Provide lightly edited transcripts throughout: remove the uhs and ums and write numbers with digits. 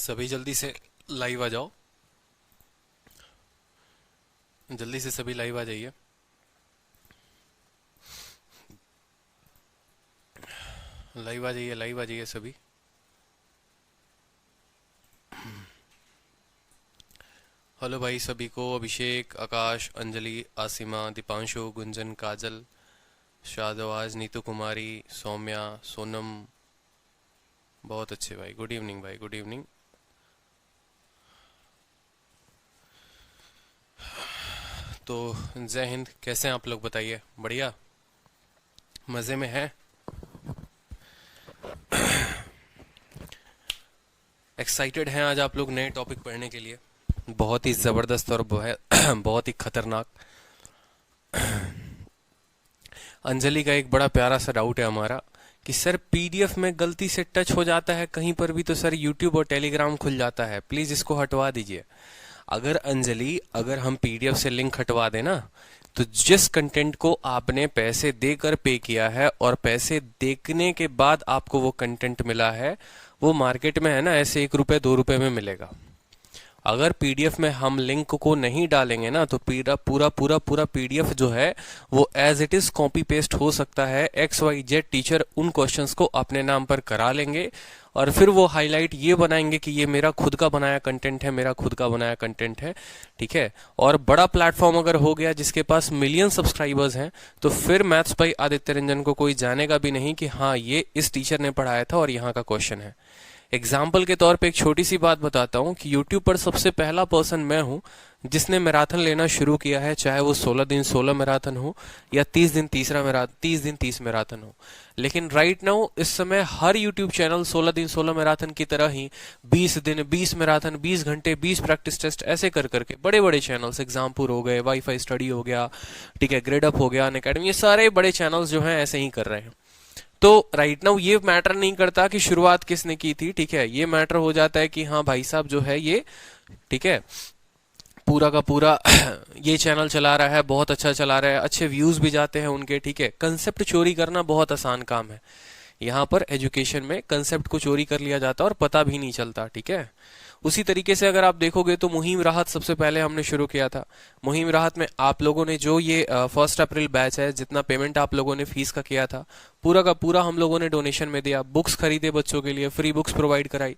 सभी जल्दी से लाइव आ जाओ। जल्दी से सभी लाइव आ जाइए। लाइव आ जाइए, लाइव आ जाइए सभी। हेलो भाई सभी को। अभिषेक, आकाश, अंजलि, आसिमा, दीपांशु, गुंजन, काजल, शाहनवाज, नीतू कुमारी, सौम्या, सोनम। बहुत अच्छे भाई, गुड इवनिंग भाई, गुड इवनिंग। तो जय हिंद। कैसे हैं आप लोग, बताइए। बढ़िया, मज़े में हैं। एक्साइटेड हैं आज आप लोग नए टॉपिक पढ़ने के लिए। बहुत ही ज़बरदस्त और बहुत ही खतरनाक। अंजलि का एक बड़ा प्यारा सा डाउट है हमारा कि सर पीडीएफ में गलती से टच हो जाता है कहीं पर भी तो सर यूट्यूब और टेलीग्राम खुल जाता है, प्लीज़ इसको हटवा दीजिए। अगर अंजलि, अगर हम पीडीएफ से लिंक हटवा दें ना, तो जिस कंटेंट को आपने पैसे देकर पे किया है और पैसे देखने के बाद आपको वो कंटेंट मिला है, वो मार्केट में है ना ऐसे 1 रुपए 2 रुपए में मिलेगा। अगर पीडीएफ में हम लिंक को नहीं डालेंगे ना तो पूरा पूरा पूरा पूरा पीडीएफ जो है वो as it is copy paste हो सकता है। XYZ टीचर उन क्वेश्चंस को अपने नाम पर करा लेंगे और फिर वो हाईलाइट ये बनाएंगे कि ये मेरा खुद का बनाया कंटेंट है, मेरा खुद का बनाया कंटेंट है। ठीक है। और बड़ा प्लेटफॉर्म अगर हो गया जिसके पास मिलियन सब्सक्राइबर्स हैं, तो फिर मैथ्स भाई आदित्य रंजन को कोई जानेगा भी नहीं कि हाँ ये इस टीचर ने पढ़ाया था और यहाँ का क्वेश्चन है। एग्जाम्पल के तौर पे एक छोटी सी बात बताता हूँ कि YouTube पर सबसे पहला पर्सन मैं हूँ जिसने मैराथन लेना शुरू किया है, चाहे वो 16 दिन 16 मैराथन हो या 30 दिन 30 दिन 30 मैराथन हो। लेकिन राइट नाउ इस समय हर YouTube चैनल 16 दिन 16 मैराथन की तरह ही 20 दिन 20 मैराथन, 20 घंटे 20 प्रैक्टिस टेस्ट ऐसे कर करके बड़े बड़े चैनल्स, एग्जाम्पुर हो गए, वाईफाई स्टडी हो गया, ठीक है, ग्रेड अप हो गया, अनअकैडमी, ये सारे बड़े चैनल्स जो हैं ऐसे ही कर रहे हैं। तो राइट नाउ ये मैटर नहीं करता कि शुरुआत किसने की थी, ठीक है। ये मैटर हो जाता है कि हाँ भाई साहब जो है ये, ठीक है, पूरा का पूरा ये चैनल चला रहा है, बहुत अच्छा चला रहा है, अच्छे व्यूज भी जाते हैं उनके, ठीक है। कंसेप्ट चोरी करना बहुत आसान काम है। यहाँ पर एजुकेशन में कंसेप्ट को चोरी कर लिया जाता है और पता भी नहीं चलता, ठीक है। उसी तरीके से अगर आप देखोगे तो मुहिम राहत सबसे पहले हमने शुरू किया था। मुहिम राहत में आप लोगों ने जो ये 1 अप्रैल बैच है, जितना पेमेंट आप लोगों ने फीस का किया था, पूरा का पूरा हम लोगों ने डोनेशन में दिया। बुक्स खरीदे बच्चों के लिए, फ्री बुक्स प्रोवाइड कराई।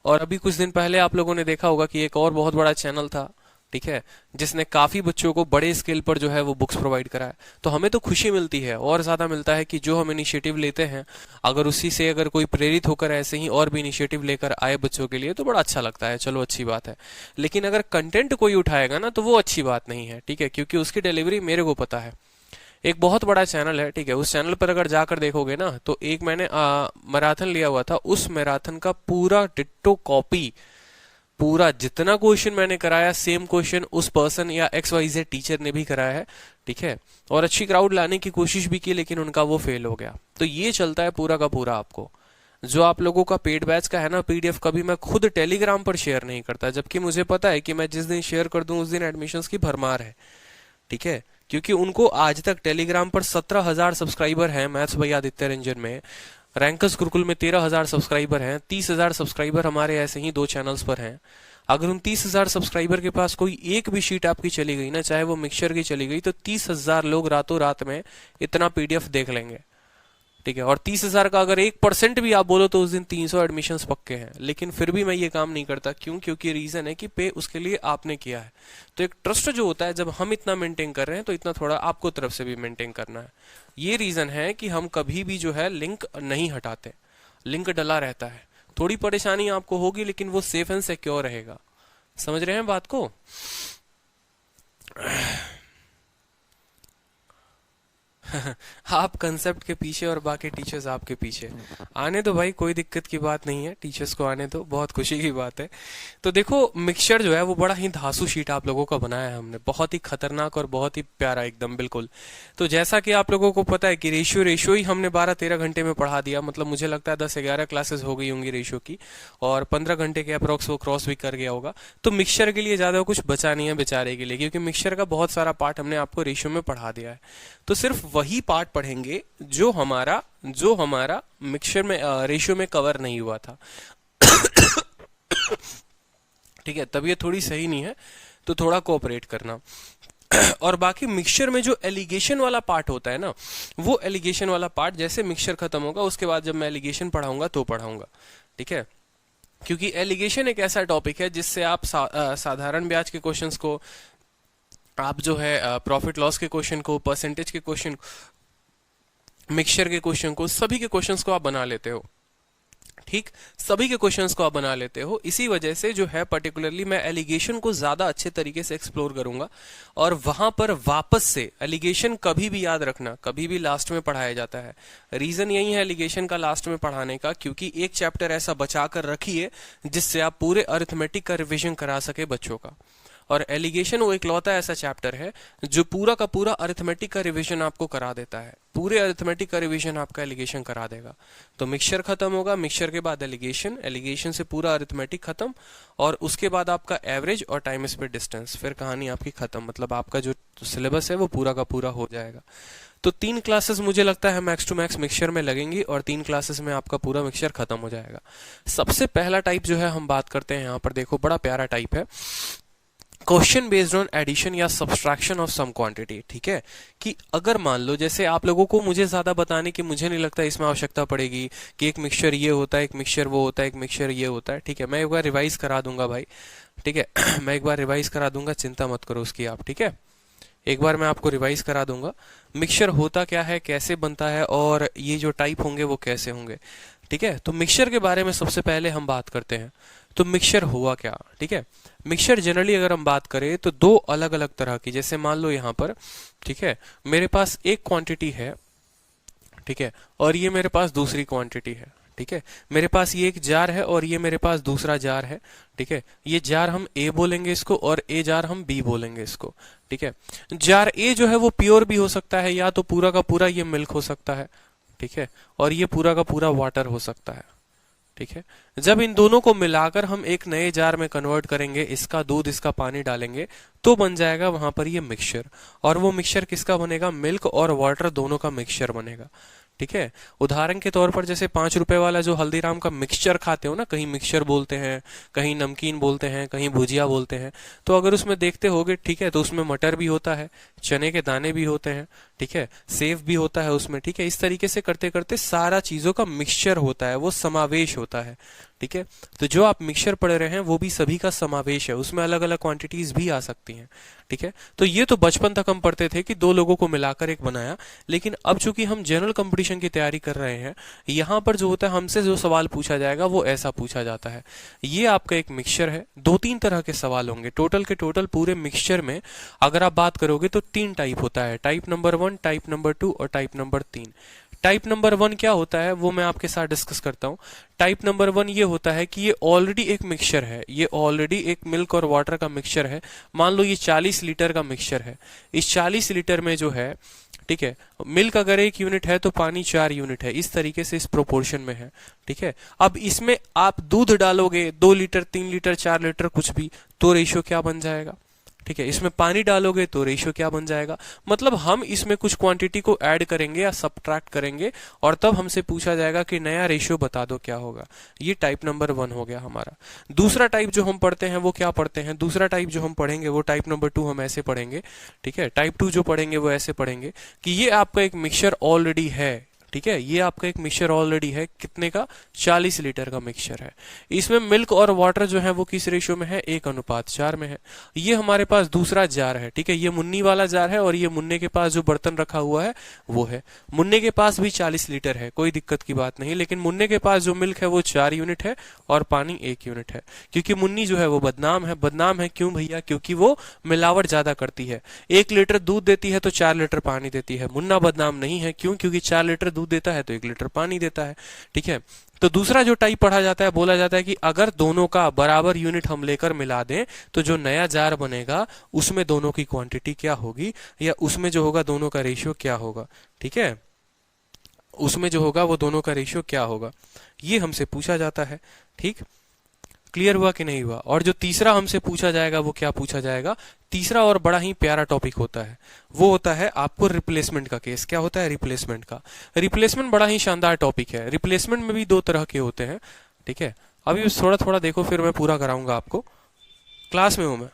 और अभी कुछ दिन पहले आप लोगों ने देखा होगा कि एक और बहुत बड़ा चैनल था, ठीक है, जिसने काफी बच्चों को बड़े स्केल पर जो है वो बुक्स प्रोवाइड कराया। तो हमें तो खुशी मिलती है और ज्यादा मिलता है कि जो हम इनिशिएटिव लेते हैं, अगर उसी से अगर कोई प्रेरित होकर ऐसे ही और भी इनिशिएटिव लेकर आए बच्चों के लिए तो बड़ा अच्छा लगता है, चलो अच्छी बात है। लेकिन अगर कंटेंट कोई उठाएगा ना तो वो अच्छी बात नहीं है, ठीक है, क्योंकि उसकी डिलीवरी मेरे को पता है। एक बहुत बड़ा चैनल है, ठीक है, उस चैनल पर अगर जाकर देखोगे ना तो एक मैंने मैराथन लिया हुआ था, उस मैराथन का पूरा डिट्टो कॉपी, पूरा जितना क्वेश्चन मैंने कराया सेम क्वेश्चन उस पर्सन या XYZ टीचर ने भी कराया है, ठीक है। और अच्छी क्राउड लाने की कोशिश भी की लेकिन उनका वो फेल हो गया। तो ये चलता है पूरा का पूरा। आपको जो आप लोगों का पेड बैच का है ना पीडीएफ, कभी मैं खुद टेलीग्राम पर शेयर नहीं करता, जबकि मुझे पता है कि मैं जिस दिन शेयर कर दूं उस दिन एडमिशंस की भरमार है, ठीक है। क्योंकि उनको आज तक टेलीग्राम पर 17,000 सब्सक्राइबर हैं मैथ्स भाई आदित्य रंजन में। रैंकर्स गुरुकुल में 13,000 सब्सक्राइबर हैं। 30,000 सब्सक्राइबर हमारे ऐसे ही 2 चैनल्स पर हैं। अगर उन 30,000 सब्सक्राइबर के पास कोई एक भी शीट आपकी चली गई ना, चाहे वो मिक्सचर की चली गई, तो 30,000 लोग रातों रात में इतना पीडीएफ देख लेंगे, ठीक है। और 30,000 का अगर 1% भी आप बोलो तो उस दिन 300 एडमिशंस पक्के हैं। लेकिन फिर भी मैं ये काम नहीं करता, क्यों? क्योंकि रीजन है कि पे उसके लिए आपने किया है। तो एक ट्रस्ट जो होता है, जब हम इतना मेंटेन कर रहे हैं तो इतना थोड़ा आपको तरफ से भी मेंटेन करना है। ये रीजन है कि हम कभी भी जो है लिंक नहीं हटाते, लिंक डला रहता है। थोड़ी परेशानी आपको होगी लेकिन वो सेफ एंड सिक्योर रहेगा। समझ रहे हैं बात को? आप कंसेप्ट के पीछे और बाकी टीचर्स आपके पीछे। आने दो भाई, कोई दिक्कत की बात नहीं है, टीचर्स को आने दो, बहुत खुशी की बात है। तो देखो मिक्सचर जो है वो बड़ा ही धांसू शीट आप लोगों का बनाया है हमने, बहुत ही खतरनाक और बहुत ही प्यारा एकदम बिल्कुल। तो जैसा कि आप लोगों को पता है कि रेशियो ही हमने 12-13 घंटे में पढ़ा दिया। मतलब मुझे लगता है 10-11 क्लासेस हो गई होंगी रेशियो की, और 15 घंटे के अप्रोक्स वो क्रॉस भी कर गया होगा। तो मिक्सचर के लिए ज्यादा कुछ बचा नहीं है बेचारे के लिए, क्योंकि मिक्सचर का बहुत सारा पार्ट हमने आपको रेशियो में पढ़ा दिया है। तो सिर्फ वही पार्ट पढ़ेंगे जो हमारा मिक्सचर में रेशियो में कवर नहीं हुआ था। ठीक है, तबीयत थोड़ी सही नहीं है तो थोड़ा कोऑपरेट करना। और बाकी मिक्सचर में जो एलिगेशन वाला पार्ट होता है ना, वो एलिगेशन वाला पार्ट जैसे मिक्सचर खत्म होगा उसके बाद जब मैं एलिगेशन पढ़ाऊंगा तो पढ़ाऊंगा। ठीक है, क्योंकि एलिगेशन एक ऐसा टॉपिक है जिससे आप साधारण ब्याज के क्वेश्चंस को, आप जो है प्रॉफिट लॉस के क्वेश्चन को, परसेंटेज के क्वेश्चन, मिक्सचर के क्वेश्चन को, सभी के क्वेश्चंस को आप बना लेते हो। ठीक, सभी के क्वेश्चंस को आप बना लेते हो। इसी वजह से जो है पर्टिकुलरली मैं एलिगेशन को ज्यादा अच्छे तरीके से एक्सप्लोर करूंगा। और वहां पर वापस से एलिगेशन कभी भी याद रखना, कभी भी लास्ट में पढ़ाया जाता है। रीजन यही है एलिगेशन का लास्ट में पढ़ाने का, क्योंकि एक चैप्टर ऐसा बचा कर रखिए जिससे आप पूरे अरिथमेटिक का रिविजन करा सके बच्चों का। और एलिगेशन वो इकलौता ऐसा चैप्टर है जो पूरा का पूरा अरिथमेटिक का रिवीजन आपको करा देता है। पूरे अरिथमेटिक का रिवीजन आपका एलिगेशन करा देगा। तो मिक्सचर खत्म होगा, मिक्सचर के बाद एलिगेशन, एलिगेशन से पूरा अरिथमेटिक खत्म, और उसके बाद आपका एवरेज और टाइम स्पीड डिस्टेंस, फिर कहानी आपकी खत्म। मतलब आपका जो सिलेबस है वो पूरा का पूरा हो जाएगा। तो 3 क्लासेस मुझे लगता है मैक्स टू मैक्स मिक्सचर में लगेंगी और 3 क्लासेस में आपका पूरा मिक्सचर खत्म हो जाएगा। सबसे पहला टाइप जो है हम बात करते हैं यहाँ पर, देखो बड़ा प्यारा टाइप है, क्वेश्चन बेस्ड ऑन एडिशन या सब्सट्रैक्शन ऑफ सम क्वांटिटी। ठीक है, कि अगर मान लो जैसे आप लोगों को मुझे ज्यादा बताने की मुझे नहीं लगता इसमें आवश्यकता पड़ेगी कि एक मिक्सचर ये होता है, एक मिक्सचर वो होता है, एक मिक्सचर ये होता है। ठीक है, मैं एक बार रिवाइज करा दूंगा भाई। ठीक है मैं एक बार रिवाइज करा दूंगा, चिंता मत करो उसकी आप। ठीक है, एक बार मैं आपको रिवाइज करा दूंगा मिक्सचर होता क्या है, कैसे बनता है, और ये जो टाइप होंगे वो कैसे होंगे। ठीक है, तो मिक्सचर के बारे में सबसे पहले हम बात करते हैं। तो मिक्सचर हुआ क्या। ठीक है, मिक्सचर जनरली अगर हम बात करें तो 2 अलग अलग तरह की, जैसे मान लो यहाँ पर, ठीक है, मेरे पास एक क्वांटिटी है, ठीक है, और ये मेरे पास दूसरी क्वांटिटी है। ठीक है, मेरे पास ये एक जार है और ये मेरे पास दूसरा जार है। ठीक है, ये जार हम ए बोलेंगे इसको और ए जार हम बी बोलेंगे इसको। ठीक है, जार ए जो है वो प्योर भी हो सकता है, या तो पूरा का पूरा ये मिल्क हो सकता है। ठीक है, और ये पूरा का पूरा वाटर हो सकता है। ठीक है, जब इन दोनों को मिलाकर हम एक नए जार में कन्वर्ट करेंगे, इसका दूध इसका पानी डालेंगे, तो बन जाएगा वहां पर ये मिक्सचर। और वो मिक्सचर किसका बनेगा, मिल्क और वाटर दोनों का मिक्सचर बनेगा। ठीक है, उदाहरण के तौर पर जैसे 5 रुपए वाला जो हल्दीराम का मिक्सचर खाते हो ना, कहीं मिक्सचर बोलते हैं, कहीं नमकीन बोलते हैं, कहीं भुजिया बोलते हैं, तो अगर उसमें देखते होगे, ठीक है, तो उसमें मटर भी होता है, चने के दाने भी होते हैं, ठीक है, सेव भी होता है उसमें। ठीक है, इस तरीके से करते करते सारा चीजों का मिक्सचर होता है, वो समावेश होता है। ठीक है, तो जो आप मिक्सचर पढ़ रहे हैं वो भी सभी का समावेश है, उसमें अलग अलग क्वांटिटीज भी आ सकती हैं। ठीक है, तो ये तो बचपन तक हम पढ़ते थे कि 2 लोगों को मिलाकर एक बनाया, लेकिन अब चूंकि हम जनरल कंपटीशन की तैयारी कर रहे हैं, यहाँ पर जो होता है हमसे जो सवाल पूछा जाएगा वो ऐसा पूछा जाता है, ये आपका एक मिक्सचर है, 2-3 तरह के सवाल होंगे टोटल के टोटल पूरे मिक्सचर में। अगर आप बात करोगे तो 3 टाइप होता है, टाइप नंबर 1, टाइप नंबर 2 और टाइप नंबर 3। टाइप नंबर 1 क्या होता है वो मैं आपके साथ डिस्कस करता हूं। टाइप नंबर 1 ये होता है कि ये ऑलरेडी एक मिक्सचर है, ये ऑलरेडी एक मिल्क और वाटर का मिक्सचर है। मान लो ये 40 लीटर का मिक्सचर है, इस 40 लीटर में जो है, ठीक है, मिल्क अगर 1 यूनिट है तो पानी 4 यूनिट है, इस तरीके से इस प्रोपोर्शन में है। ठीक है, अब इसमें आप दूध डालोगे 2 लीटर, 3 लीटर, 4 लीटर कुछ भी, तो रेशियो क्या बन जाएगा। ठीक है, इसमें पानी डालोगे तो रेशियो क्या बन जाएगा। मतलब हम इसमें कुछ क्वांटिटी को ऐड करेंगे या सब्ट्रैक्ट करेंगे और तब हमसे पूछा जाएगा कि नया रेशियो बता दो क्या होगा। ये टाइप नंबर 1 हो गया हमारा। दूसरा टाइप जो हम पढ़ते हैं वो क्या पढ़ते हैं, दूसरा टाइप जो हम पढ़ेंगे वो टाइप नंबर 2 हम ऐसे पढ़ेंगे। ठीक है, टाइप 2 जो पढ़ेंगे वो ऐसे पढ़ेंगे कि ये आपका एक मिक्सचर ऑलरेडी है। ठीक है, ये आपका एक मिक्सचर ऑलरेडी है, कितने का, 40 लीटर का मिक्सचर है। इसमें मिल्क और वाटर जो है वो किस रेशियो में है, 1:4 में है। ये हमारे पास दूसरा जार है। ठीक है, ये मुन्नी वाला जार है और ये मुन्ने के पास जो बर्तन रखा हुआ है वो है। मुन्ने के पास भी 40 लीटर है, कोई दिक्कत की बात नहीं, लेकिन मुन्ने के पास जो मिल्क है वो 4 यूनिट है और पानी 1 यूनिट है। क्योंकि मुन्नी जो है वो बदनाम है। बदनाम है क्यों भैया, क्योंकि वो मिलावट ज्यादा करती है। 1 लीटर दूध देती है तो 4 लीटर पानी देती है। मुन्ना बदनाम नहीं है, क्यों, क्योंकि 4 लीटर दूध देता है तो 1 लीटर पानी देता है। ठीक है, तो दूसरा जो टाइप पढ़ा जाता है, बोला जाता है कि अगर दोनों का बराबर यूनिट हम लेकर मिला दें तो जो नया जार बनेगा उसमें दोनों की क्वांटिटी क्या होगी, या उसमें जो होगा दोनों का रेशियो क्या होगा। ठीक है, उसमें जो होगा वो दोनों का रेशियो क्या होगा, ये हमसे पूछा जाता है। ठीक, क्लियर हुआ कि नहीं हुआ। और जो तीसरा हमसे पूछा जाएगा वो क्या पूछा जाएगा, तीसरा और बड़ा ही प्यारा टॉपिक होता है, वो होता है आपको रिप्लेसमेंट का केस। क्या होता है रिप्लेसमेंट का, रिप्लेसमेंट बड़ा ही शानदार टॉपिक है। रिप्लेसमेंट में भी 2 तरह के होते हैं। ठीक है, अभी बस थोड़ा थोड़ा देखो, फिर मैं पूरा कराऊंगा आपको। क्लास में हूं मैं,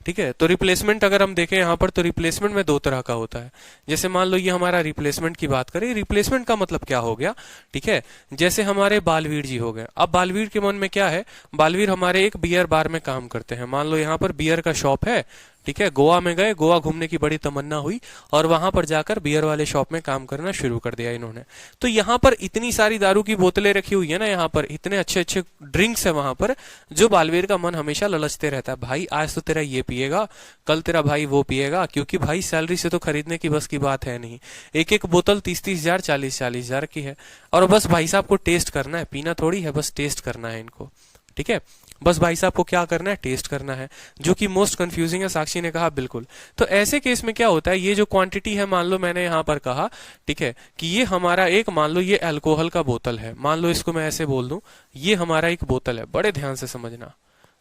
ठीक है। तो रिप्लेसमेंट अगर हम देखें यहाँ पर, तो रिप्लेसमेंट में दो तरह का होता है। जैसे मान लो ये हमारा रिप्लेसमेंट की बात करें, रिप्लेसमेंट का मतलब क्या हो गया, ठीक है। जैसे हमारे बालवीर जी हो गए। अब बालवीर के मन में क्या है, बालवीर हमारे एक बियर बार में काम करते हैं। मान लो यहाँ पर बियर का शॉप है, ठीक है। गोवा में गए, गोवा घूमने की बड़ी तमन्ना हुई और वहां पर जाकर बियर वाले शॉप में काम करना शुरू कर दिया इन्होंने। तो यहाँ पर इतनी सारी दारू की बोतलें रखी हुई है ना, यहाँ पर इतने अच्छे अच्छे ड्रिंक्स है वहां पर, जो बालवीर का मन हमेशा ललचते रहता है, भाई आज तो तेरा ये पिएगा, कल तेरा भाई वो पिएगा, क्योंकि भाई सैलरी से तो खरीदने की बस की बात है नहीं। एक एक बोतल 30-30 हजार, 40-40 हजार की है, और बस भाई साहब को टेस्ट करना है, पीना थोड़ी है, बस टेस्ट करना है इनको, ठीक है। बस भाई साहब को क्या करना है, टेस्ट करना है, जो कि मोस्ट कंफ्यूजिंग है। साक्षी ने कहा बिल्कुल। तो ऐसे केस में क्या होता है, ये जो क्वांटिटी है, मान लो मैंने यहां पर कहा, ठीक है, कि ये हमारा एक, मान लो ये अल्कोहल का बोतल है, मान लो इसको मैं ऐसे बोल दूं, ये हमारा एक बोतल है, बड़े ध्यान से समझना,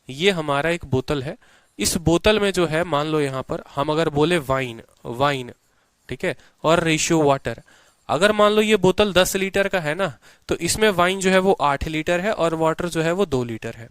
ये हमारा एक बोतल है। इस बोतल में जो है, मान लो यहां पर हम अगर बोले वाइन, वाइन, ठीक है, और रेशियो वाटर, अगर मान लो ये बोतल 10 लीटर का है ना, तो इसमें वाइन जो है वो 8 लीटर है और वाटर जो है वो 2 लीटर है,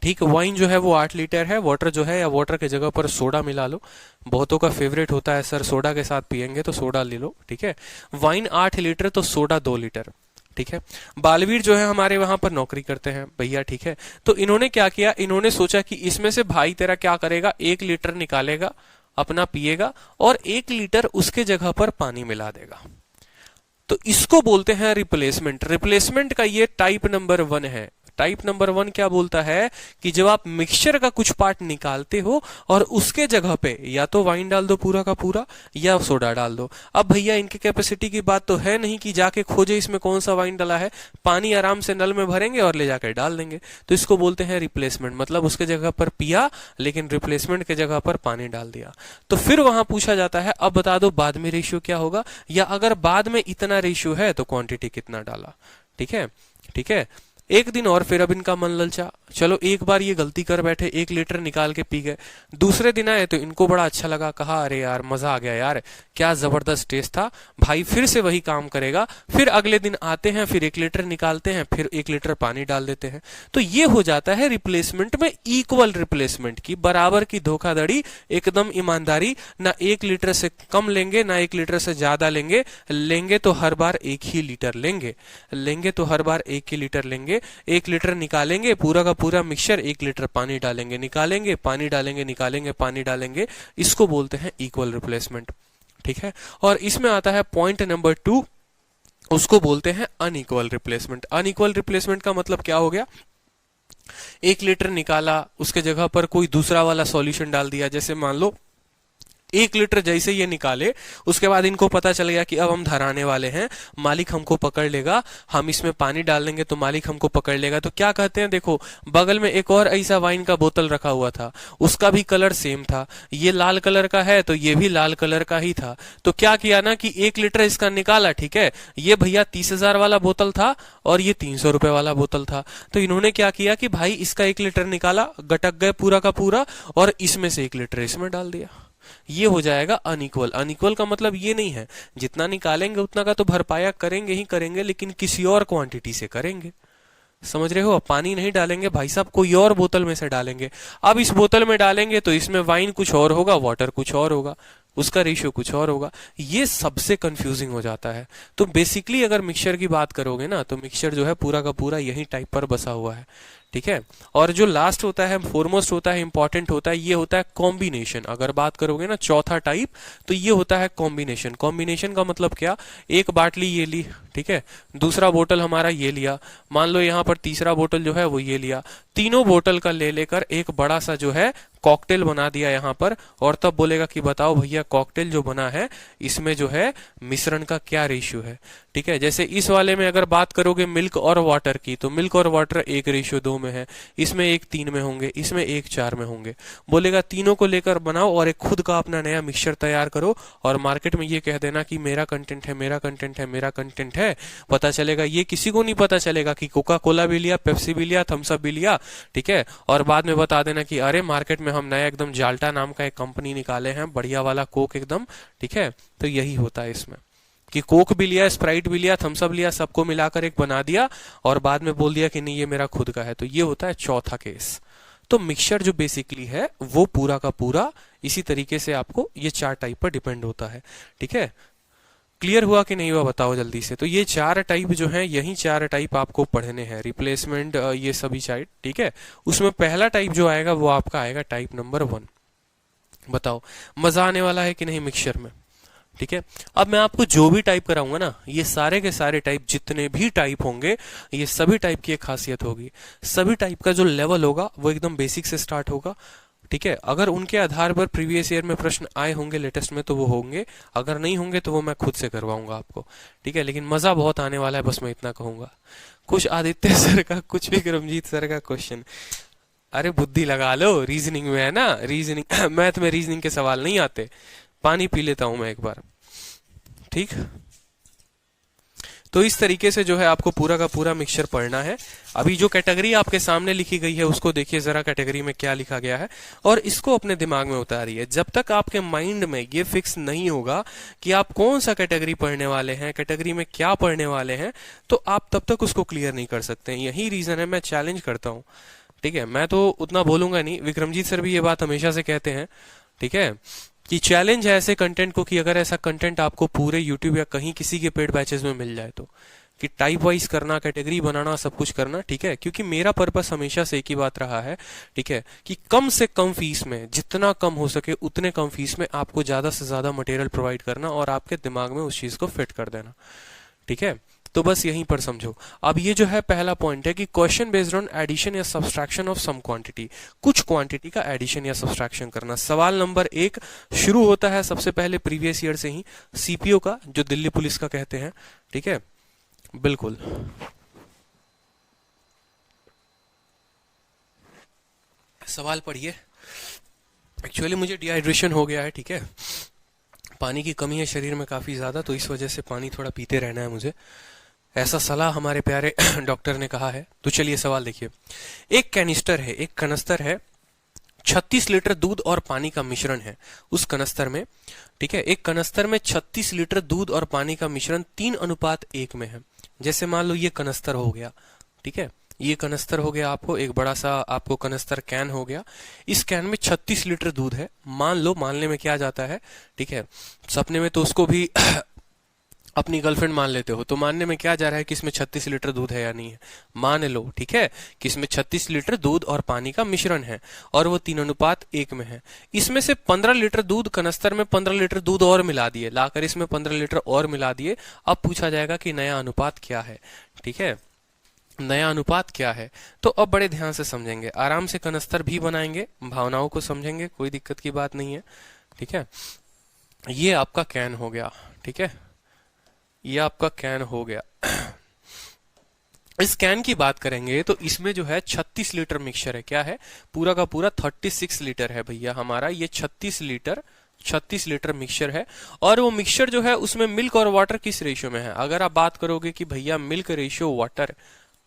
ठीक। वाइन जो है वो 8 लीटर है, वाटर जो है, या वाटर के जगह पर सोडा मिला लो, बहुतों का फेवरेट होता है सर सोडा के साथ पियेंगे तो सोडा ले लो, ठीक है। वाइन 8 लीटर तो सोडा 2 लीटर, ठीक है। बालवीर जो है हमारे वहां पर नौकरी करते हैं भैया, ठीक है। तो इन्होंने क्या किया, इन्होंने सोचा कि इसमें से भाई तेरा क्या करेगा, 1 लीटर निकालेगा, अपना पिएगा, और 1 लीटर उसके जगह पर पानी मिला देगा। तो इसको बोलते हैं रिप्लेसमेंट। रिप्लेसमेंट का ये टाइप नंबर 1 है। टाइप नंबर 1 क्या बोलता है कि जब आप मिक्सचर का कुछ पार्ट निकालते हो और उसके जगह पे या तो वाइन डाल दो पूरा का पूरा, या सोडा डाल दो। अब भैया इनकी कैपेसिटी की बात तो है नहीं कि जाके खोजे इसमें कौन सा वाइन डाला है, पानी आराम से नल में भरेंगे और ले जाकर डाल देंगे। तो इसको बोलते हैं रिप्लेसमेंट, मतलब उसके जगह पर पिया लेकिन रिप्लेसमेंट के जगह पर पानी डाल दिया। तो फिर वहां पूछा जाता है, अब बता दो बाद में रेशियो क्या होगा, या अगर बाद में इतना रेशियो है तो क्वांटिटी कितना डाला, ठीक है, ठीक है। एक दिन और फिर अब इनका मन ललचा, चलो एक बार ये गलती कर बैठे, 1 लीटर निकाल के पी गए। दूसरे दिन आए तो इनको बड़ा अच्छा लगा, कहा अरे यार मजा आ गया यार, क्या जबरदस्त टेस्ट था, भाई फिर से वही काम करेगा। फिर अगले दिन आते हैं, फिर 1 लीटर निकालते हैं, फिर 1 लीटर पानी डाल देते हैं। तो ये हो जाता है रिप्लेसमेंट में इक्वल रिप्लेसमेंट की, बराबर की धोखाधड़ी, एकदम ईमानदारी, ना 1 लीटर से कम लेंगे ना 1 लीटर से ज्यादा लेंगे, लेंगे तो हर बार 1 ही लीटर लेंगे, लेंगे तो हर बार 1 ही लीटर लेंगे। 1 लीटर निकालेंगे पूरा का पूरा मिक्सचर, 1 लीटर पानी डालेंगे, निकालेंगे पानी डालेंगे, निकालेंगे पानी डालेंगे, इसको बोलते हैं इक्वल रिप्लेसमेंट, ठीक है। और इसमें आता है पॉइंट नंबर 2, उसको बोलते हैं अनइक्वल रिप्लेसमेंट। अनइक्वल रिप्लेसमेंट का मतलब क्या हो गया, 1 लीटर निकाला, उसके जगह पर कोई दूसरा वाला सॉल्यूशन डाल दिया। जैसे मान लो 1 लीटर जैसे ये निकाले, उसके बाद इनको पता चल गया कि अब हम धराने वाले हैं, मालिक हमको पकड़ लेगा, हम इसमें पानी डाल देंगे तो मालिक हमको पकड़ लेगा। तो क्या कहते हैं, देखो बगल में एक और ऐसा वाइन का बोतल रखा हुआ था, उसका भी कलर सेम था, ये लाल कलर का है तो ये भी लाल कलर का ही था। तो क्या किया ना कि 1 लीटर इसका निकाला, ठीक है, ये भैया 30,000 वाला बोतल था और ये 300 रुपए वाला बोतल था। तो इन्होंने क्या किया कि भाई इसका 1 लीटर निकाला, गटक गए पूरा का पूरा, और इसमें से 1 लीटर इसमें डाल दिया। ये हो जाएगा अनइक्वल। अनइक्वल का मतलब ये नहीं है जितना निकालेंगे उतना का तो भरपाया करेंगे ही करेंगे, लेकिन किसी और क्वांटिटी से करेंगे, समझ रहे हो। अब पानी नहीं डालेंगे भाई साहब, कोई और बोतल में से डालेंगे। अब इस बोतल में डालेंगे तो इसमें वाइन कुछ और होगा, वाटर कुछ और होगा, उसका रेशियो कुछ और होगा। ये सबसे कंफ्यूजिंग हो जाता है। तो बेसिकली अगर मिक्सचर की बात करोगे ना, तो मिक्सचर जो है पूरा का पूरा यही टाइप पर बसा हुआ है, ठीक है। और जो लास्ट होता है, फोरमोस्ट होता है, इंपॉर्टेंट होता है, ये होता है कॉम्बिनेशन। अगर बात करोगे ना चौथा टाइप, तो ये होता है कॉम्बिनेशन। कॉम्बिनेशन का मतलब क्या, एक बाटली ये ली, ठीक है, दूसरा बोतल हमारा ये लिया, मान लो यहाँ पर तीसरा बोतल जो है वो ये लिया, तीनों बोतल का ले लेकर एक बड़ा सा जो है कॉकटेल बना दिया यहाँ पर। और तब बोलेगा कि बताओ भैया कॉकटेल जो बना है इसमें जो है मिश्रण का क्या रेशियो है, ठीक है। जैसे इस वाले में अगर बात करोगे मिल्क और वाटर की, तो मिल्क और वाटर 1:2 में है, इसमें 1:3 में होंगे, इसमें 1:4 में होंगे। बोलेगा तीनों को लेकर बनाओ और एक खुद का अपना नया मिक्सचर तैयार करो और मार्केट में ये कह देना कि मेरा कंटेंट है, मेरा कंटेंट है, मेरा कंटेंट है। पता चलेगा, ये किसी को नहीं पता चलेगा कि कोका कोला भी लिया, पेप्सी भी लिया, थम्स अप भी लिया, ठीक है। और बाद में बता देना कि अरे मार्केट में हम नया एकदम जाल्टा नाम का एक कंपनी निकाले हैं, बढ़िया वाला कोक एकदम, ठीक है। तो यही होता है इसमें। कि कोक भी लिया, स्प्राइट भी लिया, थम्स अप लिया, सबको मिलाकर एक बना दिया और बाद में बोल दिया कि नहीं ये मेरा खुद का है। तो ये होता है चौथा केस। तो मिक्सचर जो बेसिकली है वो पूरा का पूरा इसी तरीके से आपको ये 4 टाइप पर डिपेंड होता है। ठीक है, क्लियर हुआ कि नहीं हुआ बताओ जल्दी से। तो ये 4 टाइप जो हैं, यही 4 टाइप आपको पढ़ने हैं, रिप्लेसमेंट ये सभी साइड। ठीक है, उसमें पहला टाइप जो आएगा वो आपका आएगा टाइप नंबर 1। बताओ मजा आने वाला है कि नहीं मिक्सचर में। ठीक है, अब मैं आपको जो भी टाइप कराऊंगा ना, ये सारे के सारे टाइप जितने भी टाइप होंगे, ये सभी टाइप की एक खासियत होगी, सभी टाइप का जो लेवल होगा वो एकदम बेसिक से स्टार्ट होगा। ठीक है, अगर उनके आधार पर प्रीवियस ईयर में प्रश्न आए होंगे लेटेस्ट में तो वो होंगे, अगर नहीं होंगे तो वो मैं खुद से करवाऊंगा आपको। ठीक है, लेकिन मजा बहुत आने वाला है, बस मैं इतना कहूंगा। कुछ आदित्य सर का, कुछ विक्रमजीत सर का क्वेश्चन। अरे बुद्धि लगा लो, रीजनिंग में है ना, रीजनिंग मैथ में रीजनिंग के सवाल नहीं आते। पानी पी लेता हूं मैं एक बार। ठीक, तो इस तरीके से जो है आपको पूरा का पूरा मिक्सचर पढ़ना है। अभी जो कैटेगरी आपके सामने लिखी गई है उसको देखिए जरा, कैटेगरी में क्या लिखा गया है, और इसको अपने दिमाग में उतारिए। जब तक आपके माइंड में ये फिक्स नहीं होगा कि आप कौन सा कैटेगरी पढ़ने वाले हैं, कैटेगरी में क्या पढ़ने वाले हैं, तो आप तब तक उसको क्लियर नहीं कर सकते। यही रीजन है मैं चैलेंज करता हूं। ठीक है, मैं तो उतना बोलूंगा नहीं, विक्रमजीत सर भी ये बात हमेशा से कहते हैं। ठीक है, कि चैलेंज है ऐसे कंटेंट को कि अगर ऐसा कंटेंट आपको पूरे यूट्यूब या कहीं किसी के पेड बैचेस में मिल जाए तो, कि टाइप वाइज करना, कैटेगरी बनाना, सब कुछ करना। ठीक है, क्योंकि मेरा पर्पस हमेशा से एक ही बात रहा है। ठीक है, कि कम से कम फीस में, जितना कम हो सके उतने कम फीस में आपको ज्यादा से ज्यादा मटेरियल प्रोवाइड करना और आपके दिमाग में उस चीज को फिट कर देना। ठीक है, तो बस यहीं पर समझो। अब ये जो है पहला पॉइंट है कि क्वेश्चन बेस्ड ऑन एडिशन या सब्सट्रैक्शन ऑफ सम क्वांटिटी, कुछ क्वांटिटी का एडिशन या सब्सट्रैक्शन करना। सवाल नंबर 1 शुरू होता है सबसे पहले प्रीवियस ईयर से ही, सीपीओ का, जो दिल्ली पुलिस का कहते हैं। ठीक है, बिल्कुल सवाल पढ़िए। एक्चुअली मुझे डिहाइड्रेशन हो गया है। ठीक है, पानी की कमी है शरीर में काफी ज्यादा, तो इस वजह से पानी थोड़ा पीते रहना है मुझे, ऐसा सलाह हमारे प्यारे डॉक्टर ने कहा है। तो चलिए सवाल देखिए। एक कैनिस्टर है, एक कनस्तर है, 36 लीटर दूध और पानी का मिश्रण है उस कनस्तर में। ठीक है, एक कनस्तर में 36 लीटर दूध और पानी का मिश्रण 3:1 में है। जैसे मान लो ये कनस्तर हो गया। ठीक है, ये कनस्तर हो गया, आपको एक बड़ा सा आपको कनस्तर कैन हो गया। इस कैन में 36 लीटर दूध है। मान लो, मानने में क्या जाता है, ठीक है, सपने में तो उसको भी अपनी गर्लफ्रेंड मान लेते हो, तो मानने में क्या जा रहा है कि इसमें 36 लीटर दूध है या नहीं है। मान लो, ठीक है, कि इसमें 36 लीटर दूध और पानी का मिश्रण है और वो 3:1 में है। इसमें से 15 लीटर दूध, कनस्तर में 15 लीटर दूध और मिला दिए, लाकर इसमें 15 लीटर और मिला दिए। अब पूछा जाएगा कि नया अनुपात क्या है। ठीक है, नया अनुपात क्या है। तो अब बड़े ध्यान से समझेंगे, आराम से कनस्तर भी बनाएंगे, भावनाओं को समझेंगे, कोई दिक्कत की बात नहीं है। ठीक है, ये आपका कैन हो गया। ठीक है, ये आपका कैन हो गया। इस कैन की बात करेंगे तो इसमें जो है 36 लीटर मिक्सचर है। क्या है, पूरा का पूरा 36 लीटर है भैया हमारा, ये 36 लीटर मिक्सचर है। और वो मिक्सचर जो है उसमें मिल्क और वाटर किस रेशियो में है। अगर आप बात करोगे कि भैया मिल्क रेशियो वाटर,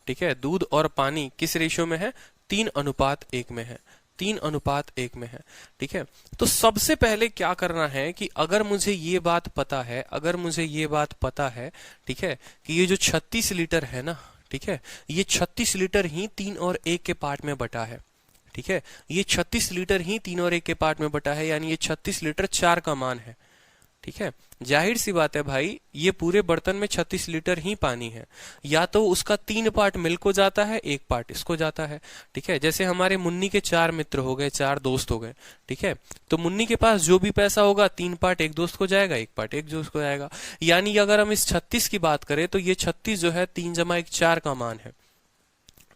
ठीक है, दूध और पानी किस रेशियो में है, 3:1 में है, 3:1 में है। ठीक है, तो सबसे पहले क्या करना है कि अगर मुझे ये बात पता है, ठीक है, कि ये जो 36 लीटर है ना, ठीक है, ये 36 लीटर ही 3 और 1 के पार्ट में बटा है। ठीक है, ये 36 लीटर ही 3 और 1 के पार्ट में बटा है, यानी ये 36 लीटर 4 का मान है। ठीक है, जाहिर सी बात है भाई, ये पूरे बर्तन में 36 लीटर ही पानी है, या तो उसका 3 पार्ट मिल्क को जाता है, 1 पार्ट इसको जाता है। ठीक है, जैसे हमारे मुन्नी के 4 मित्र हो गए, 4 दोस्त हो गए। ठीक है, तो मुन्नी के पास जो भी पैसा होगा 3 पार्ट एक दोस्त को जाएगा, 1 पार्ट एक दोस्त को जाएगा। यानी अगर हम इस 36 की बात करें तो ये 36 जो है 3 + 1 4 का मान है।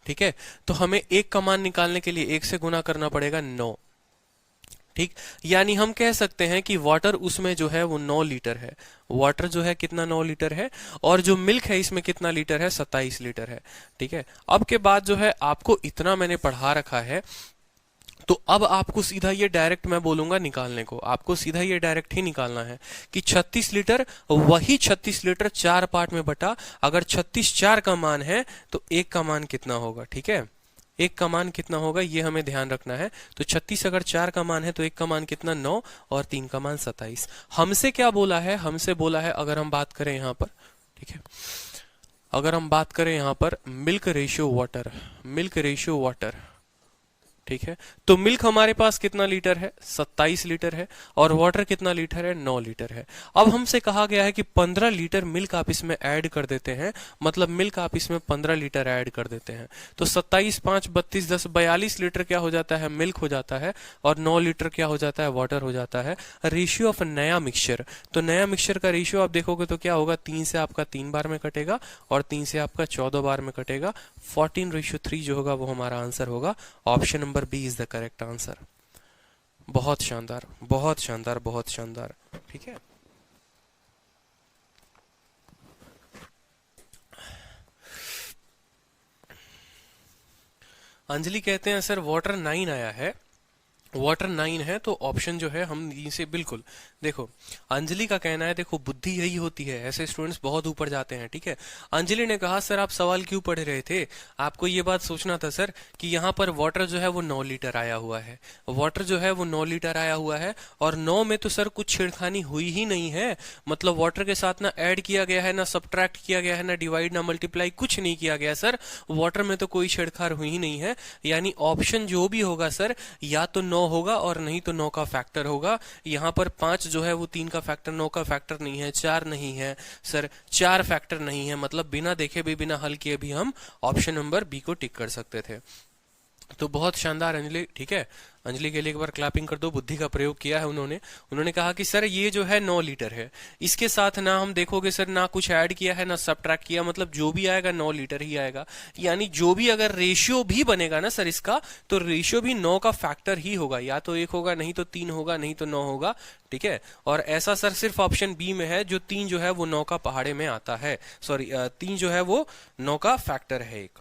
ठीक है, तो हमें 1 का मान निकालने के लिए 1 से गुना करना पड़ेगा 9। ठीक, यानी हम कह सकते हैं कि वाटर उसमें जो है वो 9 लीटर है। वाटर जो है कितना, 9 लीटर है, और जो मिल्क है इसमें कितना लीटर है, 27 लीटर है। ठीक है, अब के बाद जो है आपको इतना मैंने पढ़ा रखा है, तो अब आपको सीधा ये डायरेक्ट मैं बोलूंगा निकालने को, आपको सीधा ये डायरेक्ट ही निकालना है कि 36 लीटर वही 36 लीटर 4 पार्ट में बटा, अगर 36 4 का मान है तो 1 का मान कितना होगा। ठीक है, 1 का मान कितना होगा ये हमें ध्यान रखना है। तो 36 अगर 4 का मान है तो 1 का मान कितना 9 और 3 का मान 27। हमसे क्या बोला है, हमसे बोला है अगर हम बात करें यहाँ पर, ठीक है, अगर हम बात करें यहाँ पर milk ratio water, milk ratio water, ठीक है, तो मिल्क हमारे पास कितना लीटर है 27 लीटर है और वाटर कितना लीटर है 9 लीटर है। अब हमसे कहा गया है कि 15 लीटर मिल्क आप इसमें ऐड कर देते हैं, मतलब मिल्क आप इसमें 15 लीटर ऐड कर देते हैं, तो 27 5 32 10 42 लीटर क्या हो जाता है मिल्क हो जाता है और 9 लीटर क्या हो जाता है वाटर हो जाता है। रेशियो ऑफ नया मिक्सचर, तो नया मिक्सचर का रेशियो आप देखोगे तो क्या होगा 3 से आपका 3 बार में कटेगा और 3 से आपका 14 बार में कटेगा। 14:3 जो होगा वो हमारा आंसर होगा। Option number B is the correct answer. बहुत शानदार, बहुत शानदार, बहुत शानदार, ठीक है। अंजलि कहते हैं सर वाटर 9 आया है, वाटर 9 है तो ऑप्शन जो है हम इसे बिल्कुल, देखो अंजलि का कहना है, देखो बुद्धि यही होती है, ऐसे स्टूडेंट्स बहुत ऊपर जाते हैं, ठीक है। अंजलि ने कहा सर आप सवाल क्यों पढ़ रहे थे, आपको ये बात सोचना था सर कि यहाँ पर वाटर जो है वो 9 लीटर आया हुआ है, वाटर जो है वो 9 लीटर आया हुआ है और 9 में तो सर कुछ छेड़खानी हुई ही नहीं है, मतलब वाटर के साथ ना ऐड किया गया है, ना सब्ट्रैक्ट किया गया है, ना डिवाइड, ना मल्टीप्लाई, कुछ नहीं किया गया सर, वाटर में तो कोई छेड़खार हुई ही नहीं है। यानी ऑप्शन जो भी होगा सर या तो 9 होगा और नहीं तो 9 का फैक्टर होगा। यहाँ पर 5 जो है वो 3 का फैक्टर, 9 का फैक्टर नहीं है, 4 नहीं है सर, 4 फैक्टर नहीं है, मतलब बिना देखे भी बिना हल किए भी हम ऑप्शन नंबर बी को टिक कर सकते थे। तो बहुत शानदार अंजलि, ठीक है, अंजलि के लिए एक बार क्लैपिंग कर दो, बुद्धि का प्रयोग किया है उन्होंने। उन्होंने कहा कि सर ये जो है 9 लीटर है, इसके साथ ना हम देखोगे सर ना कुछ ऐड किया है ना सब्ट्रैक्ट किया, मतलब जो भी आएगा 9 लीटर ही आएगा। यानी जो भी अगर रेशियो भी बनेगा ना सर इसका, तो रेशियो भी 9 का फैक्टर ही होगा, या तो 1 होगा, नहीं तो 3 होगा, नहीं तो 9 होगा, ठीक है। और ऐसा सर सिर्फ ऑप्शन बी में है, जो 3 जो है वो 9 का पहाड़े में आता है, सॉरी 3 जो है वो 9 का फैक्टर है एक।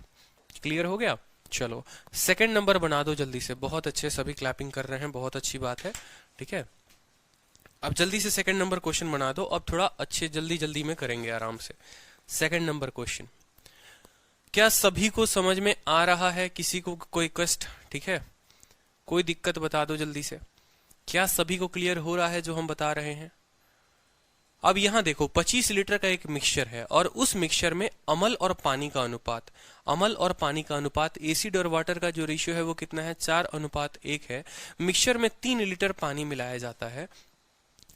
क्लियर हो गया। चलो सेकंड नंबर बना दो जल्दी से, बहुत अच्छे, सभी क्लैपिंग कर रहे हैं, बहुत अच्छी बात है, ठीक है। अब जल्दी से सेकंड नंबर क्वेश्चन बना दो, अब थोड़ा अच्छे जल्दी जल्दी में करेंगे आराम से। सेकंड नंबर क्वेश्चन, क्या सभी को समझ में आ रहा है, किसी को कोई कष्ट, ठीक है, कोई दिक्कत बता दो जल्दी से, क्या सभी को क्लियर हो रहा है जो हम बता रहे हैं। अब यहां देखो 25 लीटर का एक मिक्सचर है और उस मिक्सचर में अमल और पानी का अनुपात, अमल और पानी का अनुपात, एसिड और वाटर का जो रेशियो है वो कितना है 4:1 है। मिक्सचर में 3 लीटर पानी मिलाया जाता है,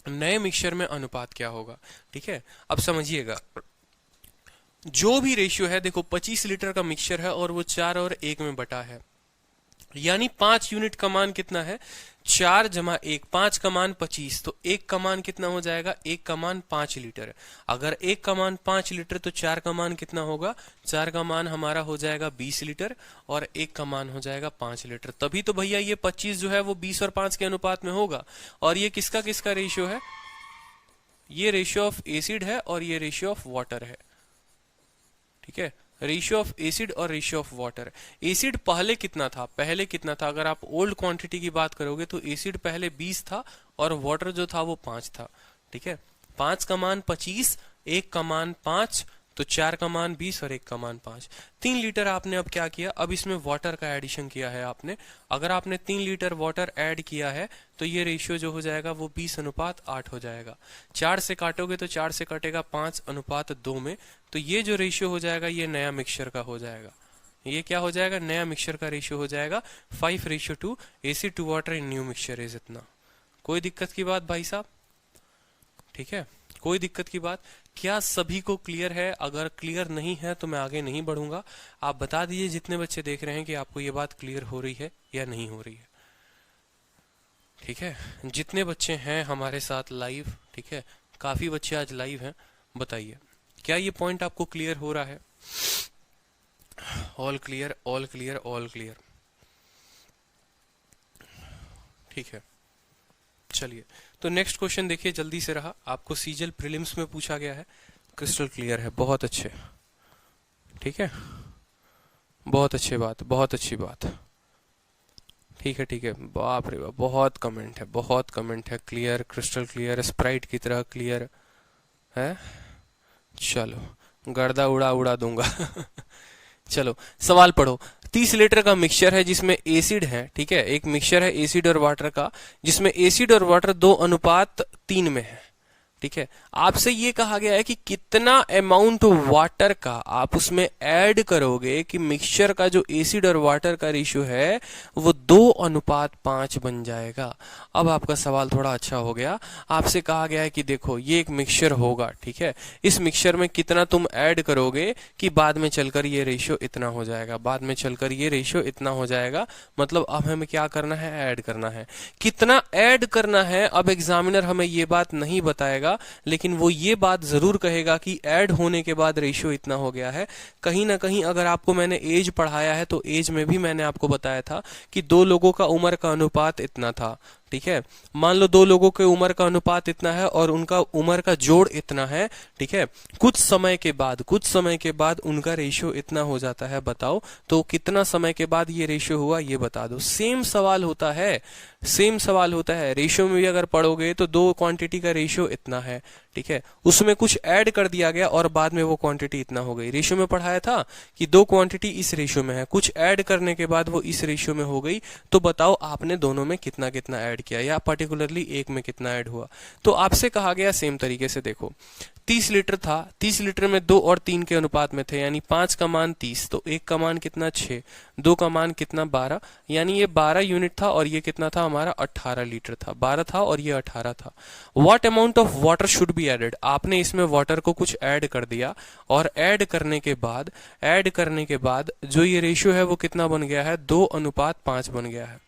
नए मिक्सचर में अनुपात क्या होगा, ठीक है। अब समझिएगा जो भी रेशियो है, देखो 25 लीटर का मिक्सचर है और वो 4 और 1 में बटा है, यानी 5 यूनिट का मान कितना है 4 जमा 1, 5 का मान 25, तो 1 का मान कितना हो जाएगा, 1 का मान 5 लीटर। अगर 1 का मान 5 लीटर तो 4 का मान कितना होगा, 4 का मान हमारा हो जाएगा 20 लीटर और 1 का मान हो जाएगा 5 लीटर। तभी तो भैया ये 25 जो है वो 20 और 5 के अनुपात में होगा। और ये किसका किसका रेशियो है, ये रेशियो ऑफ एसिड है और ये रेशियो ऑफ वाटर है, ठीक है, रेशियो ऑफ एसिड और रेशियो ऑफ वाटर। एसिड पहले कितना था, पहले कितना था, अगर आप ओल्ड क्वांटिटी की बात करोगे तो एसिड पहले 20 था और वाटर जो था वो 5 था, ठीक है। 5 का मान 25, 1 का मान 5, तो 4 का मान 20 और 1 का मान 5। 3 लीटर आपने अब क्या किया, अब इसमें वाटर का एडिशन किया है आपने। अगर आपने 3 लीटर वाटर ऐड किया है तो ये रेशियो जो हो जाएगा वो 20:8 हो जाएगा। 4 से काटोगे तो 4 से कटेगा 5:2 में, तो ये जो रेशियो हो जाएगा ये नया मिक्सचर का हो जाएगा। ये क्या हो जाएगा, नया मिक्सचर का रेशियो हो जाएगा 5:2 acid to water in new mixture is इतना। कोई दिक्कत की बात भाई साहब, ठीक है, कोई दिक्कत की बात। क्या सभी को क्लियर है, अगर क्लियर नहीं है तो मैं आगे नहीं बढ़ूंगा। आप बता दीजिए जितने बच्चे देख रहे हैं कि आपको ये बात क्लियर हो रही है या नहीं हो रही है, ठीक है। जितने बच्चे हैं हमारे साथ लाइव, ठीक है, काफी बच्चे आज लाइव हैं, बताइए क्या ये पॉइंट आपको क्लियर हो रहा है। All clear, all clear, all clear, ठीक है। चलिए तो नेक्स्ट क्वेश्चन देखिए, जल्दी से रहा, आपको सीजल प्रीलिम्स में पूछा गया है, क्रिस्टल क्लियर है, बहुत अच्छे, ठीक है, बहुत अच्छी बात, बहुत अच्छी बात, ठीक है, ठीक है। बाप रे बाप, बहुत कमेंट है, बहुत कमेंट है, क्लियर, क्रिस्टल क्लियर, स्प्राइट की तरह क्लियर है। चलो गर्दा उड़ा उड़ा दूंगा चलो सवाल पढ़ो। 30 लीटर का मिक्सचर है जिसमें एसिड है, ठीक है, एक मिक्सचर है एसिड और वाटर का जिसमें एसिड और वाटर 2:3 में है, ठीक है। आपसे ये कहा गया है कि कितना अमाउंट वाटर का आप उसमें ऐड करोगे कि मिक्सचर का जो एसिड और वाटर का रेशियो है वो 2:5 बन जाएगा। अब आपका सवाल थोड़ा अच्छा हो गया। आपसे कहा गया है कि देखो ये एक मिक्सचर होगा, ठीक है, इस मिक्सचर में कितना तुम ऐड करोगे कि बाद में चलकर ये रेशियो इतना हो जाएगा, बाद में चलकर ये रेशियो इतना हो जाएगा। मतलब अब हमें क्या करना है, ऐड करना है। कितना ऐड करना है अब एग्जामिनर हमें ये बात नहीं बताएगा, लेकिन वो ये बात जरूर कहेगा कि ऐड होने के बाद रेशियो इतना हो गया है। कहीं ना कहीं अगर आपको मैंने एज पढ़ाया है तो एज में भी मैंने आपको बताया था कि दो लोगों का उम्र का अनुपात इतना था, ठीक है। मान लो दो लोगों के उम्र का अनुपात इतना है और उनका उम्र का जोड़ इतना है, ठीक है। कुछ समय के बाद उनका रेशियो इतना हो जाता है। बताओ तो कितना समय के बाद ये रेशियो हुआ, ये बता दो। सेम सवाल होता है, सेम सवाल होता है। रेशियो में भी अगर पढ़ोगे तो दो क्वांटिटी का रेशियो इतना है, ठीक है, उसमें कुछ ऐड कर दिया गया और बाद में वो क्वांटिटी इतना हो गई। रेशियो में पढ़ाया था कि दो क्वांटिटी इस रेशियो में है, कुछ ऐड करने के बाद वो इस रेशियो में हो गई। तो बताओ आपने दोनों में कितना कितना ऐड किया या पर्टिकुलरली एक में कितना ऐड हुआ। तो आपसे कहा गया सेम तरीके से देखो 30 लीटर था, 30 लीटर में 2 और 3 के अनुपात में थे, यानी 5 का मान 30, तो 1 का मान कितना 6, 2 का मान कितना 12, यानी ये 12 यूनिट था और ये कितना था हमारा 18 लीटर था। 12 था और ये 18 था। What amount of water should be added, आपने इसमें वाटर को कुछ ऐड कर दिया और ऐड करने के बाद जो ये रेशियो है वो कितना बन गया है, 2:5 बन गया है।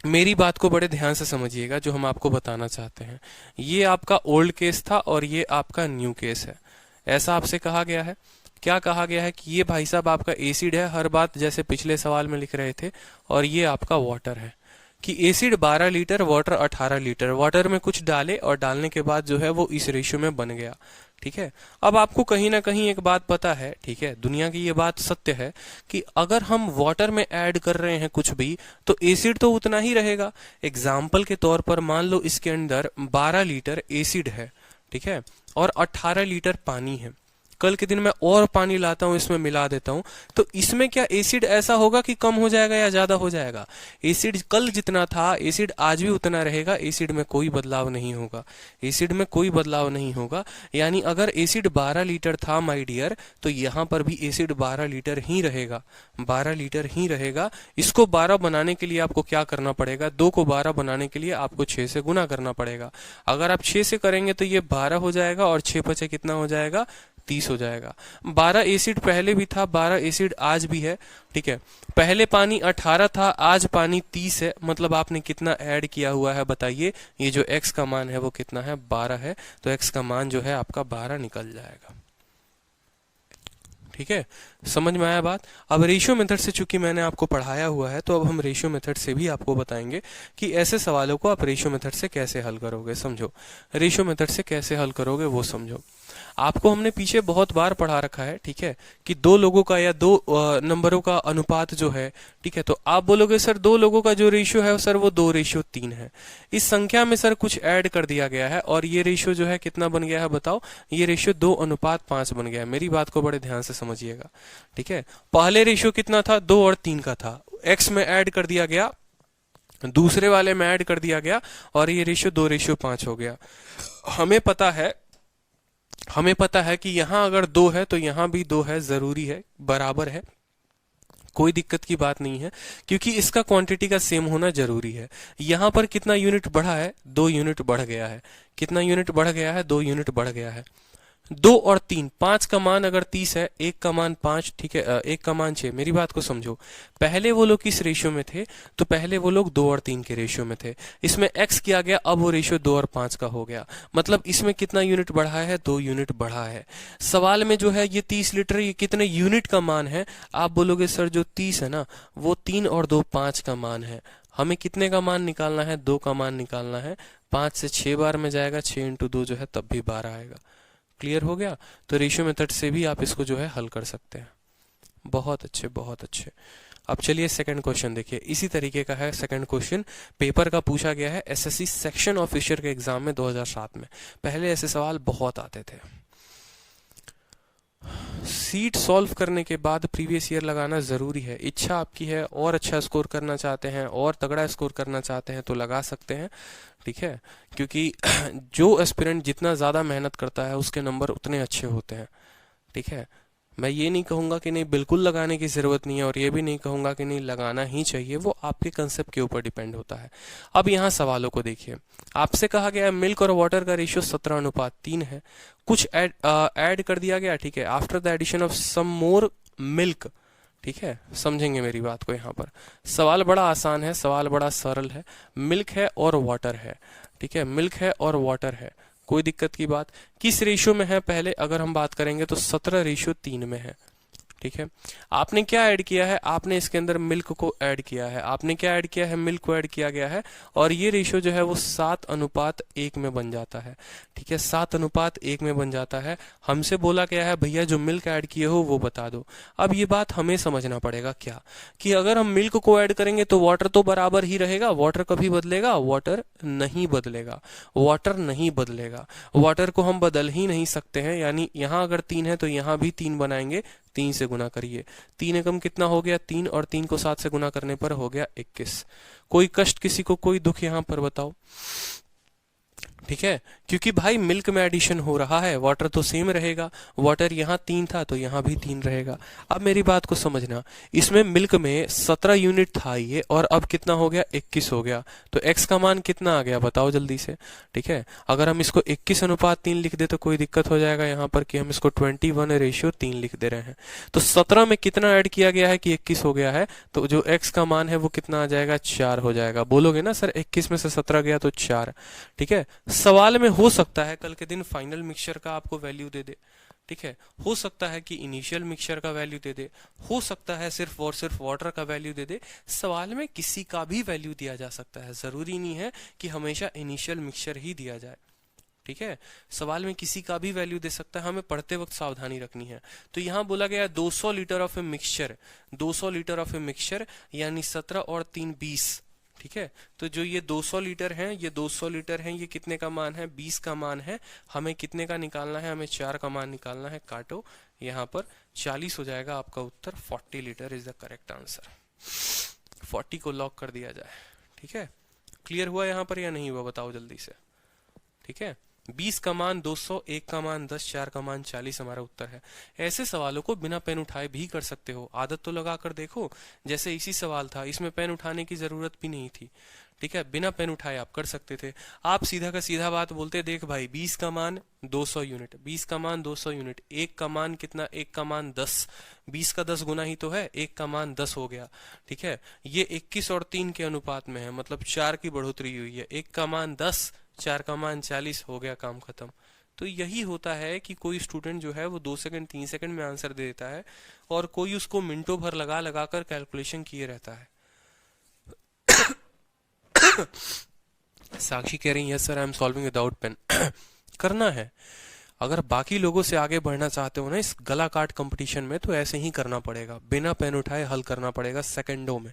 मेरी बात को बड़े ध्यान से समझिएगा जो हम आपको बताना चाहते हैं। ये आपका ओल्ड केस था और ये आपका न्यू केस है। ऐसा आपसे कहा गया है, क्या कहा गया है कि ये भाई साहब आपका एसिड है, हर बात जैसे पिछले सवाल में लिख रहे थे, और ये आपका वाटर है कि acid 12 litre, water 18 litre. Water में कुछ डाले और डालने के बाद जो है वो इस रेशियो में बन गया, ठीक है। अब आपको कहीं ना कहीं एक बात पता है, ठीक है, दुनिया की ये बात सत्य है कि अगर हम वाटर में ऐड कर रहे हैं कुछ भी तो एसिड तो उतना ही रहेगा। एग्जाम्पल के तौर पर मान लो इसके अंदर 12 लीटर एसिड है, ठीक है, और 18 लीटर पानी है। कल के दिन मैं और पानी लाता हूं, इसमें मिला देता हूं, तो इसमें क्या एसिड ऐसा होगा कि कम हो जाएगा या ज्यादा हो जाएगा? एसिड कल जितना था एसिड आज भी उतना रहेगा, एसिड में कोई बदलाव नहीं होगा, एसिड में कोई बदलाव नहीं होगा। यानी अगर एसिड 12 लीटर था माय डियर, तो यहां पर भी एसिड 12 लीटर ही रहेगा, 12 लीटर ही रहेगा। इसको 12 बनाने के लिए आपको क्या करना पड़ेगा, 2 को 12 बनाने के लिए आपको 6 से गुना करना पड़ेगा। अगर आप 6 से करेंगे तो ये 12 हो जाएगा और 6 पचे कितना हो जाएगा, 30 हो जाएगा। 12 एसिड पहले भी था, 12 एसिड आज भी है, ठीक है। पहले पानी 18 था, आज पानी 30 है, मतलब आपने कितना ऐड किया हुआ है बताइए। ये जो x का मान है वो कितना है, 12 है, तो x का मान जो है आपका 12 निकल जाएगा, ठीक है। समझ में आया बात? अब रेशियो मेथड से चूंकि मैंने आपको पढ़ाया हुआ है तो अब हम रेशियो मेथड से भी आपको बताएंगे कि ऐसे सवालों को आप रेशियो मेथड से कैसे हल करोगे। समझो, रेशियो मेथड से कैसे हल करोगे वो समझो। आपको हमने पीछे बहुत बार पढ़ा रखा है, ठीक है, कि दो लोगों का या दो नंबरों का अनुपात जो है, ठीक है, तो आप बोलोगे सर दो लोगों का जो रेशियो है सर वो 2:3 है। इस संख्या में सर कुछ ऐड कर दिया गया है और ये रेशियो जो है कितना बन गया है बताओ, ये रेशियो 2:5 बन गया है। मेरी बात को बड़े ध्यान से समझिएगा, ठीक है। पहले रेशियो कितना था, 2 और 3 का था, एक्स में ऐड कर दिया गया, दूसरे वाले में ऐड कर दिया गया और ये रेशियो 2:5 हो गया। हमें पता है कि यहां अगर 2 है तो यहां भी 2 है, जरूरी है, बराबर है, कोई दिक्कत की बात नहीं है, क्योंकि इसका क्वांटिटी का सेम होना जरूरी है। यहां पर कितना यूनिट बढ़ा है, 2 यूनिट बढ़ गया है। कितना यूनिट बढ़ गया है, 2 यूनिट बढ़ गया है। 2 और 3, 5 का मान अगर 30 है, 1 का मान 5, ठीक है, 1 का मान 6। मेरी बात को समझो, पहले वो लोग किस रेशियो में थे, तो पहले वो लोग 2 और 3 के रेशियो में थे। इसमें x किया गया, अब वो रेशियो 2 और 5 का हो गया, मतलब इसमें कितना यूनिट बढ़ा है, 2 यूनिट बढ़ा है। सवाल में जो है ये 30 लीटर, ये कितने यूनिट का मान है? आप बोलोगे सर जो 30 है ना वो 3 और 2 5 का मान है। हमें कितने का मान निकालना है, 2 का मान निकालना है। 5 से 6 बार में जाएगा, 6 × 2 जो है तब भी 12 आएगा। क्लियर हो गया? तो रेशियो मेथड से भी आप इसको जो है हल कर सकते हैं। बहुत अच्छे, बहुत अच्छे। अब चलिए सेकंड क्वेश्चन देखिए, इसी तरीके का है सेकंड क्वेश्चन, पेपर का पूछा गया है एसएससी सेक्शन ऑफिसर के एग्जाम में 2007 में। पहले ऐसे सवाल बहुत आते थे। सीट सॉल्व करने के बाद प्रीवियस ईयर लगाना ज़रूरी है। इच्छा आपकी है और अच्छा स्कोर करना चाहते हैं और तगड़ा स्कोर करना चाहते हैं तो लगा सकते हैं, ठीक है, क्योंकि जो एस्पिरेंट जितना ज़्यादा मेहनत करता है उसके नंबर उतने अच्छे होते हैं, ठीक है। मैं ये नहीं कहूँगा कि नहीं बिल्कुल लगाने की ज़रूरत नहीं है और ये भी नहीं कहूँगा कि नहीं लगाना ही चाहिए, वो आपके कंसेप्ट के ऊपर डिपेंड होता है। अब यहाँ सवालों को देखिए, आपसे कहा गया है मिल्क और वाटर का रेशियो 17:3 है, कुछ ऐड कर दिया गया, ठीक है, after the addition of some more milk, ठीक है, समझेंगे मेरी बात को। यहाँ पर सवाल बड़ा आसान है, सवाल बड़ा सरल है, मिल्क है और वाटर है, ठीक है, मिल्क है और वाटर है, कोई दिक्कत की बात। किस रेशियो में है, पहले अगर हम बात करेंगे तो 17:3 में है, ठीक है। आपने क्या ऐड किया है, आपने इसके अंदर मिल्क को ऐड किया है, आपने क्या ऐड किया है, मिल्क को ऐड किया गया है, और ये रेशियो जो है वो 7:1 में बन जाता है, ठीक है, 7:1 में बन जाता है। हमसे बोला गया है भैया जो मिल्क ऐड किए हो वो बता दो। अब ये बात हमें समझना पड़ेगा क्या, कि अगर हम मिल्क को ऐड करेंगे तो वाटर तो बराबर ही रहेगा, वाटर कभी बदलेगा, वाटर नहीं बदलेगा, वाटर नहीं बदलेगा, वाटर को हम बदल ही नहीं सकते हैं। यानी यहाँ अगर 3 है तो यहाँ भी 3 बनाएंगे, 3 से गुना करिए, 3 एकम कितना हो गया 3, और 3 को 7 से गुना करने पर हो गया 21। कोई कष्ट किसी को, कोई दुख यहाँ पर बताओ, ठीक है, क्योंकि भाई मिल्क में एडिशन हो रहा है, वाटर तो सेम रहेगा, वाटर यहाँ 3 था तो यहाँ भी 3 रहेगा। अब मेरी बात को समझना, इसमें मिल्क में 17 यूनिट था ये, और अब कितना हो गया 21 हो गया, तो x का मान कितना आ गया बताओ जल्दी से, ठीक है। अगर हम इसको 21:3 लिख दे तो कोई दिक्कत हो जाएगा यहाँ पर कि हम इसको 21:3 लिख दे रहे हैं। तो 17 में कितना ऐड किया गया है कि 21 हो गया है, तो जो x का मान है वो कितना आ जाएगा, 4 हो जाएगा। बोलोगे ना सर 21 में से 17 गया तो 4, ठीक है। सवाल में हो सकता है कल के दिन फाइनल मिक्सचर का आपको वैल्यू दे दे, ठीक है, हो सकता है कि इनिशियल मिक्सचर का वैल्यू दे दे, हो सकता है सिर्फ और सिर्फ वाटर का वैल्यू दे दे। सवाल में किसी का भी वैल्यू दिया जा सकता है, जरूरी नहीं है कि हमेशा इनिशियल मिक्सचर ही दिया जाए, ठीक है। सवाल में किसी का भी वैल्यू दे सकता है, हमें पढ़ते वक्त सावधानी रखनी है। तो यहाँ बोला गया 200 litre of a mixture, 200 litre of a mixture, यानी 17 और 3 20, ठीक है। तो जो ये 200 लीटर हैं, ये 200 लीटर हैं, ये कितने का मान है, 20 का मान है। हमें कितने का निकालना है, हमें 4 का मान निकालना है। काटो, यहाँ पर 40 हो जाएगा आपका उत्तर। 40 litre is the correct answer. 40 को लॉक कर दिया जाए, ठीक है। क्लियर हुआ यहाँ पर या नहीं हुआ बताओ जल्दी से, ठीक है। 20 का मान 200, 1 का मान 10, 4 का मान 40 हमारा उत्तर है। ऐसे सवालों को बिना पेन उठाए भी कर सकते हो, आदत तो लगा कर देखो। जैसे इसी सवाल था, इसमें पेन उठाने की जरूरत भी नहीं थी, ठीक है, बिना पेन उठाए आप कर सकते थे। आप सीधा का सीधा बात बोलते, देख भाई 20 का मान 200 यूनिट, 20 का मान 200 यूनिट, 1 का मान कितना, 1 का मान 10, 20 का 10 गुना ही तो है, 1 का मान 10 हो गया, ठीक है। ये 21 और 3 के अनुपात में है, मतलब 4 की बढ़ोतरी हुई है। 1 का मान 10, 4 का मान 40, हो गया काम खत्म। तो यही होता है कि कोई स्टूडेंट जो है वो 2 सेकंड 3 सेकंड में आंसर दे देता है, और कोई उसको मिनटों भर लगा लगा कर कैलकुलेशन किए रहता है। साक्षी कह रही है sir I am solving without pen. करना है, अगर बाकी लोगों से आगे बढ़ना चाहते हो ना इस गला काट कंपटीशन में, तो ऐसे ही करना पड़ेगा, बिना पेन उठाए हल करना पड़ेगा सेकंडों में।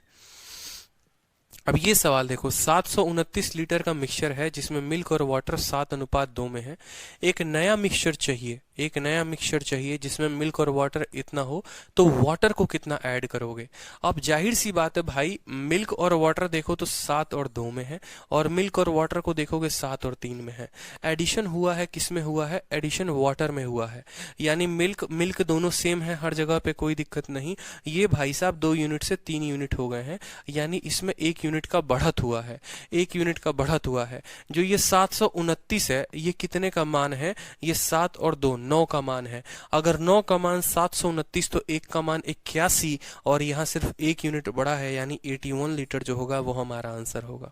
अब ये सवाल देखो, 729 लीटर का मिक्सचर है जिसमें मिल्क और वाटर 7:2 में है। एक नया मिक्सचर चाहिए, एक नया मिक्सचर चाहिए जिसमें मिल्क और वाटर इतना हो, तो वाटर को कितना ऐड करोगे। अब जाहिर सी बात है भाई, मिल्क और वाटर देखो तो 7 और 2 में है, और मिल्क और वाटर को देखोगे 7 और 3 में है। एडिशन हुआ है किसमें हुआ है, एडिशन वाटर में हुआ है, यानी मिल्क दोनों सेम है हर जगह पे, कोई दिक्कत नहीं। ये भाई साहब 2 यूनिट से 3 यूनिट हो गए हैं, यानी इसमें 1 यूनिट का बढ़त हुआ है, 1 यूनिट का बढ़त हुआ है। जो ये 729 है, ये कितने का मान है, ये 7 और 2 9 का मान है। अगर 9 का मान 729 तो 1 का मान 81, और यहाँ सिर्फ 1 यूनिट बढ़ा है, यानी 81 लीटर जो होगा वो हमारा आंसर होगा।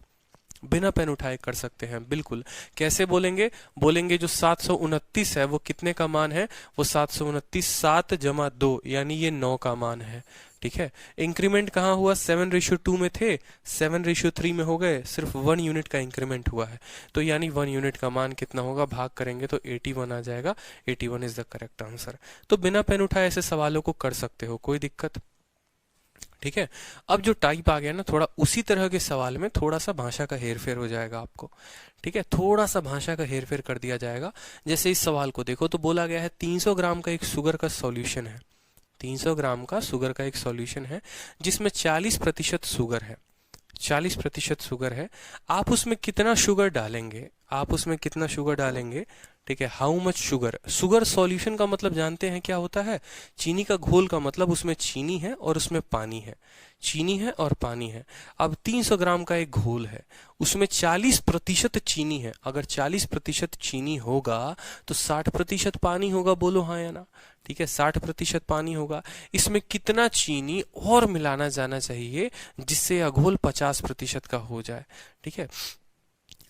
बिना पेन उठाए कर सकते हैं बिल्कुल। कैसे बोलेंगे, बोलेंगे जो 729 है वो कितने का मान है, वो 729 7 जमा 2, यानी ये 9 का मान है, ठीक है। इंक्रीमेंट कहाँ हुआ, 7:2 में थे, 7:3 में हो गए, सिर्फ 1 यूनिट का इंक्रीमेंट हुआ है, तो यानी 1 यूनिट का मान कितना होगा, भाग करेंगे तो 81 आ जाएगा। 81 इज द करेक्ट आंसर। तो बिना पेन उठाए ऐसे सवालों को कर सकते हो, कोई दिक्कत, ठीक है। अब जो टाइप आ गया ना, थोड़ा उसी तरह के सवाल में थोड़ा सा भाषा का हेरफेर हो जाएगा आपको, ठीक है, थोड़ा सा भाषा का हेरफेर कर दिया जाएगा। जैसे इस सवाल को देखो तो बोला गया है 300 ग्राम का एक शुगर का सॉल्यूशन है, 300 ग्राम का शुगर का एक सॉल्यूशन है जिसमें 40% शुगर है, 40% शुगर है। आप उसमें कितना शुगर डालेंगे, आप उसमें कितना शुगर डालेंगे, ठीक है, how much sugar. Sugar solution का मतलब जानते हैं क्या होता है, चीनी का घोल का मतलब उसमें चीनी है और उसमें पानी है, चीनी है और पानी है। अब 300 ग्राम का एक घोल है, उसमें 40% चीनी है। अगर 40% चीनी होगा तो 60% पानी होगा, बोलो हाँ या ना। ठीक है, 60% पानी होगा। इसमें कितना चीनी और मिलाना जाना चाहिए जिससे यह घोल 50% का हो जाए। ठीक है,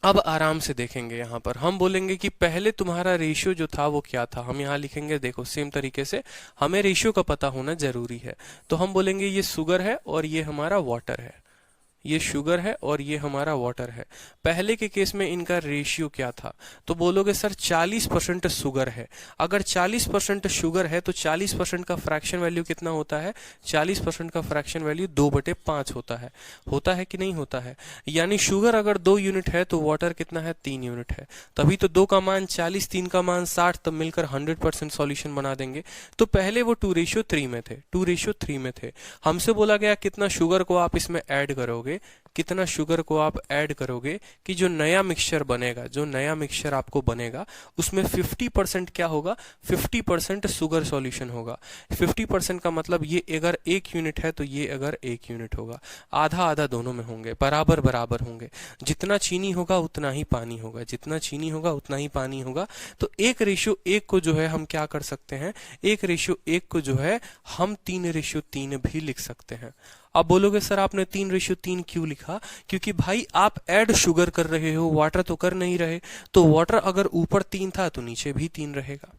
अब आराम से देखेंगे। यहाँ पर हम बोलेंगे कि पहले तुम्हारा रेशियो जो था वो क्या था। हम यहाँ लिखेंगे, देखो सेम तरीके से हमें रेशियो का पता होना जरूरी है। तो हम बोलेंगे ये शुगर है और ये हमारा वाटर है, ये शुगर है और ये हमारा वाटर है। पहले के केस में इनका रेशियो क्या था, तो बोलोगे सर 40% शुगर है। अगर 40% शुगर है तो 40% का फ्रैक्शन वैल्यू कितना होता है, 40% का फ्रैक्शन वैल्यू 2/5 होता है कि नहीं होता है। यानी शुगर अगर 2 यूनिट है तो वाटर कितना है, 3 यूनिट है। तभी तो 2 का मान 40, 3 का मान 60, तब मिलकर 100% सॉल्यूशन बना देंगे। तो पहले वो 2:3 में थे, 2:3 में थे। हमसे बोला गया कितना शुगर को आप इसमें ऐड करोगे, कितना शुगर को आप ऐड करोगे कि जो नया मिक्सचर बनेगा, जो नया मिक्सचर आपको बनेगा उसमें 50% क्या होगा, 50% शुगर सॉल्यूशन होगा। 50% का मतलब ये अगर 1 यूनिट है तो ये अगर 1 यूनिट होगा, आधा आधा दोनों में होंगे, बराबर बराबर होंगे। जितना चीनी होगा उतना ही पानी होगा, जितना चीनी होगा उतना ही पानी होगा। तो 1:1 को जो है हम क्या कर सकते हैं, 1:1 को जो है हम 3:3 भी लिख सकते हैं। अब बोलोगे सर आपने 3:3 क्यों लिखा, क्योंकि भाई आप ऐड शुगर कर रहे हो, वाटर तो कर नहीं रहे। तो वाटर अगर ऊपर 3 था तो नीचे भी 3 रहेगा।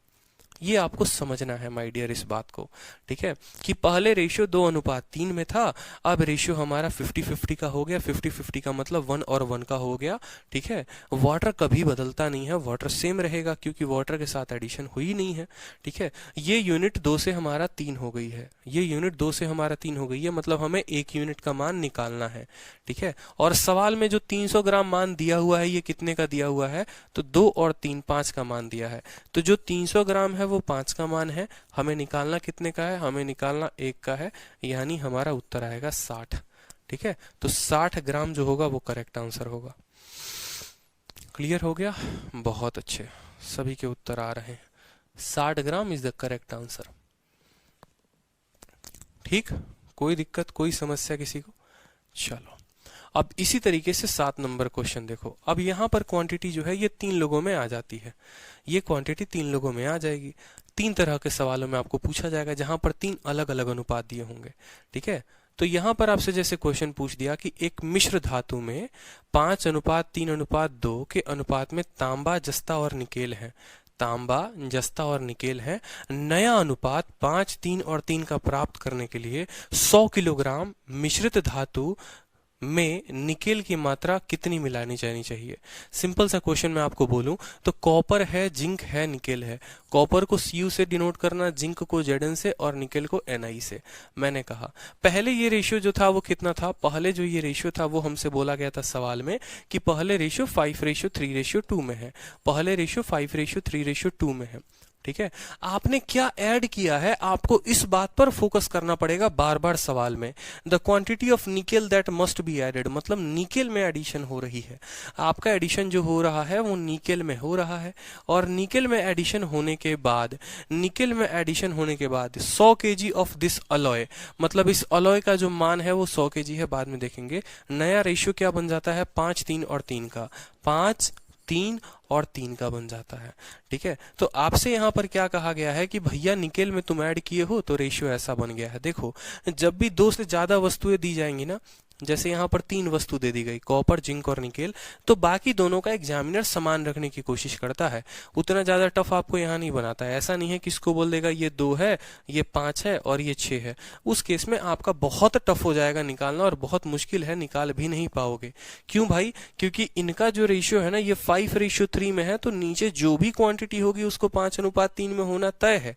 ये आपको समझना है माय डियर इस बात को। ठीक है, कि पहले रेशियो 2:3 में था, अब रेशियो हमारा 50-50 का हो गया। 50-50 का मतलब 1 और 1 का हो गया। ठीक है, वाटर कभी बदलता नहीं है, वाटर सेम रहेगा क्योंकि वाटर के साथ एडिशन हुई नहीं है। ठीक है, ये यूनिट 2 से हमारा 3 हो गई है, ये यूनिट 2 से हमारा 3 हो गई है, मतलब हमें 1 यूनिट का मान निकालना है। ठीक है, और सवाल में जो 300 ग्राम मान दिया हुआ है ये कितने का दिया हुआ है, तो 2 और 3 5 का मान दिया है। तो जो 300 ग्राम है वो 5 का मान है। हमें निकालना कितने का है, हमें निकालना 1 का है, यानी हमारा उत्तर आएगा 60। ठीक है, तो 60 ग्राम जो होगा वो करेक्ट आंसर होगा। क्लियर हो गया, बहुत अच्छे, सभी के उत्तर आ रहे हैं। 60 gram is the correct answer. ठीक, कोई दिक्कत, कोई समस्या किसी को? चलो, अब इसी तरीके से 7 नंबर क्वेश्चन देखो। अब यहाँ पर क्वांटिटी जो है ये 3 लोगों में आ जाती है, ये क्वांटिटी 3 लोगों में आ जाएगी। 3 तरह के सवालों में आपको पूछा जाएगा जहां पर 3 अलग अलग अनुपात दिए होंगे। ठीक है, तो यहाँ पर आपसे जैसे क्वेश्चन पूछ दिया कि एक मिश्र धातु में 5:3:2 के अनुपात में तांबा, जस्ता और निकेल है। तांबा, जस्ता और निकेल है। नया अनुपात 5, 3 और 3 का प्राप्त करने के लिए 100 किलोग्राम मिश्रित धातु में निकेल की मात्रा कितनी मिलानी जानी चाहिए। सिंपल सा क्वेश्चन मैं आपको बोलूं तो कॉपर है, जिंक है, निकेल है। कॉपर को Cu से डिनोट करना, जिंक को Zn से और निकेल को Ni से। मैंने कहा पहले ये रेशियो जो था वो कितना था, पहले जो ये रेशियो था वो हमसे बोला गया था सवाल में कि पहले रेशियो 5:3:2 में है, पहले रेशियो 5:3:2 में है। ठीक है, आपने क्या ऐड किया है आपको इस बात पर फोकस करना पड़ेगा बार बार सवाल में। The quantity of nickel that must be added, मतलब निकेल में एडिशन हो रही है। आपका एडिशन जो हो रहा है वो निकेल में हो रहा है, और निकेल में एडिशन होने के बाद, निकेल में एडिशन होने के बाद 100 kg ऑफ दिस अलॉय, मतलब इस अलॉय का जो मान है वो 100 kg है, बाद में देखेंगे। नया रेशियो क्या बन जाता है, 5, 3 और 3 का, 5, 3 और 3 का बन जाता है। ठीक है, तो आपसे यहाँ पर क्या कहा गया है कि भैया निकेल में तुम ऐड किए हो तो रेशियो ऐसा बन गया है। देखो, जब भी 2 से ज्यादा वस्तुएं दी जाएंगी ना, जैसे यहाँ पर 3 वस्तु दे दी गई, कॉपर, जिंक और निकेल, तो बाकी दोनों का एग्जामिनर समान रखने की कोशिश करता है, उतना ज्यादा टफ आपको यहाँ नहीं बनाता है। ऐसा नहीं है कि इसको बोल देगा ये 2 है, ये 5 है और ये 6 है। उस केस में आपका बहुत टफ हो जाएगा निकालना, और बहुत मुश्किल है, निकाल भी नहीं पाओगे। क्यों भाई, क्योंकि इनका जो रेशियो है ना ये 5:3 में है, तो नीचे जो भी क्वांटिटी होगी उसको 5:3 में होना तय है।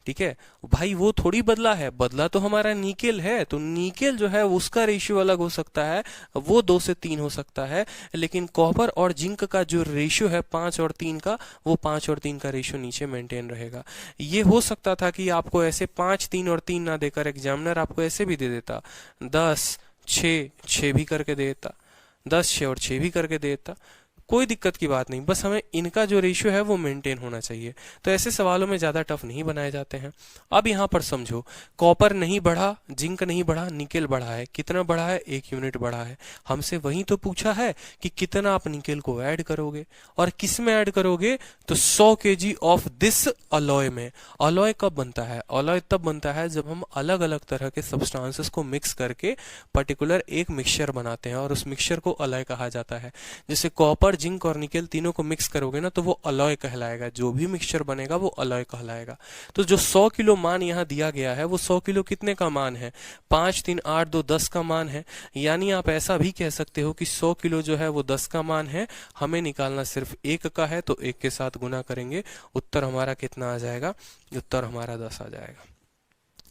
ठीक है भाई, वो थोड़ी बदला है, बदला तो हमारा निकेल है, तो निकेल जो है उसका रेशियो अलग हो सकता है, वो 2 से 3 हो सकता है, लेकिन कॉपर और जिंक का जो रेशियो है 5 और 3 का, वो 5 और 3 का रेशियो नीचे मेंटेन रहेगा। ये हो सकता था कि आपको ऐसे 5, 3 और 3 ना देकर एग्जामिनर आपको ऐसे भी दे देता, 10, 6 भी करके दे देता, 10, 6 और 6 भी करके दे देता, कोई दिक्कत की बात नहीं, बस हमें इनका जो रेशियो है वो मेंटेन होना चाहिए। तो ऐसे सवालों में ज्यादा टफ नहीं बनाए जाते हैं। अब यहाँ पर समझो, कॉपर नहीं बढ़ा, जिंक नहीं बढ़ा, निकेल बढ़ा है। कितना बढ़ा है? 1 यूनिट बढ़ा है। हमसे वही तो पूछा है कि कितना आप निकेल को ऐड करोगे, और किस में ऐड करोगे? तो 100 kg ऑफ दिस अलॉय में। अलॉय कब बनता है? अलॉय तब बनता है जब हम अलग अलग तरह के सब्सटेंसेस को मिक्स करके पर्टिकुलर एक मिक्सचर बनाते हैं, और उस मिक्सचर को अलॉय कहा जाता है। जैसे कॉपर, जिंक और निकेल तीनों को मिक्स करोगे ना, तो वो अलॉय कहलाएगा। जो भी मिक्सचर बनेगा वो अलॉय कहलाएगा। तो जो 100 किलो मान यहाँ दिया गया है, वो 100 किलो कितने का मान है? 5, 3, 8, 2, 10 का मान है। यानी आप ऐसा भी कह सकते हो कि 100 किलो जो है वो 10 का मान है, हमें निकालना सिर्फ 1 का है, तो 1 के साथ गुना करेंगे, उत्तर हमारा कितना आ जाएगा? उत्तर हमारा 10 आ जाएगा।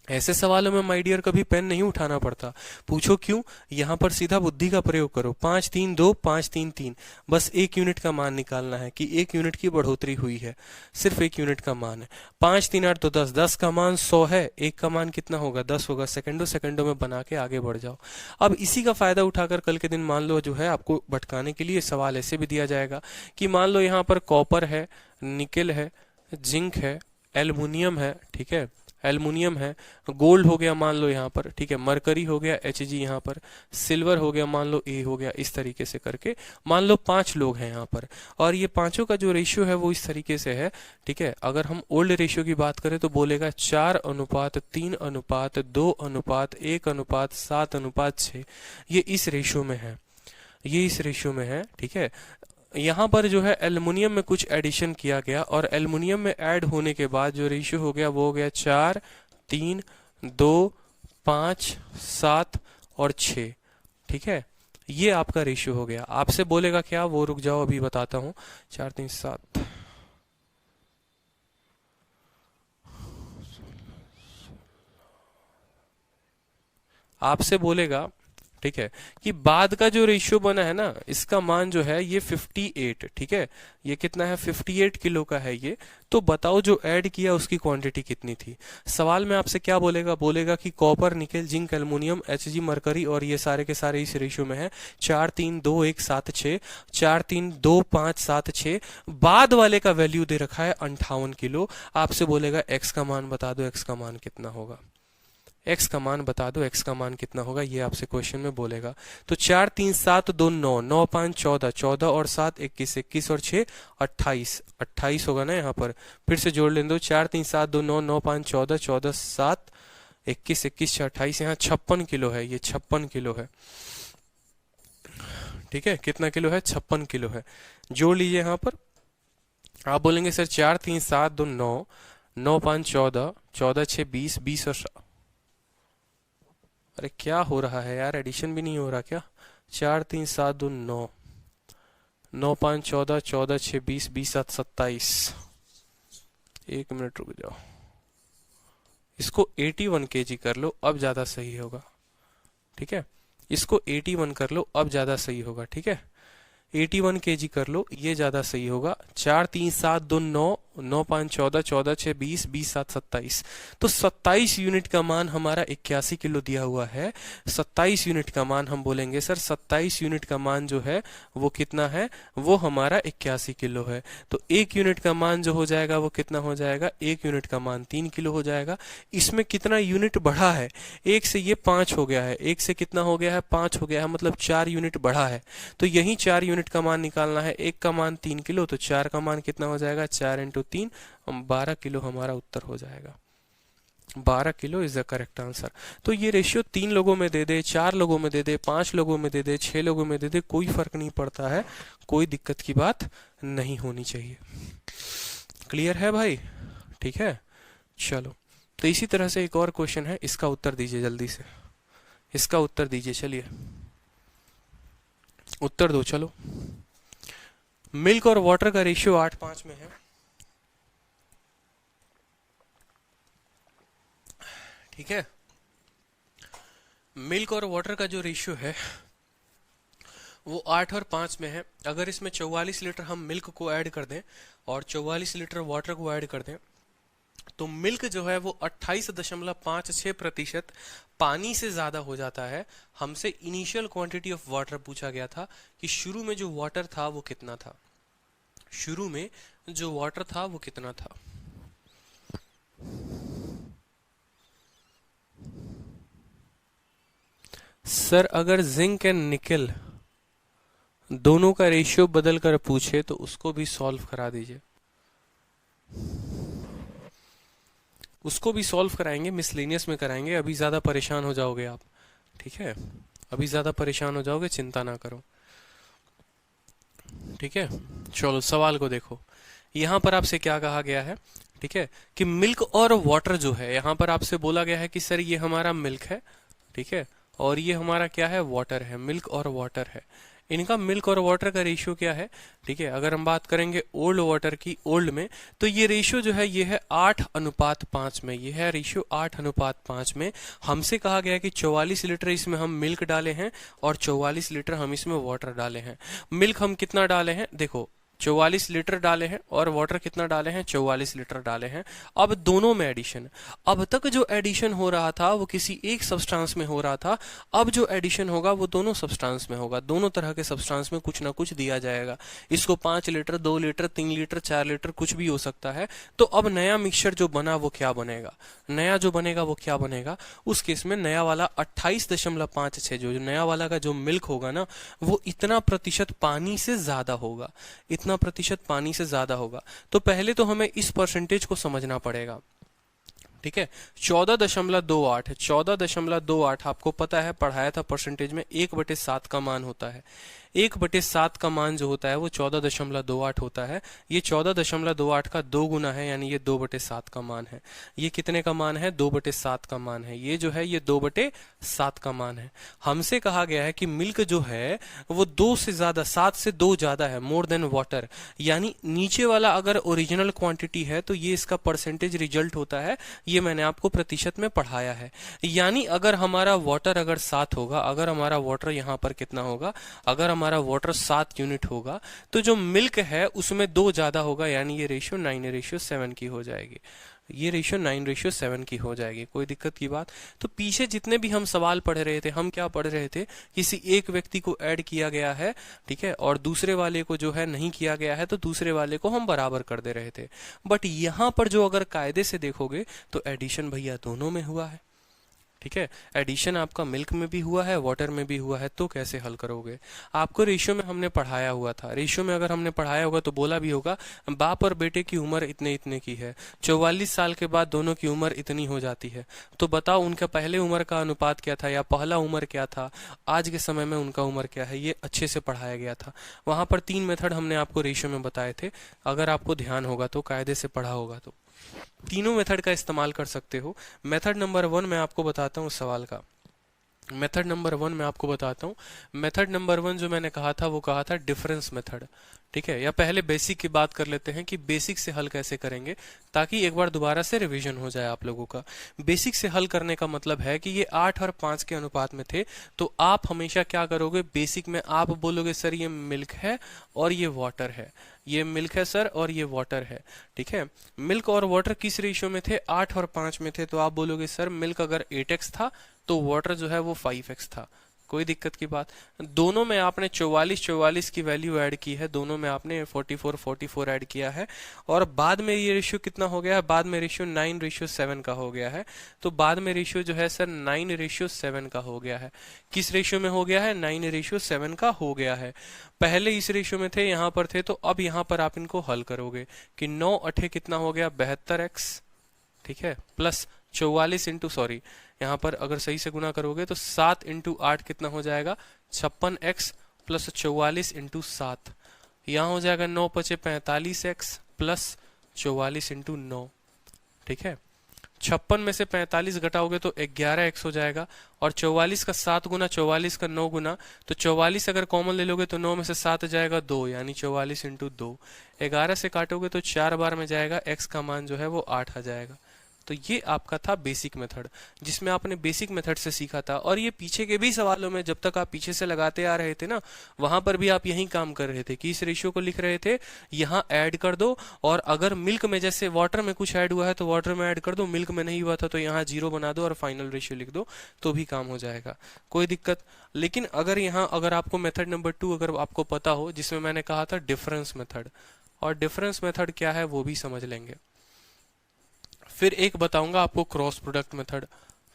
ऐसे सवालों में माय डियर कभी पेन नहीं उठाना पड़ता। पूछो क्यों? यहाँ पर सीधा बुद्धि का प्रयोग करो। 5, 3, 2, 5, 3, 3, बस 1 यूनिट का मान निकालना है कि 1 यूनिट की बढ़ोतरी हुई है, सिर्फ 1 यूनिट का मान है। 5, 3, 8 तो 10, 10 का मान 100 है, 1 का मान कितना होगा? 10 होगा। सेकंडों सेकंडों में बना के आगे बढ़ जाओ। अब इसी का फायदा उठाकर कल के दिन मान लो जो है आपको भटकाने के लिए सवाल ऐसे भी दिया जाएगा कि मान लो यहाँ पर कॉपर है, निकेल है, जिंक है, एल्युमिनियम है, ठीक है, एल्युमिनियम है, गोल्ड हो गया मान लो यहाँ पर, ठीक है, मरकरी हो गया Hg यहाँ पर, सिल्वर हो गया मान लो ए हो गया, इस तरीके से करके मान लो 5 लोग हैं यहाँ पर, और ये पांचों का जो रेशियो है वो इस तरीके से है। ठीक है, अगर हम ओल्ड रेशियो की बात करें तो बोलेगा 4:3:2:1:7:6, ये इस रेशियो में है, ये इस रेशियो में है। ठीक है, यहाँ पर जो है एल्युमिनियम में कुछ एडिशन किया गया, और एल्युमिनियम में ऐड होने के बाद जो रेशियो हो गया वो हो गया 4:3:2:5:7 और 6। ठीक है, ये आपका रेशियो हो गया। आपसे बोलेगा क्या, वो रुक जाओ अभी बताता हूँ। 4, 3, 7, आपसे बोलेगा, ठीक है, कि बाद का जो रेशियो बना है ना, इसका मान जो है ये 58, ठीक है, ये कितना है? 58 किलो का है ये। तो बताओ जो ऐड किया उसकी क्वांटिटी कितनी थी? सवाल में आपसे क्या बोलेगा? बोलेगा कि copper, nickel, zinc, aluminium, Hg, mercury और ये सारे के सारे इस रेशियो में है। 4:3:2:1:7:6, 4:3:2:5:7:6, बाद वाले का वैल्यू दे रखा है 58 किलो। आपसे बोलेगा एक्स का मान बता दो, एक्स का मान कितना होगा? एक्स का मान बता दो, एक्स का मान कितना होगा, ये आपसे क्वेश्चन में बोलेगा। तो 4:3:7:2:9, 9:5:14, 14 और 7 21, 21 और 6 28, 28 होगा ना यहाँ पर। फिर से जोड़ लें दो, 4:3:7:2:9, 9:5:14, 14 7 21, 21 6 28, यहाँ 56 किलो है, ये 56 किलो है। ठीक है, कितना किलो है? 56 किलो है। जोड़ लीजिए यहाँ पर। आप बोलेंगे सर 4:3:7:2:9, 9:5:14, 14 6 20, 20 और अरे क्या हो रहा है यार, एडिशन भी नहीं हो रहा क्या? 4:3:7:2:9, 9:5:14, 14 6 20, 20 7 27। 1 मिनट रुक जाओ, इसको 81 kg कर लो, अब ज्यादा सही होगा। ठीक है, इसको 81 कर लो, अब ज्यादा सही होगा। ठीक है, 81 kg कर लो, ये ज्यादा सही होगा। 4:3:7:2:9, 9:5:14, 14 6 20, 20 7 27। तो 27 यूनिट का मान हमारा 81 किलो दिया हुआ है। 27 यूनिट का मान हम बोलेंगे सर 27 यूनिट का मान जो है वो कितना है? वो हमारा 81 किलो है। तो 1 यूनिट का मान जो हो जाएगा वो कितना हो जाएगा? 1 यूनिट का मान 3 किलो हो जाएगा। इसमें कितना यूनिट बढ़ा है? 1 से ये 5 हो गया है, 1 से कितना हो गया है? 5 हो गया है, मतलब 4 यूनिट बढ़ा है। तो यही 4 यूनिट का मान निकालना है। 1 का मान 3 किलो, तो 4 का मान कितना हो जाएगा? 4 × 3, 12 किलो हमारा उत्तर हो जाएगा। 12 kilo is the correct answer. तो ये रेशियो 3 लोगों में दे दे, 4 लोगों में दे दे, 5 लोगों में दे दे, 6 लोगों में दे दे, कोई फर्क नहीं पड़ता है, कोई दिक्कत की बात नहीं होनी चाहिए। क्लियर है भाई? ठीक है, चलो। तो इसी तरह से एक और क्वेश्चन है, इसका उत्तर दीजिए जल्दी से, इसका उत्तर दीजिए। चलिए उत्तर दो, चलो। मिल्क और वाटर का रेशियो 8:5 में है। ठीक है। मिल्क और वाटर का जो रेशियो है वो 8 और 5 में है। अगर इसमें 44 लीटर हम मिल्क को ऐड कर दें और 44 लीटर वाटर को ऐड कर दें तो मिल्क जो है वो 28.56% पानी से ज्यादा हो जाता है। हमसे इनिशियल क्वांटिटी ऑफ वाटर पूछा गया था कि शुरू में जो वाटर था वो कितना था, शुरू में जो वाटर था वो कितना था। सर अगर जिंक एंड निकल दोनों का रेशियो बदल कर पूछे तो उसको भी सॉल्व करा दीजिए। उसको भी सॉल्व कराएंगे, मिसलेनियस में कराएंगे, अभी ज्यादा परेशान हो जाओगे आप। ठीक है, अभी ज्यादा परेशान हो जाओगे, चिंता ना करो। ठीक है, चलो सवाल को देखो। यहां पर आपसे क्या कहा गया है, ठीक है, कि मिल्क और वाटर जो है, यहां पर आपसे बोला गया है कि सर ये हमारा मिल्क है, ठीक है, और ये हमारा क्या है, वाटर है। मिल्क और वाटर है, इनका मिल्क और वाटर का रेशियो क्या है। ठीक है, अगर हम बात करेंगे ओल्ड वाटर की, ओल्ड में, तो ये रेशियो जो है ये है 8:5 में, ये है रेशियो 8:5 में। हमसे कहा गया है कि 44 लीटर इसमें हम मिल्क डाले हैं और 44 लीटर हम इसमें वाटर डाले हैं। मिल्क हम कितना डाले हैं, देखो 44 लीटर डाले हैं और वाटर कितना डाले हैं, 44 लीटर डाले हैं। अब दोनों में एडिशन, अब तक जो एडिशन हो रहा था वो किसी एक सब्सटेंस में हो रहा था, अब जो एडिशन होगा वो दोनों सब्सटेंस में होगा। दोनों तरह के सब्सटेंस में कुछ ना कुछ दिया जाएगा। इसको 5 लीटर, 2 लीटर, 3 लीटर, 4 लीटर कुछ भी हो सकता है। तो अब नया मिक्सचर जो बना वो क्या बनेगा, नया जो बनेगा वो क्या बनेगा। उस केस में नया वाला 28.56, जो नया वाला का जो मिल्क होगा ना वो इतना प्रतिशत पानी से ज्यादा होगा, इतना प्रतिशत पानी से ज्यादा होगा। तो पहले तो हमें इस परसेंटेज को समझना पड़ेगा। ठीक है, 14.28, 14.28 आपको पता है, पढ़ाया था परसेंटेज में, 1/7 का मान होता है। 1/7 का मान जो होता है वो 14.28 होता है। ये 14.28 का 2 गुना है, यानी ये 2/7 का मान है। ये कितने का मान है, 2/7 का मान है। ये जो है ये 2/7 का मान है। हमसे कहा गया है कि मिल्क जो है वो 2 से ज्यादा, 7 से 2 ज्यादा है, मोर देन वाटर। यानी नीचे वाला अगर ओरिजिनल क्वांटिटी है तो ये इसका परसेंटेज रिजल्ट होता है। ये मैंने आपको प्रतिशत में पढ़ाया है। यानी अगर हमारा वाटर अगर 7 होगा, अगर हमारा वाटर यहाँ पर कितना होगा, अगर हमारा वाटर 7 यूनिट होगा तो जो मिल्क है उसमें 2 ज्यादा होगा, यानी ये रेशियो 9:7 की हो जाएगी। ये रेशियो 9:7 की हो जाएगी। कोई दिक्कत की बात। तो पीछे जितने भी हम सवाल पढ़ रहे थे, हम क्या पढ़ रहे थे, किसी एक व्यक्ति को ऐड किया गया है, ठीक है, और दूसरे वाले को जो है नहीं किया गया है, तो दूसरे वाले को हम बराबर कर दे रहे थे। बट यहां पर जो अगर कायदे से देखोगे तो एडिशन भैया दोनों में हुआ है। ठीक है, एडिशन आपका मिल्क में भी हुआ है, वाटर में भी हुआ है। तो कैसे हल करोगे, आपको रेशियो में हमने पढ़ाया हुआ था। रेशियो में अगर हमने पढ़ाया होगा तो बोला भी होगा बाप और बेटे की उम्र इतने इतने की है, 44 साल के बाद दोनों की उम्र इतनी हो जाती है। तो बताओ उनका पहले उम्र का अनुपात क्या था, या पहला उम्र क्या था, आज के समय में उनका उम्र क्या है। ये अच्छे से पढ़ाया गया था। वहां पर 3 मेथड हमने आपको रेशियो में बताए थे, अगर आपको ध्यान होगा तो, कायदे से पढ़ा होगा तो तीनों मेथड का इस्तेमाल कर सकते हो। मेथड नंबर 1 मैं आपको बताता हूँ सवाल का। मेथड नंबर 1 मैं आपको बताता हूँ। मेथड नंबर 1 जो मैंने कहा था वो कहा था डिफरेंस मेथड। ठीक है, या पहले बेसिक की बात कर लेते हैं कि बेसिक से हल कैसे करेंगे, ताकि एक बार दोबारा से रिवीजन हो जाए आप लोगों का। बेसिक से हल करने का मतलब है कि ये 8 और 5 के अनुपात में थे, तो आप हमेशा क्या करोगे, बेसिक में आप बोलोगे सर ये मिल्क है और ये वाटर है, ये मिल्क है सर और ये वाटर है। ठीक है, मिल्क और वाटर किस रेशियो में थे, 8 और 5 में थे, तो आप बोलोगे सर मिल्क अगर 8x था तो वाटर जो है वो 5x था। कोई दिक्कत की बात। दोनों में आपने 44 की वैल्यू ऐड की है, दोनों में आपने 44 ऐड किया है, और बाद में ये रेशियो कितना हो गया है, बाद में रेशियो 9:7 का हो गया है। तो बाद में रेशियो जो है सर 9:7 का हो गया है। किस रेशियो में हो गया है, 9:7 का हो गया है। पहले इस रेशियो में थे, यहां पर थे, तो अब यहां पर आप इनको हल करोगे कि 9×8 कितना हो गया, 72x। ठीक है, प्लस 44 इंटू, सॉरी यहाँ पर अगर सही से गुना करोगे तो 7×8 कितना हो जाएगा, 56x प्लस 44 इंटू 7। यहाँ हो जाएगा 9×5 45x प्लस 44 इंटू 9। ठीक है, 56 में से 45 घटाओगे तो 11x हो जाएगा, और 44 का 7 गुना, 44 का 9 गुना, तो 44 अगर कॉमन ले लोगे तो 9 में से 7 जाएगा 2, यानी 44 इंटू 2। 11 से काटोगे तो 4 बार में जाएगा, x का मान जो है वो 8 आ जाएगा। तो ये आपका था बेसिक मेथड, जिसमें आपने बेसिक मेथड से सीखा था। और ये पीछे के भी सवालों में जब तक आप पीछे से लगाते आ रहे थे ना, वहां पर भी आप यही काम कर रहे थे कि इस रेशियो को लिख रहे थे, यहाँ ऐड कर दो, और अगर मिल्क में जैसे वाटर में कुछ ऐड हुआ है तो वाटर में ऐड कर दो, मिल्क में नहीं हुआ था तो यहाँ 0 बना दो और फाइनल रेशियो लिख दो, तो भी काम हो जाएगा, कोई दिक्कत। लेकिन अगर आपको मेथड नंबर 2 अगर आपको पता हो, जिसमें मैंने कहा था डिफरेंस मेथड, और डिफरेंस मेथड क्या है वो भी समझ लेंगे। फिर एक बताऊंगा आपको क्रॉस प्रोडक्ट मेथड,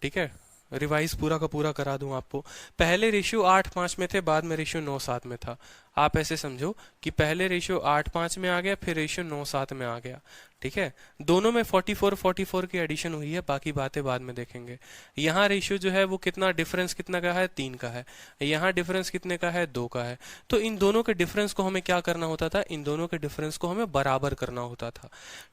ठीक है, रिवाइज पूरा का पूरा करा दूं आपको। पहले रेशियो 8:5 में थे, बाद में रेशियो 9:7 में था। आप ऐसे समझो कि पहले रेशियो 8:5 में आ गया, फिर रेशियो 9:7 में आ गया, ठीक है। दोनों में 44 की एडिशन हुई है, बाकी बातें बाद में देखेंगे। यहाँ रेशियो जो है वो कितना, डिफरेंस कितना का है, 3 का है। यहाँ डिफरेंस कितने का है, 2 का है। तो इन दोनों के डिफरेंस को हमें क्या करना होता था, इन दोनों के डिफरेंस को हमें बराबर करना होता था,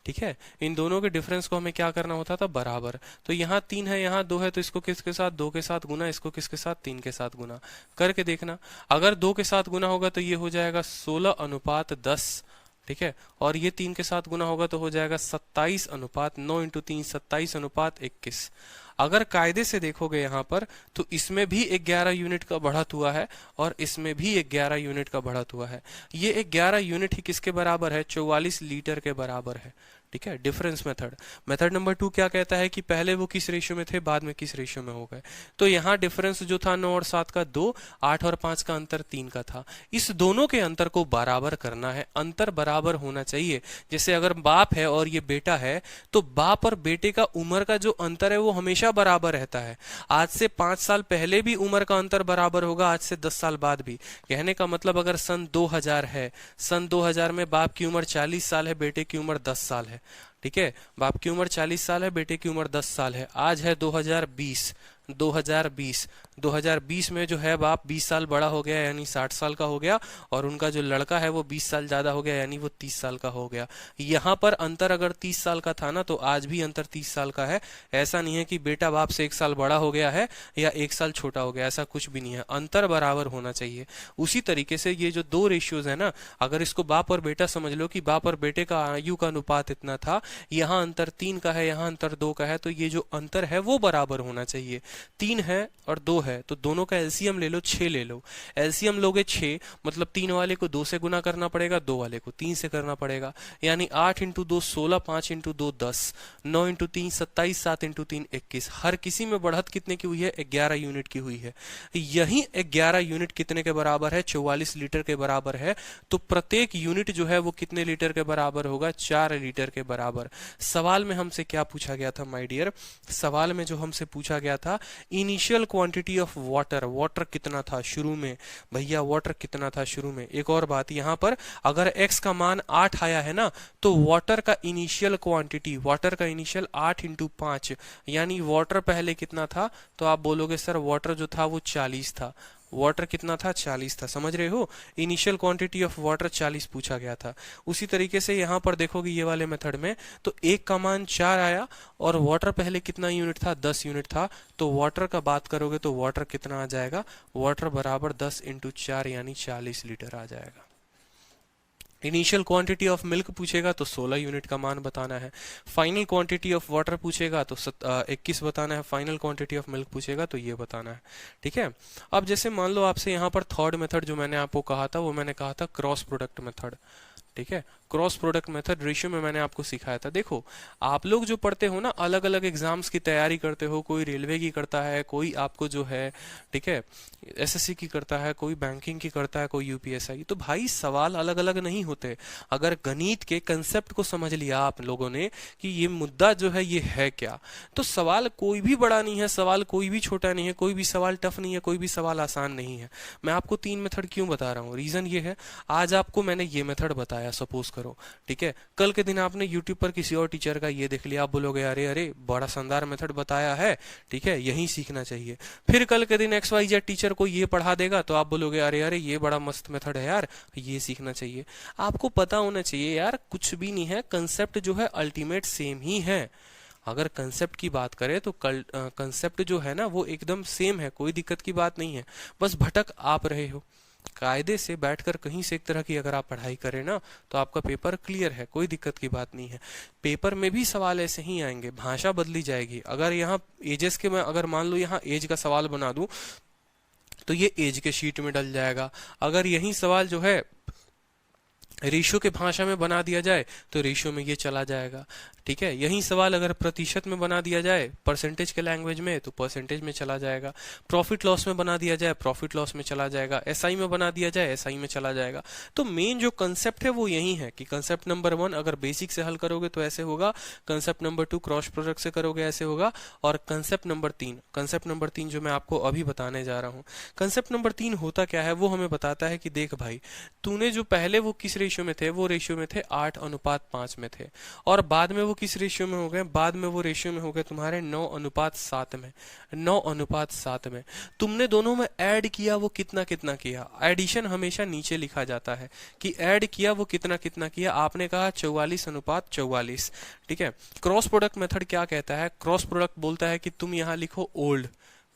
ठीक है। इन दोनों के डिफरेंस को हमें क्या करना होता था, बराबर। तो यहाँ 3 है, यहाँ 2 है, तो इसको किसके साथ, 2 के साथ गुना, इसको किसके साथ, 3 के साथ गुना करके देखना। अगर 2 के साथ गुना होगा तो ये हो जाएगा 16:10, ठीक है। और ये 3 के साथ गुना होगा तो हो जाएगा 27:9 × 3 27:21। अगर कायदे से देखोगे यहाँ पर, तो इसमें भी 11 यूनिट का बढ़त हुआ है और इसमें भी 11 यूनिट का बढ़त हुआ है। ये 11 यूनिट ही किसके बराबर है, 44 लीटर के बराबर है, ठीक है। Difference method. मेथड नंबर 2 क्या कहता है कि पहले वो किस रेशियो में थे, बाद में किस रेशियो में हो गए। तो यहाँ डिफरेंस जो था 9 और 7 का 2, 8 और 5 का अंतर 3 का था। इस दोनों के अंतर को बराबर करना है, अंतर बराबर होना चाहिए। जैसे अगर बाप है और ये बेटा है, तो बाप और बेटे का उम्र का जो अंतर है वो हमेशा बराबर रहता है। आज से 5 साल पहले भी उम्र का अंतर बराबर होगा, आज से 10 साल बाद भी। कहने का मतलब अगर सन 2000 है, सन 2000 में बाप की उम्र 40 साल है, बेटे की उम्र 10 साल है, ठीक है। बाप की उम्र 40 साल है, बेटे की उम्र 10 साल है। आज है 2020 में जो है बाप 20 साल बड़ा हो गया, यानी 60 साल का हो गया, और उनका जो लड़का है वो 20 साल ज्यादा हो गया, यानी वो 30 साल का हो गया। यहाँ पर अंतर अगर 30 साल का था ना, तो आज भी अंतर 30 साल का है। ऐसा नहीं है कि बेटा बाप से 1 साल बड़ा हो गया है या 1 साल छोटा हो गया, ऐसा कुछ भी नहीं है। अंतर बराबर होना चाहिए। उसी तरीके से ये जो 2 रेशियोज है ना, अगर इसको बाप और बेटा समझ लो कि बाप और बेटे का आयु का अनुपात इतना था, यहाँ अंतर 3 का है, यहाँ अंतर 2 का है, तो ये जो अंतर है वो बराबर होना चाहिए। 3 है और 2 है, तो दोनों का एलसीएम ले लो, 6 ले लो। एलसीएम लोगे 6, मतलब 3 वाले को 2 से गुना करना पड़ेगा, 2 वाले को 3 से करना पड़ेगा, यानी 8 × 2 16, 5 × 2 10, 9 × 3 27, 7 × 3 21। हर किसी में बढ़त कितने की हुई है, 11 यूनिट की हुई है। यही 11 यूनिट कितने के बराबर है, 44 लीटर के बराबर है। तो प्रत्येक यूनिट जो है वो कितने लीटर के बराबर होगा, 4 लीटर के बराबर। सवाल में हमसे क्या पूछा गया था माय डियर, सवाल में जो हमसे पूछा गया था, initial quantity of water, water कितना था शुरू में, भैया वाटर कितना था शुरू में। एक और बात, यहाँ पर अगर x का मान 8 आया है ना, तो वाटर का इनिशियल क्वांटिटी, वाटर का इनिशियल 8 × 5, यानी वाटर पहले कितना था, तो आप बोलोगे सर वाटर जो था वो 40 था। वाटर कितना था, 40 था, समझ रहे हो। इनिशियल क्वांटिटी ऑफ वाटर 40 पूछा गया था। उसी तरीके से यहाँ पर देखोगे ये वाले मेथड में, तो 1 का मान 4 आया और वाटर पहले कितना यूनिट था, 10 यूनिट था। तो वाटर का बात करोगे तो वाटर कितना आ जाएगा, वाटर बराबर 10 × 4 यानी 40 लीटर आ जाएगा। इनिशियल क्वांटिटी ऑफ मिल्क पूछेगा तो 16 यूनिट का मान बताना है। फाइनल क्वांटिटी ऑफ वाटर पूछेगा तो 21 बताना है। फाइनल क्वांटिटी ऑफ मिल्क पूछेगा तो ये बताना है, ठीक है। अब जैसे मान लो आपसे यहाँ पर थर्ड मेथड जो मैंने आपको कहा था, वो मैंने कहा था क्रॉस प्रोडक्ट मेथड, ठीक है। क्रॉस प्रोडक्ट मेथड रेशियो में मैंने आपको सिखाया था। देखो आप लोग जो पढ़ते हो ना, अलग अलग एग्जाम्स की तैयारी करते हो, कोई रेलवे की करता है, कोई आपको जो है, ठीक है, एसएससी की करता है, कोई बैंकिंग की करता है, कोई यूपीएससी। तो भाई सवाल अलग अलग नहीं होते। अगर गणित के कंसेप्ट को समझ लिया आप लोगों ने कि ये मुद्दा जो है ये है क्या, तो सवाल कोई भी बड़ा नहीं है, सवाल कोई भी छोटा नहीं है, कोई भी सवाल टफ नहीं है, कोई भी सवाल आसान नहीं है। मैं आपको 3 मेथड क्यों बता रहा हूँ, रीजन ये है, आज आपको मैंने ये मेथड बताया, सपोज करो, ठीक है, कल के दिन आपने यूट्यूब पर किसी और टीचर का ये देख लिया, आप बोलोगे अरे अरे बड़ा शानदार मेथड बताया है, ठीक है, यही सीखना चाहिए। फिर कल के दिन XYZ टीचर को ये पढ़ा देगा तो आप बोलोगे अरे अरे ये बड़ा मस्त मेथड है यार, ये सीखना चाहिए। आपको पता होना चाहिए यार, कुछ भी नहीं है, कंसेप्ट जो है अल्टीमेट सेम ही है। अगर कंसेप्ट की बात करें तो कंसेप्ट जो है ना वो एकदम सेम है, कोई दिक्कत की बात नहीं है, बस भटक आप रहे हो, कायदे से बैठकर कहीं से एक तरह की अगर आप पढ़ाई करें ना तो आपका पेपर क्लियर है, कोई दिक्कत की बात नहीं है। पेपर में भी सवाल ऐसे ही आएंगे, भाषा बदली जाएगी। अगर यहाँ एजेस के मैं अगर मान लो यहाँ एज का सवाल बना दूं तो ये एज के शीट में डल जाएगा। अगर यही सवाल जो है रेशियो के भाषा में बना दिया जाए तो रेशियो में ये चला जाएगा। ठीक है, यही सवाल अगर प्रतिशत में बना दिया जाए परसेंटेज के लैंग्वेज में तो परसेंटेज में चला जाएगा। प्रॉफिट लॉस में बना दिया जाए प्रॉफिट लॉस में चला जाएगा। एसआई में बना दिया जाए एसआई में चला जाएगा। तो मेन जो कंसेप्ट है वो यही है कि कंसेप्ट नंबर 1 अगर बेसिक से हल करोगे तो ऐसे होगा, कंसेप्ट नंबर 2 क्रॉस प्रोडक्ट से करोगे ऐसे होगा, और कंसेप्ट नंबर 3 जो मैं आपको अभी बताने जा रहा हूँ, कंसेप्ट नंबर 3 होता क्या है वो हमें बताता है कि देख भाई, तूने जो पहले वो किस रेशियो में थे, वो रेशियो में थे 8:5 में थे, और बाद में वो किस रेशियो में हो गए, बाद में वो रेशियो में हो गए तुम्हारे 9:7 में। 9:7 में तुमने दोनों में ऐड किया, वो कितना कितना किया। एडिशन हमेशा नीचे लिखा जाता है कि ऐड किया वो कितना कितना किया। आपने कहा 44:44। ठीक है, क्रॉस प्रोडक्ट मेथड क्या कहता है, क्रॉस प्रोडक्ट बोलता है कि तुम यहाँ लिखो ओल्ड,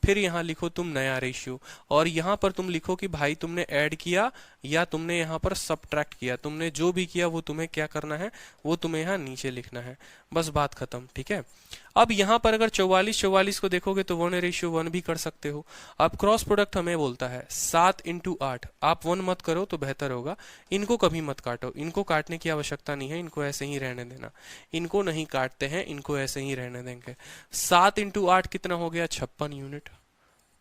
फिर यहाँ लिखो तुम नया रेशियो, और यहाँ पर तुम लिखो कि भाई तुमने ऐड किया या तुमने यहाँ पर सब्ट्रैक्ट किया। तुमने जो भी किया वो तुम्हें क्या करना है, वो तुम्हें यहाँ नीचे लिखना है। बस बात खत्म। ठीक है, अब यहाँ पर अगर 44 को देखोगे तो 1:1 भी कर सकते हो। अब क्रॉस प्रोडक्ट हमें बोलता है 7:8। आप 1 मत करो तो बेहतर होगा, इनको कभी मत काटो, इनको काटने की आवश्यकता नहीं है, इनको ऐसे ही रहने देना। इनको नहीं काटते हैं, इनको ऐसे ही रहने देंगे। 7:8 कितना हो गया, 56 यूनिट।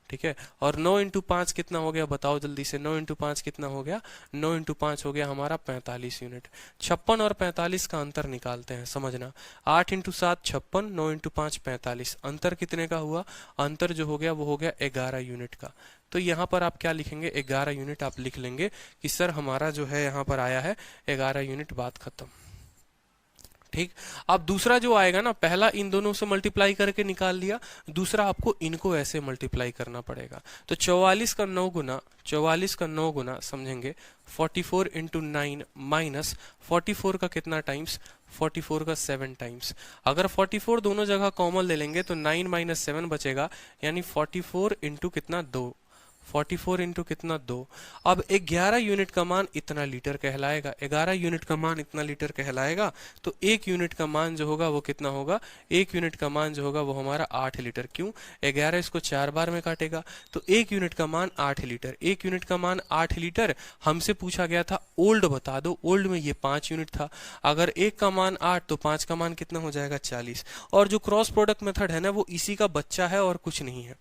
ठीक है, और 9:5 कितना हो गया, बताओ जल्दी से। 9:5 कितना हो गया, 9:5 हो गया हमारा 45 यूनिट। 56 और 45 का अंतर निकालते हैं, समझना। 8:7 56, 9:5 45, अंतर कितने का हुआ, अंतर जो हो गया वो हो गया 11 यूनिट का। तो यहाँ पर आप क्या लिखेंगे, 11 यूनिट आप लिख लेंगे कि सर हमारा जो है यहाँ पर आया है 11 यूनिट, बात खत्म। ठीक, अब दूसरा जो आएगा ना, पहला इन दोनों से मल्टीप्लाई करके निकाल लिया, दूसरा आपको इनको ऐसे मल्टीप्लाई करना पड़ेगा। तो 44 का 9 गुना समझेंगे 44 × 9 माइनस 44 का कितना टाइम्स, 44 का 7 टाइम्स। अगर 44 दोनों जगह कॉमन ले लेंगे तो 9 - 7 बचेगा, यानी 44 इंटू कितना 2, 44 इंटू कितना 2। अब 11 यूनिट का मान इतना लीटर कहलाएगा, 11 यूनिट का मान इतना लीटर कहलाएगा। तो 1 यूनिट का मान जो होगा वो कितना होगा, 1 यूनिट का मान जो होगा वो हमारा 8 लीटर। क्यों, 11 इसको 4 बार में काटेगा, तो 1 यूनिट का मान 8 लीटर। 1 यूनिट का मान 8 लीटर। हमसे पूछा गया था ओल्ड बता दो, ओल्ड में ये 5 यूनिट था। अगर 1 का मान 8 तो 5 का मान कितना हो जाएगा, 40। और जो क्रॉस प्रोडक्ट मेथड है ना वो इसी का बच्चा है और कुछ नहीं है।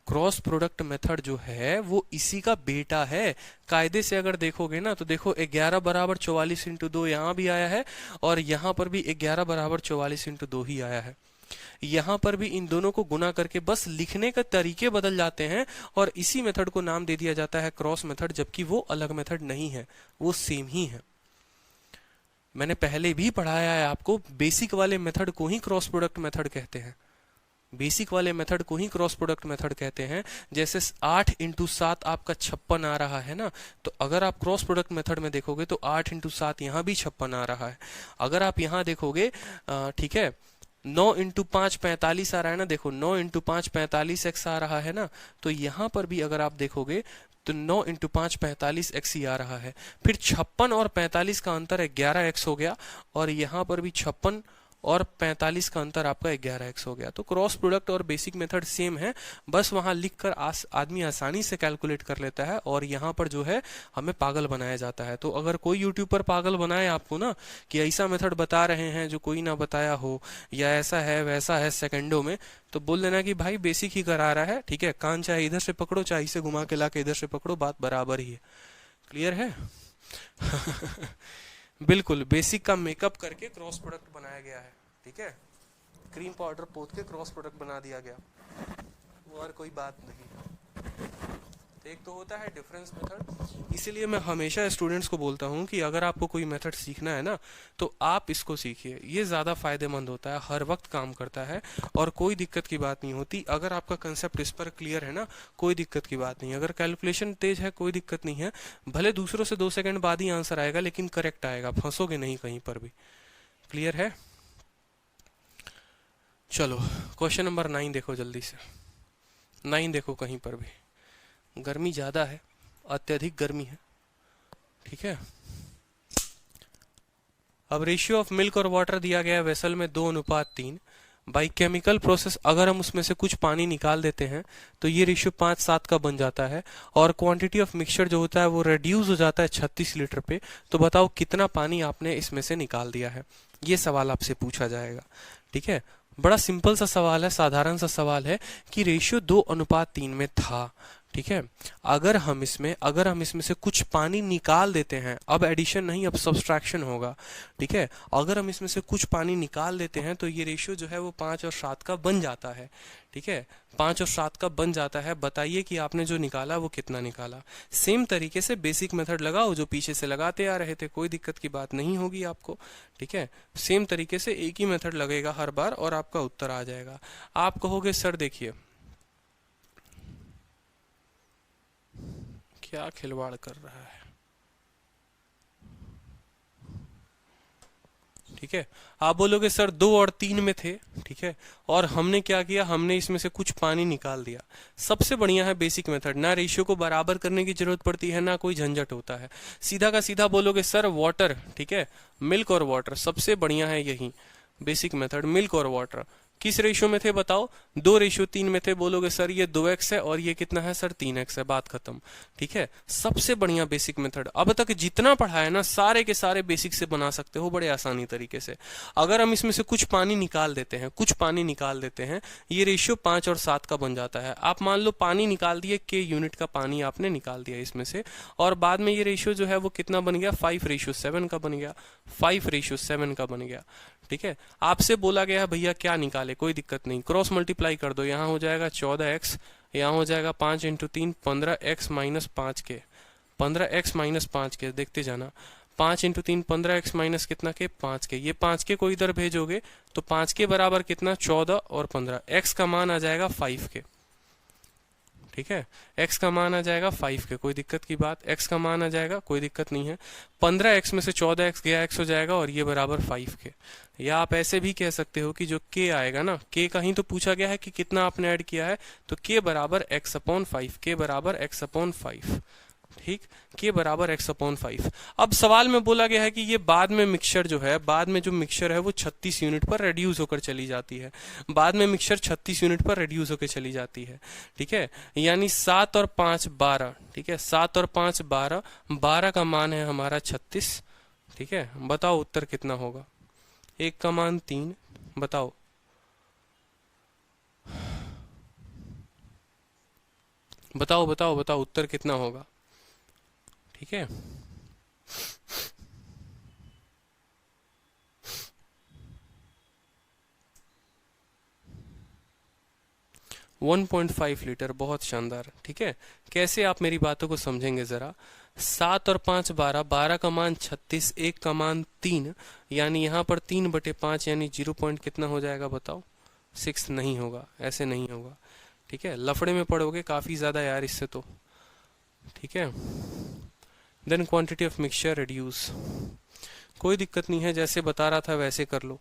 क्रॉस प्रोडक्ट मेथड जो है वो इसी का बेटा है। कायदे से अगर देखोगे ना तो देखो 11 बराबर 44 × 2 यहाँ भी आया है, और यहाँ पर भी 11 बराबर 44 × 2 ही आया है। यहाँ पर भी इन दोनों को गुना करके बस लिखने के तरीके बदल जाते हैं, और इसी मेथड को नाम दे दिया जाता है क्रॉस मेथड, जबकि वो अलग मेथड नहीं है, वो सेम ही है। मैंने पहले भी पढ़ाया है आपको, बेसिक वाले मेथड को ही क्रॉस प्रोडक्ट मेथड कहते हैं। बेसिक वाले मेथड को ही क्रॉस प्रोडक्ट मेथड कहते हैं। जैसे 8 × 7 आपका 56 आ रहा है ना, तो अगर आप क्रॉस प्रोडक्ट मेथड में देखोगे तो 8 × 7 यहाँ भी 56 आ रहा है। अगर आप यहाँ देखोगे, ठीक है, 9 × 5 45 आ रहा है ना, देखो 9 × 5 45x आ रहा है ना, तो यहाँ पर भी अगर आप देखोगे तो 9 × 5 45x ही आ रहा है। फिर 56 और 45 का अंतर 11x हो गया, और यहाँ पर भी 56 और 45 का अंतर आपका 11x हो गया। तो क्रॉस प्रोडक्ट और बेसिक मेथड सेम है, बस वहां लिखकर आदमी आसानी से कैलकुलेट कर लेता है, और यहाँ पर जो है हमें पागल बनाया जाता है। तो अगर कोई यूट्यूब पर पागल बनाए आपको ना कि ऐसा मेथड बता रहे हैं जो कोई ना बताया हो, या ऐसा है वैसा है सेकंडों में, तो बोल देना कि भाई बेसिक ही करा रहा है। ठीक है, कान चाहे इधर से पकड़ो चाहे इसे घुमा के ला के इधर से पकड़ो, बात बराबर ही है। क्लियर है? बिल्कुल बेसिक का मेकअप करके क्रॉस प्रोडक्ट बनाया गया है। ठीक है, क्रीम पाउडर पोत के क्रॉस प्रोडक्ट बना दिया गया, वो और कोई बात नहीं। एक तो होता है डिफरेंस मेथड। इसीलिए मैं हमेशा स्टूडेंट्स को बोलता हूँ कि अगर आपको कोई मेथड सीखना है ना तो आप इसको सीखिए, ये ज़्यादा फायदेमंद होता है, हर वक्त काम करता है और कोई दिक्कत की बात नहीं होती। अगर आपका कंसेप्ट इस पर क्लियर है ना, कोई दिक्कत की बात नहीं। अगर कैलकुलेशन तेज है कोई दिक्कत नहीं है, भले दूसरों से 2 सेकंड बाद ही आंसर आएगा लेकिन करेक्ट आएगा, फंसोगे नहीं कहीं पर भी। क्लियर है? चलो क्वेश्चन नंबर 9 देखो जल्दी से। 9 देखो कहीं पर भी, गर्मी ज़्यादा है अत्यधिक गर्मी है, ठीक है। अब रेशियो ऑफ मिल्क और वाटर दिया गया है वेसल में 2:3। बाई केमिकल प्रोसेस अगर हम उसमें से कुछ पानी निकाल देते हैं तो ये रेशियो 5:7 का बन जाता है, और क्वांटिटी ऑफ मिक्सचर जो होता है वो रिड्यूस हो जाता है 36 लीटर पे। तो बताओ कितना पानी आपने इसमें से निकाल दिया है, ये सवाल आपसे पूछा जाएगा, ठीक है। बड़ा सिंपल सा सवाल है, साधारण सा सवाल है कि रेशियो 2:3 में था, ठीक है। अगर हम इसमें से कुछ पानी निकाल देते हैं, अब एडिशन नहीं अब सब्सट्रैक्शन होगा, ठीक है। अगर हम इसमें से कुछ पानी निकाल देते हैं तो ये रेशियो जो है वो 5 और 7 का बन जाता है, ठीक है। 5 और 7 का बन जाता है। बताइए कि आपने जो निकाला वो कितना निकाला। सेम तरीके से बेसिक मेथड लगाओ जो पीछे से लगाते आ रहे थे, कोई दिक्कत की बात नहीं होगी आपको, ठीक है। सेम तरीके से एक ही मेथड लगेगा हर बार और आपका उत्तर आ जाएगा। आप कहोगे सर देखिए क्या खिलवाड़ कर रहा है, ठीक है। आप बोलोगे सर 2 और 3 में थे, ठीक है, और हमने क्या किया, हमने इसमें से कुछ पानी निकाल दिया। सबसे बढ़िया है बेसिक मेथड, ना रेशियो को बराबर करने की जरूरत पड़ती है ना कोई झंझट होता है। सीधा का सीधा बोलोगे सर वाटर, ठीक है, मिल्क और वाटर, सबसे बढ़िया है यही बेसिक मेथड, मिल्क और वाटर। किस रेशियो में थे बताओ, 2:3 में थे। बोलोगे सर ये 2x है और ये कितना है सर 3x है, बात खत्म, ठीक है। सबसे बढ़िया बेसिक मेथड, अब तक जितना पढ़ा है ना सारे के सारे बेसिक से बना सकते हो बड़े आसानी तरीके से। अगर हम इसमें से कुछ पानी निकाल देते हैं, ये रेशियो 5 और 7 का बन जाता है। आप मान लो पानी निकाल दिए, के यूनिट का पानी आपने निकाल दिया इसमें से, और बाद में ये रेशियो जो है वो कितना बन गया, 5:7 का बन गया, 5:7 का बन गया, ठीक है। आपसे बोला गया है भैया क्या निकाले, कोई दिक्कत नहीं, क्रॉस मल्टीप्लाई कर दो। यहाँ हो जाएगा 14x, यहाँ हो जाएगा 5 × 3 15x - 5 के, 15x - 5 के, देखते जाना। 5 × 3 15x माइनस कितना के 5 के, ये 5 के को इधर भेजोगे तो 5 के बराबर कितना 14 और 15, x का मान आ जाएगा 5 के, ठीक है। x का मान आ जाएगा 5 के, कोई दिक्कत की बात, x का मान आ जाएगा, कोई दिक्कत नहीं है। 15x में से 14x गया, x हो जाएगा और ये बराबर 5 के। या आप ऐसे भी कह सकते हो कि जो k आएगा ना, k का ही तो पूछा गया है कि कितना आपने ऐड किया है, तो k बराबर x/5, k बराबर x/5, ठीक, k बराबर x/5। अब सवाल में बोला गया है कि ये बाद में मिक्सचर जो है, बाद में जो मिक्सचर है वो 36 यूनिट पर रिड्यूस होकर चली जाती है, बाद में मिक्सचर 36 यूनिट पर रिड्यूस होकर चली जाती है, ठीक है। यानी 7 और 5 12, ठीक है, 7 और 5 12, 12 का मान है हमारा 36, ठीक है। बताओ उत्तर कितना होगा, 1 का मान 3, बताओ बताओ बताओ बताओ उत्तर कितना होगा, ठीक है। वन 1.5 लीटर, बहुत शानदार, ठीक है। कैसे आप मेरी बातों को समझेंगे जरा। 7 और 5 12, 12 का मान 36, 1 का मान 3, यानी यहाँ पर 3/5 यानी 0 पॉइंट कितना हो जाएगा बताओ, 6 नहीं होगा, ऐसे नहीं होगा, ठीक है। लफड़े में पड़ोगे काफी ज्यादा यार इससे तो, ठीक है। Then quantity of mixture reduce, कोई दिक्कत नहीं है, जैसे बता रहा था वैसे कर लो,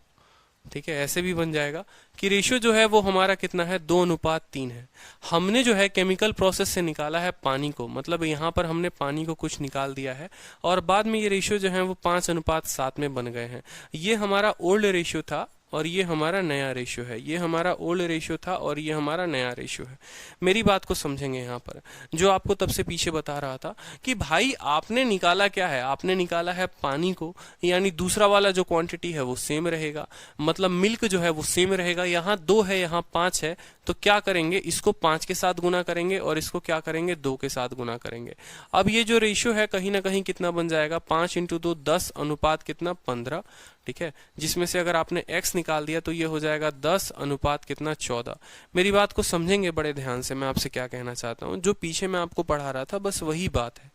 ठीक है। ऐसे भी बन जाएगा कि रेशियो जो है वो हमारा कितना है 2:3 है। हमने जो है केमिकल प्रोसेस से निकाला है पानी को, मतलब यहाँ पर हमने पानी को कुछ निकाल दिया है और बाद में ये रेशियो जो है वो 5:7 में बन गए हैं। ये हमारा ओल्ड रेशियो था और ये हमारा नया रेशियो है, ये हमारा ओल्ड रेशियो था और ये हमारा नया रेशियो है। मेरी बात को समझेंगे यहाँ पर, जो आपको तब से पीछे बता रहा था कि भाई आपने निकाला क्या है, आपने निकाला है पानी को, यानी दूसरा वाला जो क्वांटिटी है वो सेम रहेगा, मतलब मिल्क जो है वो सेम रहेगा। यहाँ 2 है, यहाँ 5 है, तो क्या करेंगे, इसको 5 के साथ गुना करेंगे और इसको क्या करेंगे 2 के साथ गुना करेंगे। अब ये जो रेशियो है कहीं ना कहीं कितना बन जाएगा, 5 × 2 10 अनुपात कितना 15, ठीक है। जिसमें से अगर आपने x निकाल दिया तो ये हो जाएगा 10 अनुपात कितना 14। मेरी बात को समझेंगे बड़े ध्यान से, मैं आपसे क्या कहना चाहता हूँ, जो पीछे मैं आपको पढ़ा रहा था बस वही बात है,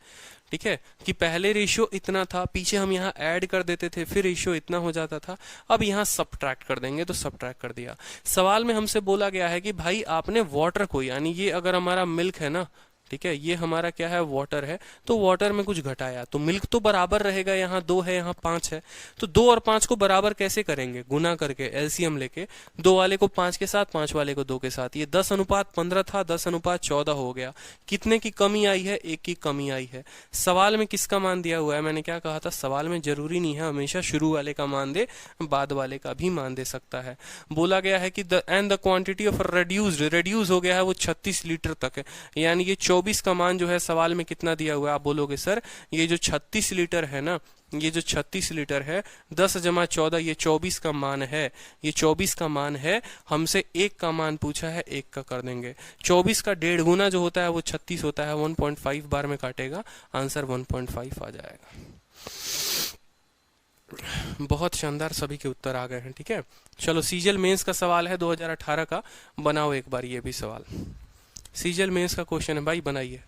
ठीक है, कि पहले रेशियो इतना था, पीछे हम यहाँ ऐड कर देते थे, फिर रेशियो इतना हो जाता था, अब यहाँ सब्ट्रैक्ट कर देंगे, तो सब्ट्रैक्ट कर दिया। सवाल में हमसे बोला गया है कि भाई आपने वाटर को, यानी ये अगर हमारा मिल्क है ना, ठीक है, ये हमारा क्या है, वाटर है। तो वाटर में कुछ घटाया तो मिल्क तो बराबर रहेगा, यहाँ 2 है यहाँ 5 है। तो 2 और 5 को बराबर कैसे करेंगे, गुना करके, एलसीएम लेके। 2 वाले को 5 के साथ, 5 वाले को 2 के साथ। ये 10:15 था, 10:14 हो गया। कितने की कमी आई है, 1 की कमी आई है। सवाल में किसका मान दिया हुआ है, मैंने क्या कहा था, सवाल में जरूरी नहीं है हमेशा शुरू वाले का मान दे, बाद वाले का भी मान दे सकता है। बोला गया है कि द क्वांटिटी ऑफ रिड्यूस हो गया है वो 36 लीटर तक है। यानी ये 24 का मान जो है सवाल में कितना दिया हुआ है। आप बोलोगे सर ये जो 36 लीटर है ना, ये जो 36 लीटर है, 10 जमा 14 ये 24 का मान है, ये 24 का मान है। हमसे 1 का मान पूछा है, 1 का कर देंगे। 24 का 1.5 गुना जो होता है वो 36 होता है, 1.5 बार में काटेगा, आंसर 1.5 आ जाएगा। बहुत शानदार, सभी के उत्तर आ गए हैं। ठीक है, चलो सीजीएल मेंस का सवाल है 2018 का, बनाओ एक बार ये भी सवाल। सीजीएल मेंस का क्वेश्चन है भाई, बनाइए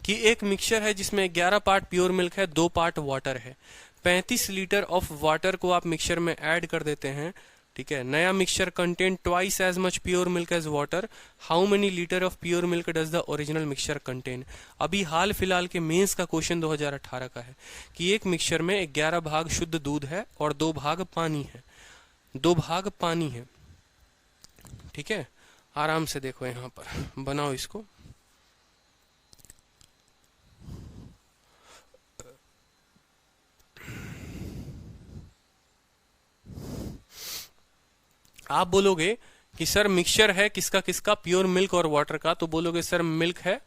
कि एक मिक्सचर है जिसमें 11 पार्ट प्योर मिल्क है, 2 पार्ट वाटर है। 35 लीटर ऑफ वाटर को आप मिक्सचर में ऐड कर देते हैं। ठीक है, नया mixture contain twice as much pure milk as water. How many litre of pure milk does the original mixture contain. अभी हाल फिलहाल के मेंस का क्वेश्चन 2018 का है कि एक मिक्सचर में 11 भाग शुद्ध दूध है और 2 भाग पानी है, 2 भाग पानी है। ठीक है, आराम से देखो यहां पर, बनाओ इसको। आप बोलोगे कि सर मिक्सचर है किसका किसका, प्योर मिल्क और वाटर का। तो बोलोगे सर मिल्क है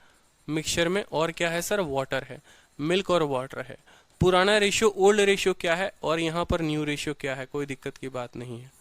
मिक्सचर में और क्या है सर, वाटर है। मिल्क और वाटर है। पुराना रेशियो ओल्ड रेशियो क्या है और यहाँ पर न्यू रेशियो क्या है, कोई दिक्कत की बात नहीं है।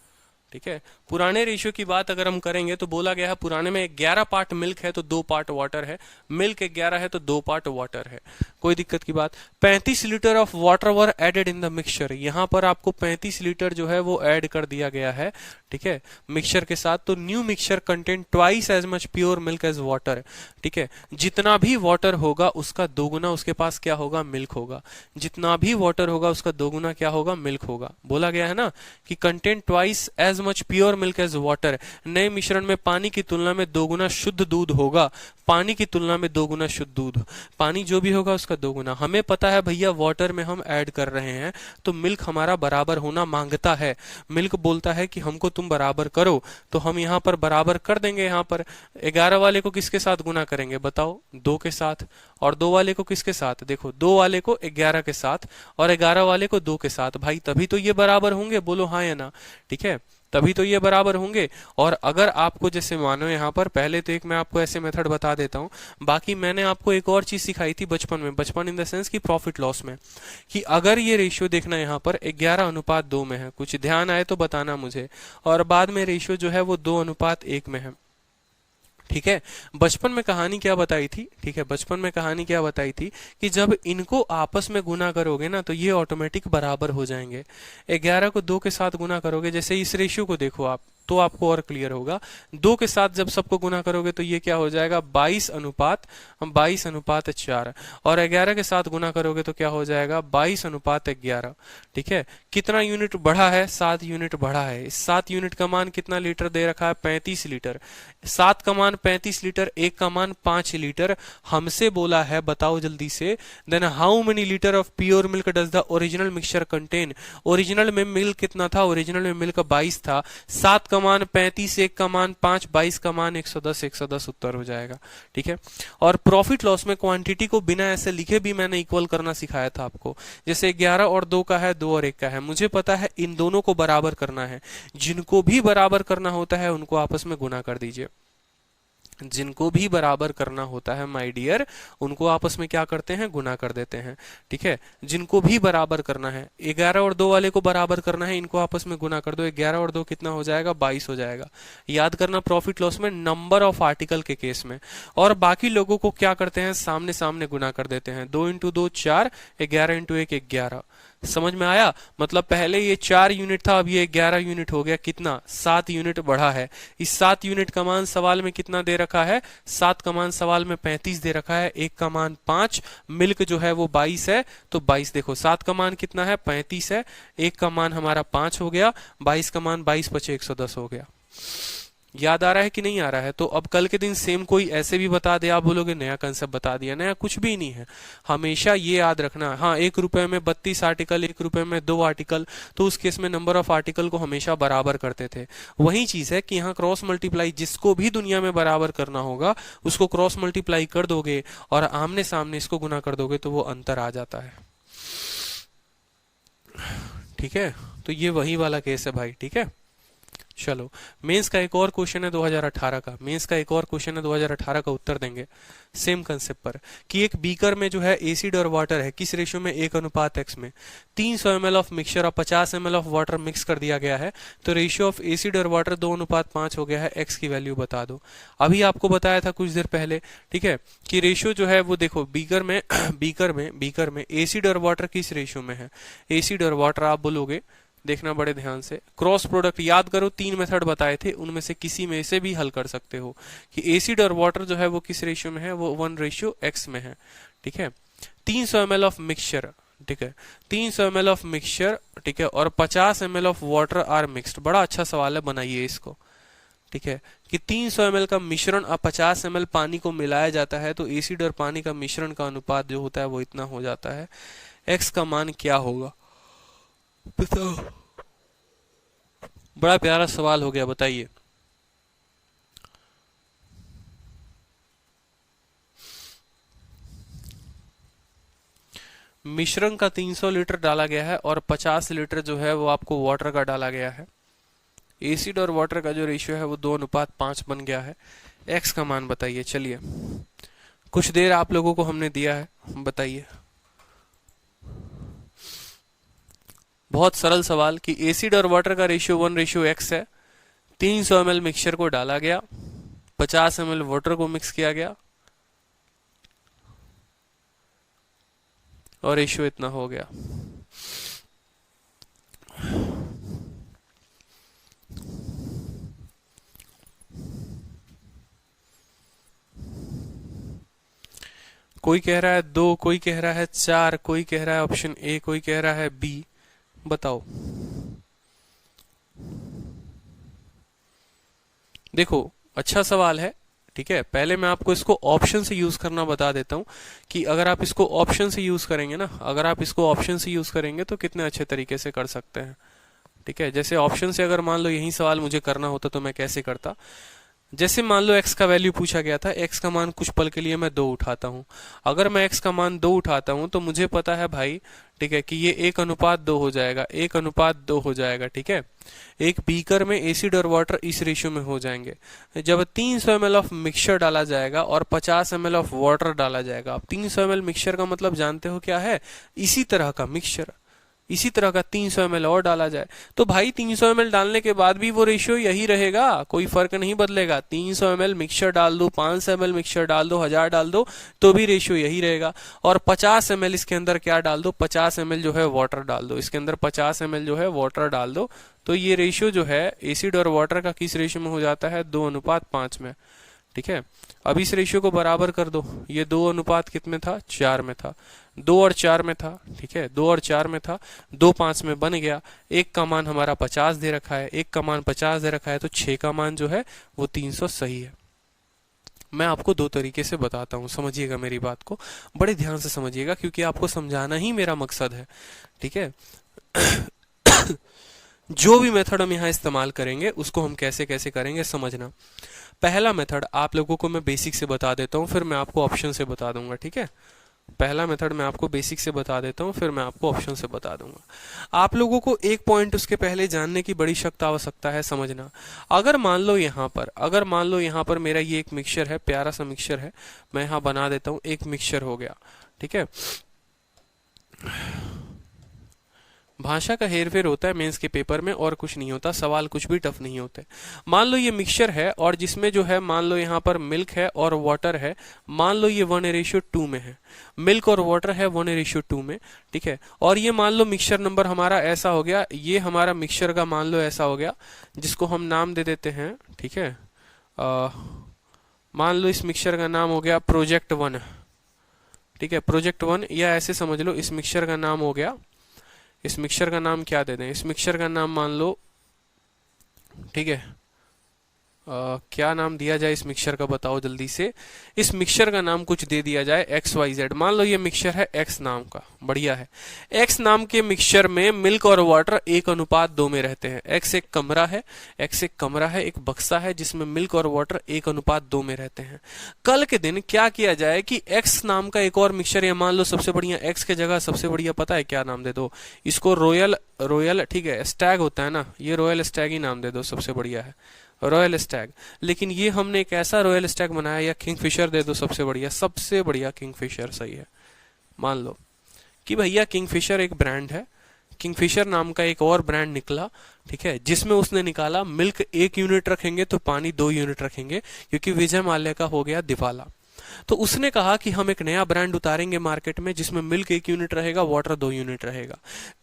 ठीक है, पुराने रेशियो की बात अगर हम करेंगे तो बोला गया है पुराने में 11 पार्ट मिल्क है तो 2 पार्ट वाटर है। मिल्क 11 है तो 2 पार्ट वाटर है, कोई दिक्कत की बात। 35 litre of water were added in the mixture. यहाँ पर आपको 35 लीटर जो है वो ऐड कर दिया गया है। ठीक है, मिक्सचर के साथ। तो new mixture contain twice as much pure milk as water. ठीक है, जितना भी वाटर होगा उसका दोगुना उसके पास क्या होगा, मिल्क होगा। जितना भी वाटर होगा उसका दोगुना क्या होगा, मिल्क होगा। बोला गया है ना कि contain twice as much pure milk as water. नए मिश्रण में पानी की तुलना में 2 गुना शुद्ध दूध होगा। पानी की तुलना में 2 गुना शुद्ध दूध, पानी जो भी होगा उसका 2 गुना। हमें पता है भैया वाटर में हम ऐड कर रहे हैं तो मिल्क हमारा बराबर होना मांगता है। मिल्क बोलता है कि हमको तुम बराबर करो, तो हम यहाँ पर बराबर कर देंगे। यहाँ पर 11 वाले को किसके साथ गुना करेंगे बताओ, 2 के साथ। और 2 वाले को किसके साथ, देखो 2 वाले को 11 के साथ और 11 वाले को 2 के साथ। भाई तभी तो ये बराबर होंगे, बोलो हाँ या ना। ठीक है, तभी तो ये बराबर होंगे। और अगर आपको जैसे मानो यहाँ पर, पहले तो एक मैं आपको ऐसे मेथड बता देता हूँ, बाकी मैंने आपको एक और चीज सिखाई थी बचपन में, बचपन इन द सेंस की प्रॉफिट लॉस में, कि अगर ये रेशियो देखना यहाँ पर 11:2 में है, कुछ ध्यान आए तो बताना मुझे, और बाद में रेशियो जो है वो 2:1 में है। ठीक है, बचपन में कहानी क्या बताई थी, ठीक है, बचपन में कहानी क्या बताई थी कि जब इनको आपस में गुना करोगे ना तो ये ऑटोमेटिक बराबर हो जाएंगे। 11 को 2 के साथ गुना करोगे, जैसे इस रेशियो को देखो आप तो आपको और क्लियर होगा। 2 के साथ जब सबको गुना करोगे तो ये क्या हो जाएगा, 22:4। और 11 के साथ गुना करोगे तो क्या हो जाएगा, 22:11। ठीक है, कितना यूनिट बढ़ा है, 7 यूनिट बढ़ा है। इस 7 यूनिट का मान कितना लीटर दे रखा है, 35 लीटर। 7 का मान 35 लीटर, 1 का मान 5 लीटर। हमसे बोला है बताओ जल्दी से, then how many litre of pure milk does the original mixture contain. Original में मिल्क कितना था, ओरिजिनल में मिल्क 22 था। 7 का मान 35, 1 का मान 5, 22 का मान 110, 110 उत्तर हो जाएगा। ठीक है, और प्रॉफिट लॉस में क्वांटिटी को बिना ऐसे लिखे भी मैंने इक्वल करना सिखाया था आपको। जैसे 11 और 2 का है, 2 और 1 का है, मुझे पता है इन दोनों को बराबर करना है। जिनको भी बराबर करना होता है उनको आपस में गुना कर दीजिए। जिनको भी बराबर करना होता है माय डियर, उनको आपस में क्या करते हैं, गुना कर देते हैं। ठीक है, जिनको भी बराबर करना है, 11 और 2 वाले को बराबर करना है, इनको आपस में गुना कर दो। 11 और 2 कितना हो जाएगा, 22 हो जाएगा। याद करना प्रॉफिट लॉस में नंबर ऑफ आर्टिकल के केस में। और बाकी लोगों को क्या करते हैं, सामने सामने गुना कर देते हैं। 2 × 2 4, 11 × 1 11। समझ में आया, मतलब पहले ये 4 यूनिट था, अब ये 11 यूनिट हो गया। कितना, 7 यूनिट बढ़ा है। इस 7 यूनिट का मान सवाल में कितना दे रखा है, 7 का मान सवाल में 35 दे रखा है, 1 का मान 5, मिल्क जो है वो 22 है। तो 22 देखो, 7 का मान कितना है, 35 है, 1 का मान हमारा 5 हो गया, 22 का मान 22 × 5 110 हो गया। याद आ रहा है कि नहीं आ रहा है? तो अब कल के दिन सेम कोई ऐसे भी बता दे, आप बोलोगे नया कंसेप्ट बता दिया। नया कुछ भी नहीं है, हमेशा ये याद रखना। हाँ, 1 रुपए में 32 आर्टिकल, 1 रुपए में 2 आर्टिकल, तो उस केस में नंबर ऑफ आर्टिकल को हमेशा बराबर करते थे। वही चीज है कि यहाँ क्रॉस मल्टीप्लाई, जिसको भी दुनिया में बराबर करना होगा उसको क्रॉस मल्टीप्लाई कर दोगे और आमने सामने इसको गुना कर दोगे तो वो अंतर आ जाता है। ठीक है, तो ये वही वाला केस है भाई। ठीक है, चलो मेंस का एक और क्वेश्चन है 2018 का। मेंस का एक और क्वेश्चन है 2018 का, उत्तर देंगे सेम कंसेप्ट पर कि एक बीकर में जो है एसिड और वाटर है, किस रेशियो में? 1:x में। 300 ml ऑफ मिक्सचर और 50 ml ऑफ वाटर मिक्स कर दिया गया है, तो रेशियो ऑफ एसिड और वाटर 2:5 हो गया है। x की वैल्यू बता दो। अभी आपको बताया था कुछ देर पहले, ठीक है, कि रेशियो जो है वो देखो बीकर में बीकर में एसिड और वाटर किस रेशियो में है? एसिड और वाटर आप बोलोगे, देखना बड़े ध्यान से, क्रॉस प्रोडक्ट याद करो, 3 मेथड बताए थे, उनमें से किसी में से भी हल कर सकते हो कि एसिड और वाटर जो है वो किस रेशियो में है, वो 1:x में है। ठीक है, 300 ml ऑफ मिक्सचर, ठीक है, 300 ml ऑफ मिक्सचर, ठीक है, और 50 ml of water are mixed. बड़ा अच्छा सवाल है, बनाइए इसको। ठीक है, कि 300 ml का मिश्रण और 50 ml पानी को मिलाया जाता है, तो एसिड और पानी का मिश्रण का अनुपात जो होता है वो इतना हो जाता है। x का मान क्या होगा बताओ? बड़ा प्यारा सवाल हो गया, बताइए। मिश्रण का 300 लीटर डाला गया है और 50 लीटर जो है वो आपको वाटर का डाला गया है। एसिड और वाटर का जो रेशियो है वो 2:5 बन गया है। x का मान बताइए। चलिए, कुछ देर आप लोगों को हमने दिया है, बताइए। बहुत सरल सवाल कि एसिड और वाटर का रेशियो 1:x है। 300 ml मिक्सचर को डाला गया, 50 ml वाटर को मिक्स किया गया और रेशियो इतना हो गया। कोई कह रहा है 2, कोई कह रहा है 4, कोई कह रहा है ऑप्शन ए, कोई कह रहा है बी। बताओ। देखो, अच्छा सवाल है। ठीक है, पहले मैं आपको इसको ऑप्शन से यूज करना बता देता हूं कि अगर आप इसको ऑप्शन से यूज करेंगे ना, अगर आप इसको ऑप्शन से यूज करेंगे तो कितने अच्छे तरीके से कर सकते हैं। ठीक है, जैसे ऑप्शन से अगर मान लो यही सवाल मुझे करना होता तो मैं कैसे करता? जैसे मान लो x का वैल्यू पूछा गया था, x का मान कुछ पल के लिए मैं 2 उठाता हूं। अगर मैं x का मान 2 उठाता हूं तो मुझे पता है भाई, ठीक है, कि ये 1:2 हो जाएगा, 1:2 हो जाएगा। ठीक है, एक बीकर में एसिड और वाटर इस रेशियो में हो जाएंगे। जब 300 ml ऑफ मिक्सचर डाला जाएगा और 50 ml ऑफ वाटर डाला जाएगा। अब 300 ml मिक्सचर का मतलब जानते हो क्या है? इसी तरह का मिक्सचर, इसी तरह का 300 ml और डाला जाए तो भाई 300 ml डालने के बाद भी वो रेशियो यही रहेगा, कोई फर्क नहीं बदलेगा। 300 ml मिक्सचर डाल दो, 500 ml मिक्सचर डाल दो, 1000 डाल दो तो भी रेशियो यही रहेगा। और 50 ml इसके अंदर क्या डाल दो? 50 ml जो है वाटर डाल दो, इसके अंदर 50 ml जो है वाटर डाल दो, तो ये रेशियो जो है एसिड और वाटर का किस रेशियो में हो जाता है? 2:5 में। ठीक है, अब इस रेशियो को बराबर कर दो। ये 2 अनुपात कितने था? 4 में था। 2 और 4 में था। ठीक है, 2 और 4 में था, 2 5 में बन गया। एक का मान हमारा 50 दे रखा है, एक का मान 50 दे रखा है, तो 6 का मान जो है वो 300 सही है। मैं आपको 2 तरीके से बताता हूं, समझिएगा मेरी बात को, बड़े ध्यान से समझिएगा, क्योंकि आपको समझाना ही मेरा मकसद है। ठीक है जो भी मेथड हम यहाँ इस्तेमाल करेंगे उसको हम कैसे कैसे करेंगे समझना। पहला मेथड आप लोगों को मैं बेसिक से बता देता हूँ, फिर मैं आपको ऑप्शन से बता दूंगा। ठीक है, पहला मेथड मैं आपको बेसिक से बता देता हूँ, फिर मैं आपको ऑप्शन से बता दूंगा। आप लोगों को एक पॉइंट उसके पहले जानने की बड़ी सख्त आवश्यकता है, समझना। अगर मान लो यहाँ पर मेरा ये एक मिक्सचर है, प्यारा सा मिक्सचर है, मैं यहाँ बना देता हूँ, एक मिक्सचर हो गया। ठीक है, भाषा का हेरफेर होता है मेंस के पेपर में, और कुछ नहीं होता, सवाल कुछ भी टफ नहीं होते। मान लो ये मिक्सचर है और जिसमें जो है मान लो यहाँ पर मिल्क है और वाटर है, मान लो ये 1:2 में है, मिल्क और वाटर है 1:2 में। ठीक है, और ये मान लो मिक्सचर नंबर हमारा ऐसा हो गया, ये हमारा मिक्सचर का मान लो ऐसा हो गया, जिसको हम नाम दे देते हैं। ठीक है, मान लो इस मिक्सचर का नाम हो गया प्रोजेक्ट 1। ठीक है, प्रोजेक्ट 1, या ऐसे समझ लो इस मिक्सचर का नाम हो गया, इस मिक्सचर का नाम क्या दे दें? इस मिक्सचर का नाम मान लो, ठीक है, क्या नाम दिया जाए इस मिक्सचर का, बताओ जल्दी से। इस मिक्सचर का नाम कुछ दे दिया जाए, एक्स वाई जेड। मान लो ये मिक्सचर है एक्स नाम का, बढ़िया है। एक्स नाम के मिक्सचर में मिल्क और वाटर 1:2 में रहते हैं। एक्स एक कमरा है, एक्स एक कमरा है, एक बक्सा है जिसमें मिल्क और वाटर 1:2 में रहते हैं। कल के दिन क्या किया जाए कि एक्स नाम का एक और मिक्सचर, या मान लो सबसे बढ़िया एक्स के जगह सबसे बढ़िया पता है क्या नाम दे दो इसको, रॉयल ठीक है, स्टैग होता है ना, ये रॉयल स्टैग ही नाम दे दो, सबसे बढ़िया है रॉयल स्टैग। लेकिन ये हमने एक ऐसा रॉयल स्टैग बनाया, या किंगफिशर दे दो, सबसे बढ़िया किंगफिशर सही है। मान लो कि भैया किंगफिशर एक ब्रांड है, किंगफिशर नाम का एक और ब्रांड निकला, ठीक है, जिसमें उसने निकाला मिल्क 1 यूनिट रखेंगे तो पानी 2 यूनिट रखेंगे, क्योंकि विजय माल्या का हो गया दिवाला। तो उसने कहा कि हम एक नया ब्रांड उतारेंगे मार्केट में जिसमें मिल्क 1 यूनिट रहेगा, वाटर 2 यूनिट रहेगा।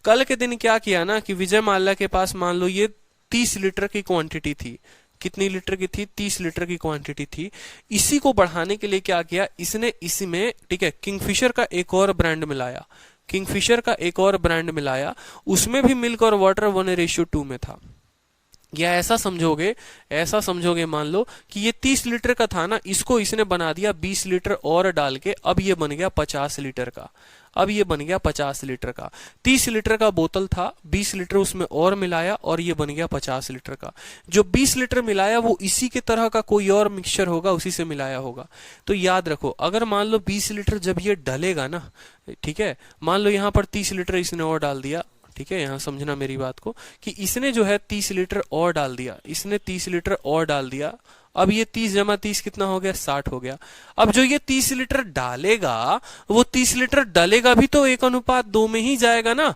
कल के दिन क्या किया ना कि विजय माल्या के पास मान लो ये 30 लीटर की क्वांटिटी थी। कितनी लीटर की थी? 30 लीटर की क्वांटिटी थी। इसी को बढ़ाने के लिए क्या किया इसने, इसमें ठीक है किंगफिशर का एक और ब्रांड मिलाया, किंगफिशर का एक और ब्रांड मिलाया, उसमें भी मिल्क और वाटर 1:2 में था। या ऐसा समझोगे मान लो कि ये 30 लीटर का था ना, इसको इसने बना दिया 20 लीटर और डाल के, अब ये बन गया 50 लीटर का। अब ये बन गया 50 लीटर का। 30 लीटर का बोतल था, 20 लीटर उसमें और मिलाया और ये बन गया 50 लीटर का। जो 20 लीटर मिलाया वो इसी के तरह का कोई और मिक्सचर होगा, उसी से मिलाया होगा। तो याद रखो, अगर मान लो 20 लीटर जब ये डलेगा ना, ठीक है, मान लो यहाँ पर 30 लीटर इसने और डाल दिया, ठीक है, यहां समझना मेरी बात को कि इसने जो है 30 लीटर और डाल दिया, इसने 30 लीटर और डाल दिया। अब ये 30 जमा 30 कितना हो गया? 60 हो गया। अब जो ये 30 लीटर डालेगा, वो 30 लीटर डालेगा भी तो 1:2 में ही जाएगा ना।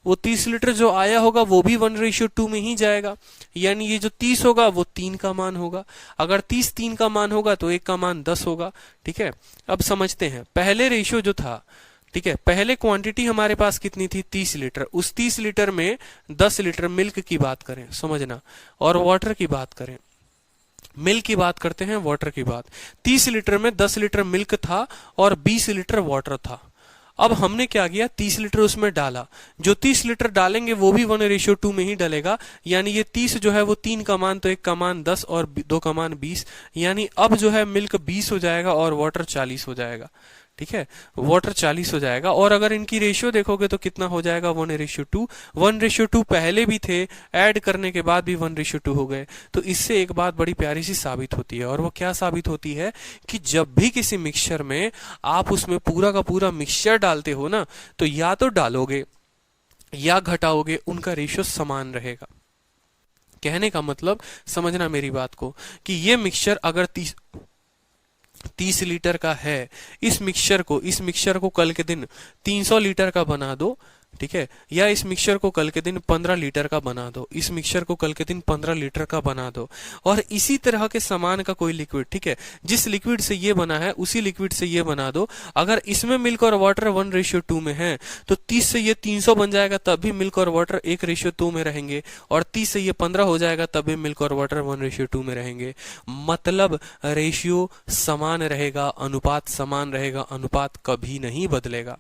वो 30 लीटर जो आया होगा वो भी 1:2 में ही जाएगा। यानी ये जो 30 होगा वो 3 का मान होगा। अगर 30 3 का मान होगा तो 1 का मान 10 होगा। ठीक है, अब समझते हैं पहले रेशियो जो था, ठीक है, पहले क्वांटिटी हमारे पास कितनी थी? 30 लीटर। उस 30 लीटर में 10 लीटर मिल्क की बात करें, समझना, और वाटर की बात करें। मिल्क की बात करते हैं, वाटर की बात। 30 लीटर में 10 लीटर मिल्क था और 20 लीटर वाटर था। अब हमने क्या किया, 30 लीटर उसमें डाला। जो 30 लीटर डालेंगे वो भी 1:2 में ही डलेगा। यानी ये 30 जो है वो 3 का मान, तो 1 का मान 10 और 2 का मान 20। यानी अब जो है मिल्क 20 हो जाएगा और वाटर 40 हो जाएगा। ठीक है, वाटर 40 हो जाएगा। और अगर इनकी रेशियो देखोगे तो कितना हो जाएगा? 1:2। 1:2 पहले भी थे, ऐड करने के बाद भी 1:2 हो गए। तो इससे एक बात बड़ी प्यारी सी साबित होती है, और वो क्या साबित होती है कि जब भी किसी मिक्सचर में आप उसमें पूरा का पूरा मिक्सचर डालते हो ना, तो या तो डालोगे या घटाओगे, उनका रेशियो समान रहेगा। कहने का मतलब, समझना मेरी बात को, कि ये मिक्सचर अगर 30 लीटर का है, इस मिक्सचर को कल के दिन 300 लीटर का बना दो, ठीक है, या इस मिक्सचर को कल के दिन 15 लीटर का बना दो, इस मिक्सचर को कल के दिन 15 लीटर का बना दो। और इसी तरह के सामान का कोई लिक्विड, ठीक है, जिस लिक्विड से ये बना है उसी लिक्विड से ये बना दो। अगर इसमें मिल्क और वाटर 1:2 में है, तो 30 से ये 300 बन जाएगा, तब भी मिल्क और वाटर 1:2 में रहेंगे। और 30 से ये 15 हो जाएगा, तब भी मिल्क और वाटर 1:2 में रहेंगे। मतलब रेशियो समान रहेगा, अनुपात समान रहेगा, अनुपात कभी नहीं बदलेगा।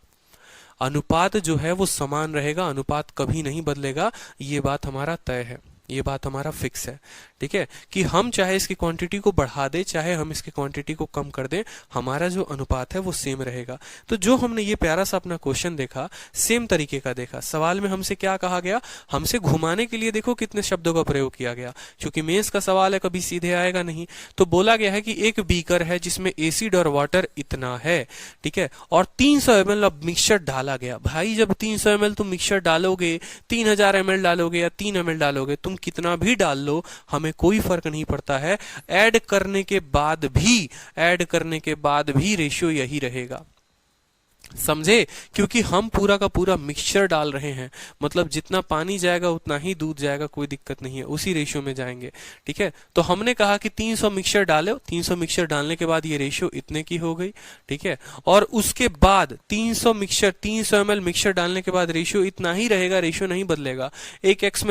अनुपात जो है वो समान रहेगा, अनुपात कभी नहीं बदलेगा। ये बात हमारा तय है, ये बात हमारा फिक्स है। ठीक है, कि हम चाहे इसकी क्वांटिटी को बढ़ा दें, चाहे हम इसकी क्वांटिटी को कम कर दें, हमारा जो अनुपात है वो सेम रहेगा। तो जो हमने ये प्यारा सा अपना क्वेश्चन देखा, सेम तरीके का देखा। सवाल में हमसे क्या कहा गया, हमसे घुमाने के लिए देखो कितने शब्दों का प्रयोग किया गया, क्योंकि मेंस का सवाल है, कभी सीधे आएगा नहीं। तो बोला गया है कि एक बीकर है जिसमें एसिड और वाटर इतना है, ठीक है, और 300 ml अब मिक्सचर डाला गया। भाई जब 300 ml तुम मिक्सचर डालोगे, 3000 ml डालोगे या 3 ml डालोगे, तुम कितना भी डाल लो, हमें कोई फर्क नहीं पड़ता है। ऐड करने के बाद भी रेशियो यही रहेगा, समझे? क्योंकि हम पूरा का पूरा मिक्सचर डाल रहे हैं, मतलब जितना पानी जाएगा उतना ही दूध जाएगा, कोई दिक्कत नहीं है, उसी रेशियो में जाएंगे। ठीक है, तो हमने कहा कि 300 मिक्सचर डालो, 300 मिक्सचर डालने के बाद ये रेशियो इतने की हो गई। ठीक है, और उसके बाद 300 ml मिक्सचर डालने के बाद रेशियो इतना ही रहेगा, रेशियो नहीं बदलेगा। 1x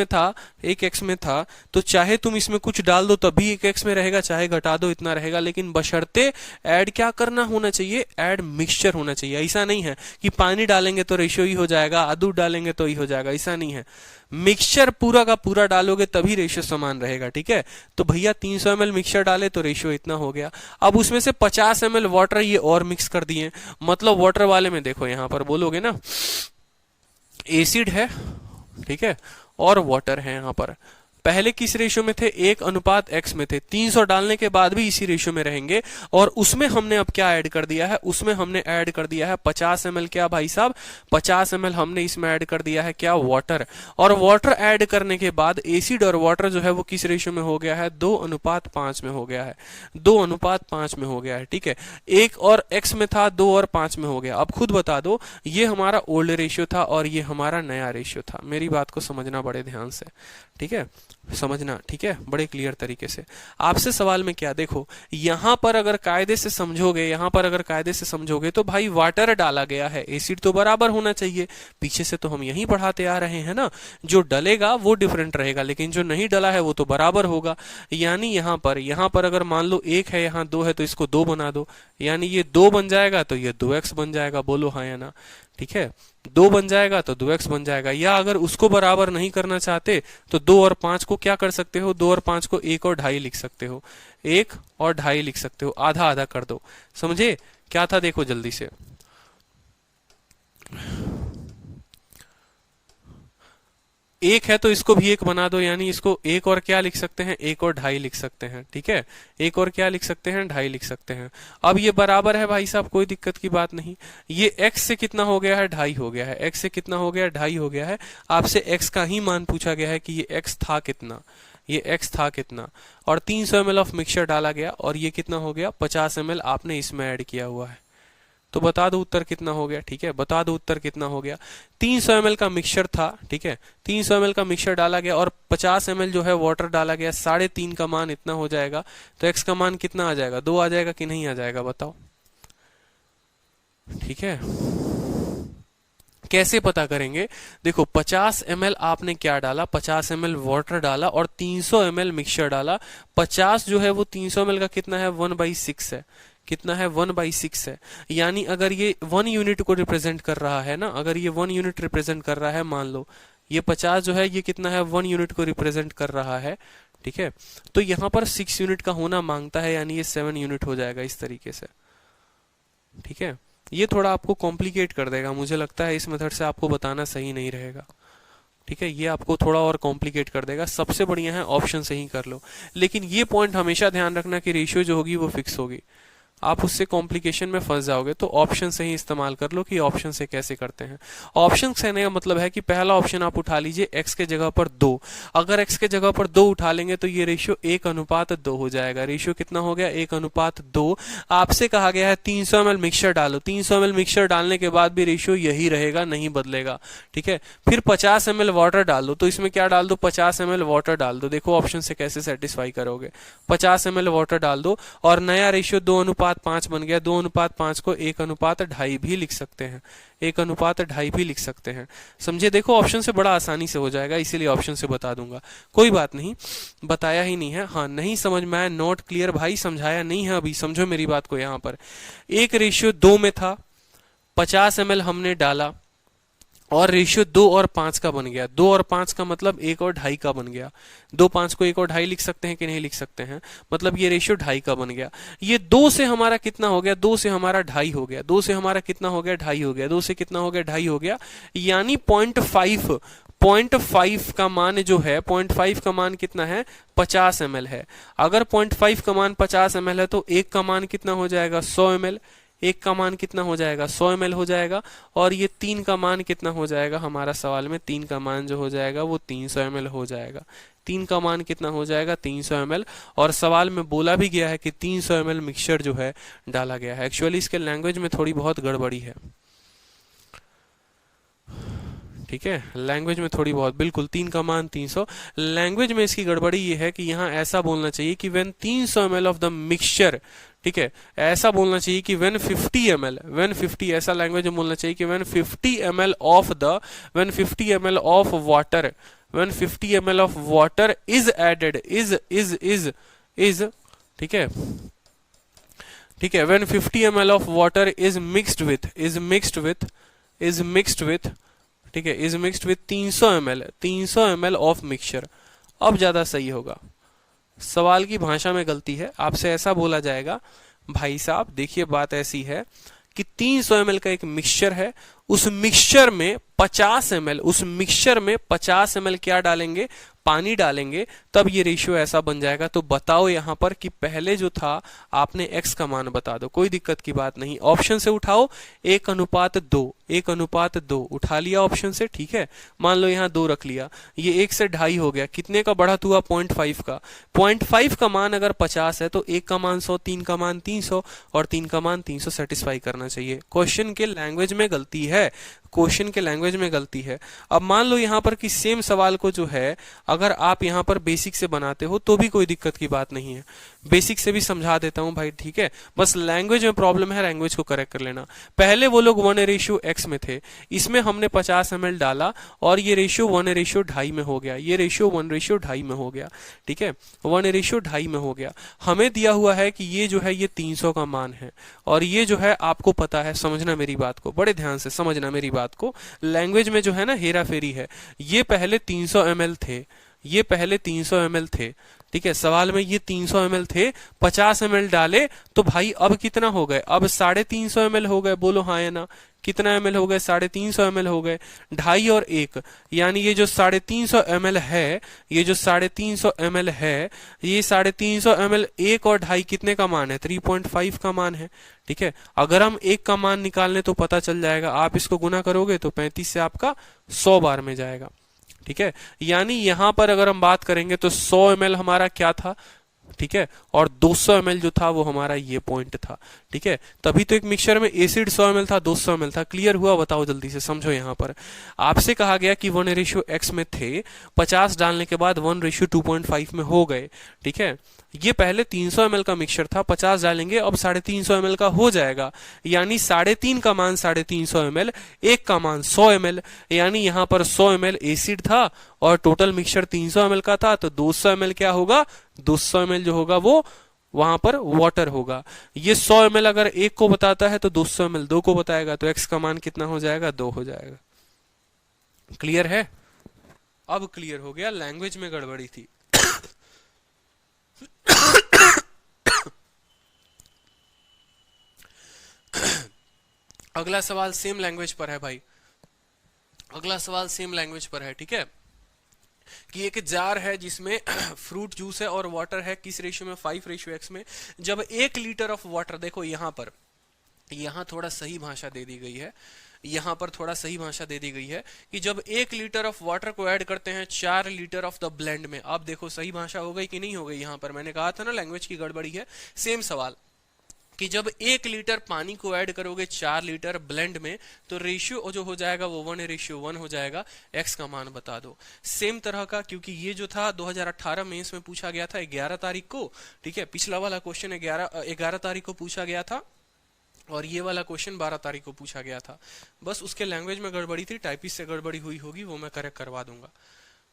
में था, तो चाहे तुम इसमें कुछ डाल दो तब भी 1x में रहेगा, चाहे घटा दो इतना रहेगा। लेकिन बशर्ते ऐड क्या करना होना चाहिए, ऐड मिक्सचर होना चाहिए। ऐसा नहीं है कि पानी डालेंगे तो रेशियो ही हो जाएगा, दूध डालेंगे तो ही हो जाएगा, ऐसा नहीं है। मिक्सचर पूरा का पूरा डालोगे तभी रेशियो समान रहेगा, ठीक है। तो भैया 300 ml मिक्सचर डाले तो रेशियो इतना हो गया। अब उसमें से 50 ml वाटर ये और मिक्स कर दिए, मतलब वाटर वाले में देखो यहां पर बोलोगे ना एसिड है, ठीक है, और वाटर है। यहां पर पहले किस रेशियो में थे, 1:x में थे, 300 डालने के बाद भी इसी रेशियो में रहेंगे। और उसमें हमने अब क्या ऐड कर दिया है, उसमें हमने ऐड कर दिया है 50 ml, क्या भाई साहब 50 ml हमने इसमें ऐड कर दिया है क्या, वाटर। और वाटर ऐड करने के बाद एसिड और वाटर जो है वो किस रेशियो में हो गया है, 2:5 में हो गया है, 2:5 में हो गया है, ठीक है। 1 और x में था, 2 और 5 में हो गया। अब खुद बता दो, ये हमारा ओल्ड रेशियो था और ये हमारा नया रेशियो था। मेरी बात को समझना बड़े ध्यान से, ठीक है, समझना, ठीक है, बड़े क्लियर तरीके से। आपसे सवाल में क्या, देखो यहां पर अगर कायदे से समझोगे, यहां पर अगर कायदे से समझोगे तो भाई वाटर डाला गया है, एसिड तो बराबर होना चाहिए। पीछे से तो हम यही पढ़ाते आ रहे हैं ना, जो डलेगा वो डिफरेंट रहेगा, लेकिन जो नहीं डला है वो तो बराबर होगा। यानी यहां पर अगर मान लो 1 है, यहां 2 है, तो इसको 2 बना दो, यानी ये 2 बन जाएगा तो ये 2x बन जाएगा। बोलो हाँ या ना, ठीक है। 2 बन जाएगा तो 2x बन जाएगा। या अगर उसको बराबर नहीं करना चाहते तो 2 और 5 को क्या कर सकते हो, 2 और 5 को 1 और 2.5 लिख सकते हो, 1 और 2.5 लिख सकते हो, आधा आधा कर दो। समझे क्या था, देखो जल्दी से। एक है तो इसको भी 1 बना दो, यानी इसको 1 और क्या लिख सकते हैं, 1 और 2.5 लिख सकते हैं, ठीक है। 1 और क्या लिख सकते हैं, 2.5 लिख सकते हैं। अब ये बराबर है भाई साहब, कोई दिक्कत की बात नहीं। ये x से कितना हो गया है, 2.5 हो गया है, x से कितना हो गया, 2.5 हो गया है। आपसे x का ही मान पूछा गया है कि ये x था कितना, ये x था कितना। और 300 ml ऑफ मिक्सचर डाला गया और ये कितना हो गया, 50 ml आपने इसमें ऐड किया हुआ है। तो बता दो उत्तर कितना हो गया, ठीक है, बता दो उत्तर कितना हो गया। 300 ml का मिक्सचर था, ठीक है, 300 ml का मिक्सचर डाला गया और 50 ml जो है वाटर डाला गया, 3.5 का मान इतना हो जाएगा। तो x का मान कितना आ जाएगा, 2 आ जाएगा कि नहीं आ जाएगा, बताओ, ठीक है। कैसे पता करेंगे, देखो 50 ml आपने क्या डाला, 50 ml वाटर डाला और 300 ml मिक्सचर डाला। 50 जो है वो 300 ml का कितना है, 1/6 है, कितना है, 1/6 है। यानी अगर ये 1 यूनिट को रिप्रेजेंट कर रहा है ना, अगर ये 1 यूनिट रिप्रेजेंट कर रहा है, मान लो ये 50 जो है ये कितना है, 1 यूनिट को रिप्रेजेंट कर रहा है, ठीक है। तो यहाँ पर 6 यूनिट का होना मांगता है, यानी ये 7 यूनिट हो जाएगा इस तरीके से, ठीक है। ये थोड़ा आपको कॉम्प्लिकेट कर देगा, मुझे लगता है इस मेथड से आपको बताना सही नहीं रहेगा, ठीक है। ये आपको थोड़ा और कॉम्प्लिकेट कर देगा। सबसे बढ़िया है ऑप्शन से ही कर लो, लेकिन ये पॉइंट हमेशा ध्यान रखना कि रेशियो जो होगी वो फिक्स होगी, आप उससे कॉम्प्लिकेशन में फंस जाओगे। तो ऑप्शन से ही इस्तेमाल कर लो कि ऑप्शन से कैसे करते हैं। ऑप्शन से कहने का मतलब है कि पहला ऑप्शन आप उठा लीजिए x के जगह पर 2। अगर x के जगह पर 2 उठा लेंगे तो ये रेशियो 1:2 हो जाएगा। रेशियो कितना हो गया, 1:2। आपसे कहा गया है 300 ml मिक्सचर डालो, 300 ml मिक्सचर डालने के बाद भी रेशियो यही रहेगा, नहीं बदलेगा, ठीक है। फिर 50 ml वाटर डाल दो, तो इसमें क्या डाल दो, 50 ml वाटर डाल दो। देखो ऑप्शन से कैसे सेटिस्फाई करोगे, 50 ml वाटर डाल दो और नया रेशियो 2:5 बन गया। 2:5 को 1:2.5 भी लिख सकते हैं, 1:2.5 भी लिख सकते हैं, समझे। देखो ऑप्शन से बड़ा आसानी से हो जाएगा, इसीलिए ऑप्शन से बता दूंगा, कोई बात नहीं, बताया ही नहीं है। हाँ, नहीं समझ में आया, नॉट क्लियर भाई, समझाया नहीं है अभी, समझो मेरी बात को। यहाँ पर एक रेशियो 2 में था, 50 ml हमने डाला और रेशियो 2 और 5 का बन गया। 2 और 5 का मतलब 1 और 2.5 का बन गया। 2 5 को 1 और 2.5 लिख सकते हैं कि नहीं लिख सकते हैं, मतलब ये रेशियो 2.5 का बन गया। ये 2 से हमारा कितना हो गया, 2 से हमारा 2.5 हो गया। 2 से हमारा कितना हो गया, 2.5 हो गया। 2 से कितना हो गया, 2.5 हो गया, यानी 0.5 का मान जो है, 0.5 का मान कितना है, 50 ml है। अगर 0.5 का मान 50 ml है तो 1 का मान कितना हो जाएगा, 100 ml। 1 का मान कितना हो जाएगा, 100 ml हो जाएगा। और ये 3 का मान कितना हो जाएगा, हमारा सवाल में 3 का मान जो हो जाएगा वो 300 ml हो जाएगा। 3 का मान कितना हो जाएगा, 300 ml। और सवाल में बोला भी गया है कि 300 ml मिक्सचर जो है डाला गया है। एक्चुअली इसके लैंग्वेज में थोड़ी बहुत गड़बड़ी है, ठीक है, लैंग्वेज में थोड़ी बहुत, बिल्कुल 3 का मान 300। लैंग्वेज में इसकी गड़बड़ी ये है कि यहाँ ऐसा बोलना चाहिए कि when 300 ml of the mixture, ठीक है, ऐसा बोलना चाहिए कि व्हेन 50 ml, ऐसा लैंग्वेज में बोलना चाहिए कि when 50 ml of water, when 50 ml of water is added, is, ठीक है। ठीक है, when 50 ml of water is mixed with ठीक है, is mixed with 300 ml of mixture. अब ज्यादा सही होगा, सवाल की भाषा में गलती है। आपसे ऐसा बोला जाएगा, भाई साहब देखिए बात ऐसी है कि 300 ml का एक मिक्सचर है, उस मिक्सचर में 50 ml क्या डालेंगे, पानी डालेंगे, तब ये रेशियो ऐसा बन जाएगा। तो बताओ यहां पर कि पहले जो था आपने x का मान बता दो, कोई दिक्कत की बात नहीं, ऑप्शन से उठाओ, 1:2 उठा लिया ऑप्शन से, ठीक है। मान लो यहाँ 2 रख लिया, ये 1 से 2.5 हो गया, कितने का बढ़त हुआ, 0.5 का। 0.5 का मान अगर 50 है तो 1 का मान 100, 3 का मान 300 और 3 का मान 300 सेटिस्फाई करना चाहिए। क्वेश्चन के लैंग्वेज में गलती है, अब मान लो यहाँ पर कि सेम सवाल को जो है अगर आप यहाँ पर बेसिक से बनाते हो तो भी कोई दिक्कत की बात नहीं है, बेसिक से भी समझा देता हूं भाई, ठीक है। बस लैंग्वेज में प्रॉब्लम है, लैंग्वेज को करेक्ट कर लेना। पहले वो लोग 1:x में थे, इसमें हमने 50 ml डाला और ये रेशियो 1:2.5 में हो गया, ये रेशियो 1:2.5 में हो गया, ठीक है, 1:2.5 में हो गया। हमें दिया हुआ है कि ये जो है ये 300 का मान है और ये जो है आपको पता है, समझना मेरी बात को, बड़े ध्यान से समझना मेरी बात को, लैंग्वेज में जो है ना हेरा फेरी है। ये पहले 300 ml थे, ये पहले 300 ml थे, ठीक है, सवाल में ये 300 ml थे, 50 ml डाले तो भाई अब कितना हो गए, अब 350 ml हो गए, बोलो हाँ या ना, कितना ml हो गए, 350 ml हो गए, 2.5 और 1, यानी ये जो 350 ml है, ये जो 350 ml है, ये 350 ml 1 और 2.5 कितने का मान है, 3.5 का मान है, ठीक है। अगर हम 1 का मान निकालने तो पता चल जाएगा, आप इसको गुना करोगे तो 35 से आपका 100 बार में जाएगा, ठीक है। यानी यहां पर अगर हम बात करेंगे तो 100 ml हमारा क्या था, ठीक है, और 200 ml जो था वो हमारा ये पॉइंट था, ठीक है। तभी तो एक मिक्सचर में एसिड 100 ml था, 200 ml था। क्लियर हुआ, बताओ जल्दी से, समझो। यहाँ पर आपसे कहा गया कि 1:x में थे, 50 डालने के बाद 1:2.5 में हो गए, ठीक है। ये पहले 300 ml का मिक्सचर था, 50 डालेंगे अब 350 ml का हो जाएगा, यानी 3.5 का मान 350 ml, 1 का मान 100 ml, यानी यहाँ पर 100 ml एसिड था और टोटल मिक्सचर 300 ml का था, तो 200 ml क्या होगा, 200 ml जो होगा वो वहां पर वाटर होगा। ये 100 ml अगर 1 को बताता है तो 200 ml 2 को बताएगा, तो x का मान कितना हो जाएगा, 2 हो जाएगा। क्लियर है, अब क्लियर हो गया, लैंग्वेज में गड़बड़ी थी। अगला सवाल सेम लैंग्वेज पर है भाई, अगला सवाल सेम लैंग्वेज पर है, ठीक है, कि एक जार है जिसमें फ्रूट जूस है और वाटर है, किस रेशियो में, 5:x में। जब 1 लीटर ऑफ वाटर, देखो यहां पर, यहां थोड़ा सही भाषा दे दी गई है, यहां पर थोड़ा सही भाषा दे दी गई है कि जब 1 लीटर ऑफ वाटर को ऐड करते हैं 4 लीटर ऑफ द ब्लेंड में। अब देखो सही भाषा हो गई कि नहीं हो गई, यहां पर मैंने कहा था ना लैंग्वेज की गड़बड़ी है। सेम सवाल कि जब 1 लीटर पानी को ऐड करोगे 4 लीटर ब्लेंड में तो रेशियो जो हो जाएगा वो 1:1 हो जाएगा। x का मान बता दो। सेम तरह का, क्योंकि ये जो था 2018 में इसमें पूछा गया था 11 तारीख को, ठीक है, पिछला वाला क्वेश्चन 11 तारीख को पूछा गया था और ये वाला क्वेश्चन 12 तारीख को पूछा गया था। बस उसके लैंग्वेज में गड़बड़ी थी, टाइपिस्ट से गड़बड़ी हुई होगी, वो मैं करेक्ट करवा दूंगा,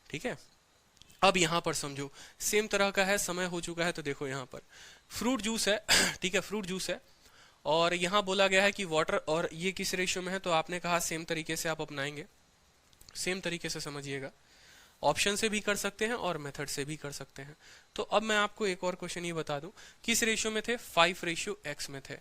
ठीक है। अब यहां पर समझो, सेम तरह का है, समय हो चुका है, तो देखो यहां पर फ्रूट जूस है, ठीक है, फ्रूट जूस है और यहां बोला गया है कि वाटर, और ये किस रेशियो में है, तो आपने कहा सेम तरीके से आप अपनाएंगे, सेम तरीके से समझिएगा, ऑप्शन से भी कर सकते हैं और मेथड से भी कर सकते हैं। तो अब मैं आपको एक और क्वेश्चन ये बता दूं, किस रेशियो में थे, 5:x में थे,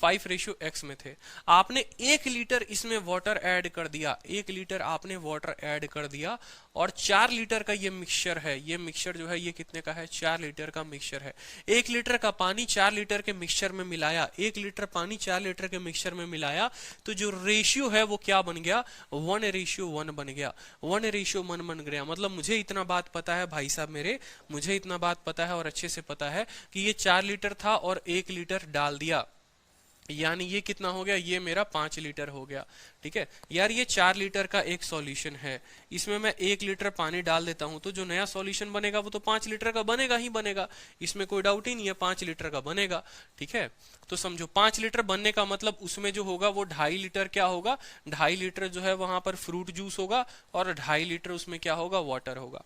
5:x में थे। आपने 1 लीटर इसमें वाटर ऐड कर दिया, 1 लीटर आपने वाटर ऐड कर दिया और 4 लीटर का ये मिक्सचर है, ये मिक्सचर जो है ये कितने का है, 4 लीटर का मिक्सचर है। 1 लीटर का पानी 4 लीटर के मिक्सचर में मिलाया, 1 लीटर पानी 4 लीटर के मिक्सचर में मिलाया, तो जो रेशियो है वो क्या बन गया, 1:1 बन गया, 1:1 बन गया। मतलब मुझे इतना बात पता है भाई साहब मेरे, मुझे इतना बात पता है और अच्छे से पता है कि ये 4 लीटर था और 1 लीटर डाल दिया, यानी ये कितना हो गया, ये मेरा 5 लीटर हो गया, ठीक है यार। ये 4 लीटर का एक सॉल्यूशन है, इसमें मैं 1 लीटर पानी डाल देता हूं तो जो नया सॉल्यूशन बनेगा वो तो 5 लीटर का बनेगा ही बनेगा, इसमें कोई डाउट ही नहीं है, 5 लीटर का बनेगा, ठीक है। तो समझो 5 लीटर बनने का मतलब उसमें जो होगा वो 2.5 लीटर क्या होगा, 2.5 लीटर जो है वहां पर फ्रूट जूस होगा और 2.5 लीटर उसमें क्या होगा, वाटर होगा,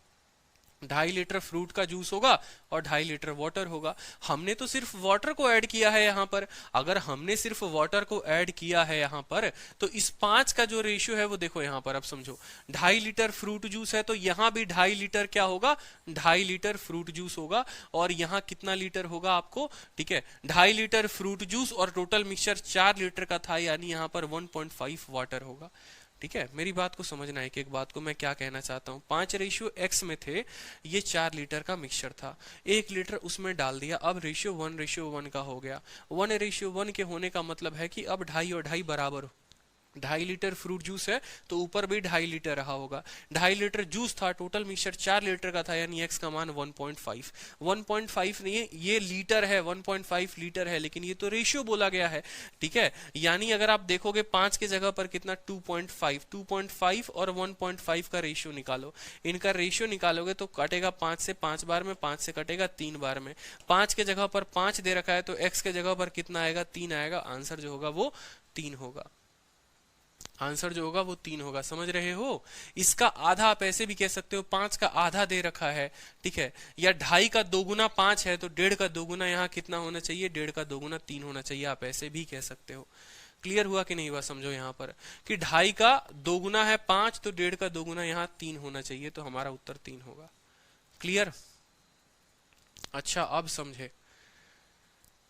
2.5 लीटर फ्रूट का जूस होगा और 2.5 लीटर वाटर होगा। हमने तो सिर्फ वाटर को ऐड किया है यहाँ पर। अगर हमने सिर्फ वाटर को ऐड किया है यहाँ पर, तो इस 5 का जो रेशियो है वो देखो यहाँ पर। अब समझो 2.5 लीटर फ्रूट जूस है तो यहाँ भी 2.5 लीटर क्या होगा, 2.5 लीटर फ्रूट जूस होगा। और यहाँ कितना लीटर होगा आपको, ठीक है, 2.5 लीटर फ्रूट जूस और टोटल मिक्सचर 4 लीटर का था, यानी यहाँ पर 1.5 वाटर होगा। ठीक है, मेरी बात को समझना है कि एक बात को मैं क्या कहना चाहता हूं। 5:x में थे, ये 4 लीटर का मिक्सचर था, 1 लीटर उसमें डाल दिया, अब रेशियो 1:1 का हो गया। 1:1 के होने का मतलब है कि अब 2.5 और 2.5 बराबर हो। 2.5 लीटर फ्रूट जूस है तो ऊपर भी 2.5 लीटर रहा होगा। 2.5 लीटर जूस था, टोटल मिक्सचर 4 लीटर का था, यानी x का मान 1.5। 1.5 नहीं है, ये लीटर है, 1.5 लीटर है, लेकिन ये तो रेशियो बोला गया है। ठीक है, यानी अगर आप देखोगे 5 के जगह पर कितना 2.5 और 1.5 का रेशियो निकालो। इनका रेशियो निकालोगे तो कटेगा 5 से 5 बार में, 5 से कटेगा 3 बार में। 5 के जगह पर 5 दे रखा है तो x के जगह पर कितना आएगा, 3 आएगा। आंसर जो होगा वो 3 होगा। आंसर जो होगा वो 3 होगा। समझ रहे हो? इसका आधा आप ऐसे भी कह सकते हो, 5 का आधा दे रखा है, ठीक है, या 2.5 का 2 गुना 5 है तो 1.5 का 2 गुना यहाँ कितना होना चाहिए, 1.5 का 2 गुना 3 होना चाहिए। आप ऐसे भी कह सकते हो। क्लियर हुआ कि नहीं हुआ? समझो यहाँ पर कि 2.5 का 2 गुना है 5 तो 1.5 का 2 गुना यहाँ 3 होना चाहिए, तो हमारा उत्तर 3 होगा। क्लियर? अच्छा, अब समझे,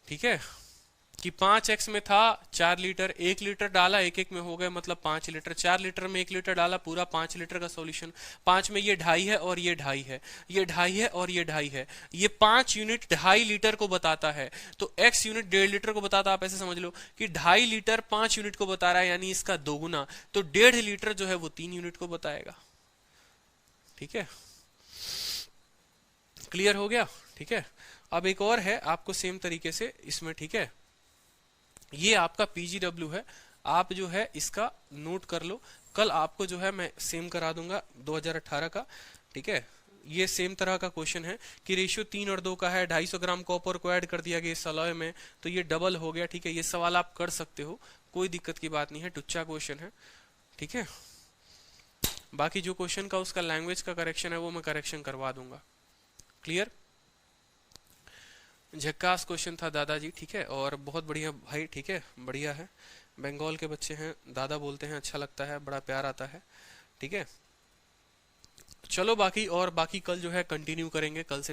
ठीक है, कि 5x में था 4 लीटर, 1 लीटर डाला, एक एक में हो गए मतलब 5 लीटर। 4 लीटर में 1 लीटर डाला, पूरा 5 लीटर का सॉल्यूशन। 5 में ये 2.5 है और ये 2.5 है, ये 2.5 है और ये 2.5 है। ये 5 यूनिट 2.5 लीटर को बताता है, तो x यूनिट 1.5 लीटर को बताता। आप ऐसे समझ लो कि 2.5 लीटर 5 यूनिट को बता रहा है, यानी इसका 2 गुना, तो 1.5 लीटर जो है वो 3 यूनिट को बताएगा। ठीक है, क्लियर हो गया? ठीक है, अब एक और है आपको सेम तरीके से इसमें, ठीक है, ये आपका PGW है, आप जो है इसका नोट कर लो। कल आपको जो है मैं सेम करा दूंगा 2018 का। ठीक है, ये सेम तरह का क्वेश्चन है कि रेशियो 3 और 2 का है, 250 ग्राम कॉपर को ऐड कर दिया गया इस अलॉय में, तो ये डबल हो गया। ठीक है, ये सवाल आप कर सकते हो, कोई दिक्कत की बात नहीं है, टुच्चा क्वेश्चन है। ठीक है, बाकी जो क्वेश्चन का उसका लैंग्वेज का करेक्शन है वो मैं करेक्शन करवा दूंगा। क्लियर? झक्कास क्वेश्चन था दादाजी, ठीक है, और बहुत बढ़िया भाई, ठीक है, बढ़िया है। बंगाल के बच्चे हैं, दादा बोलते हैं, अच्छा लगता है, बड़ा प्यार आता है। ठीक है, चलो बाकी कल जो है कंटिन्यू करेंगे, कल से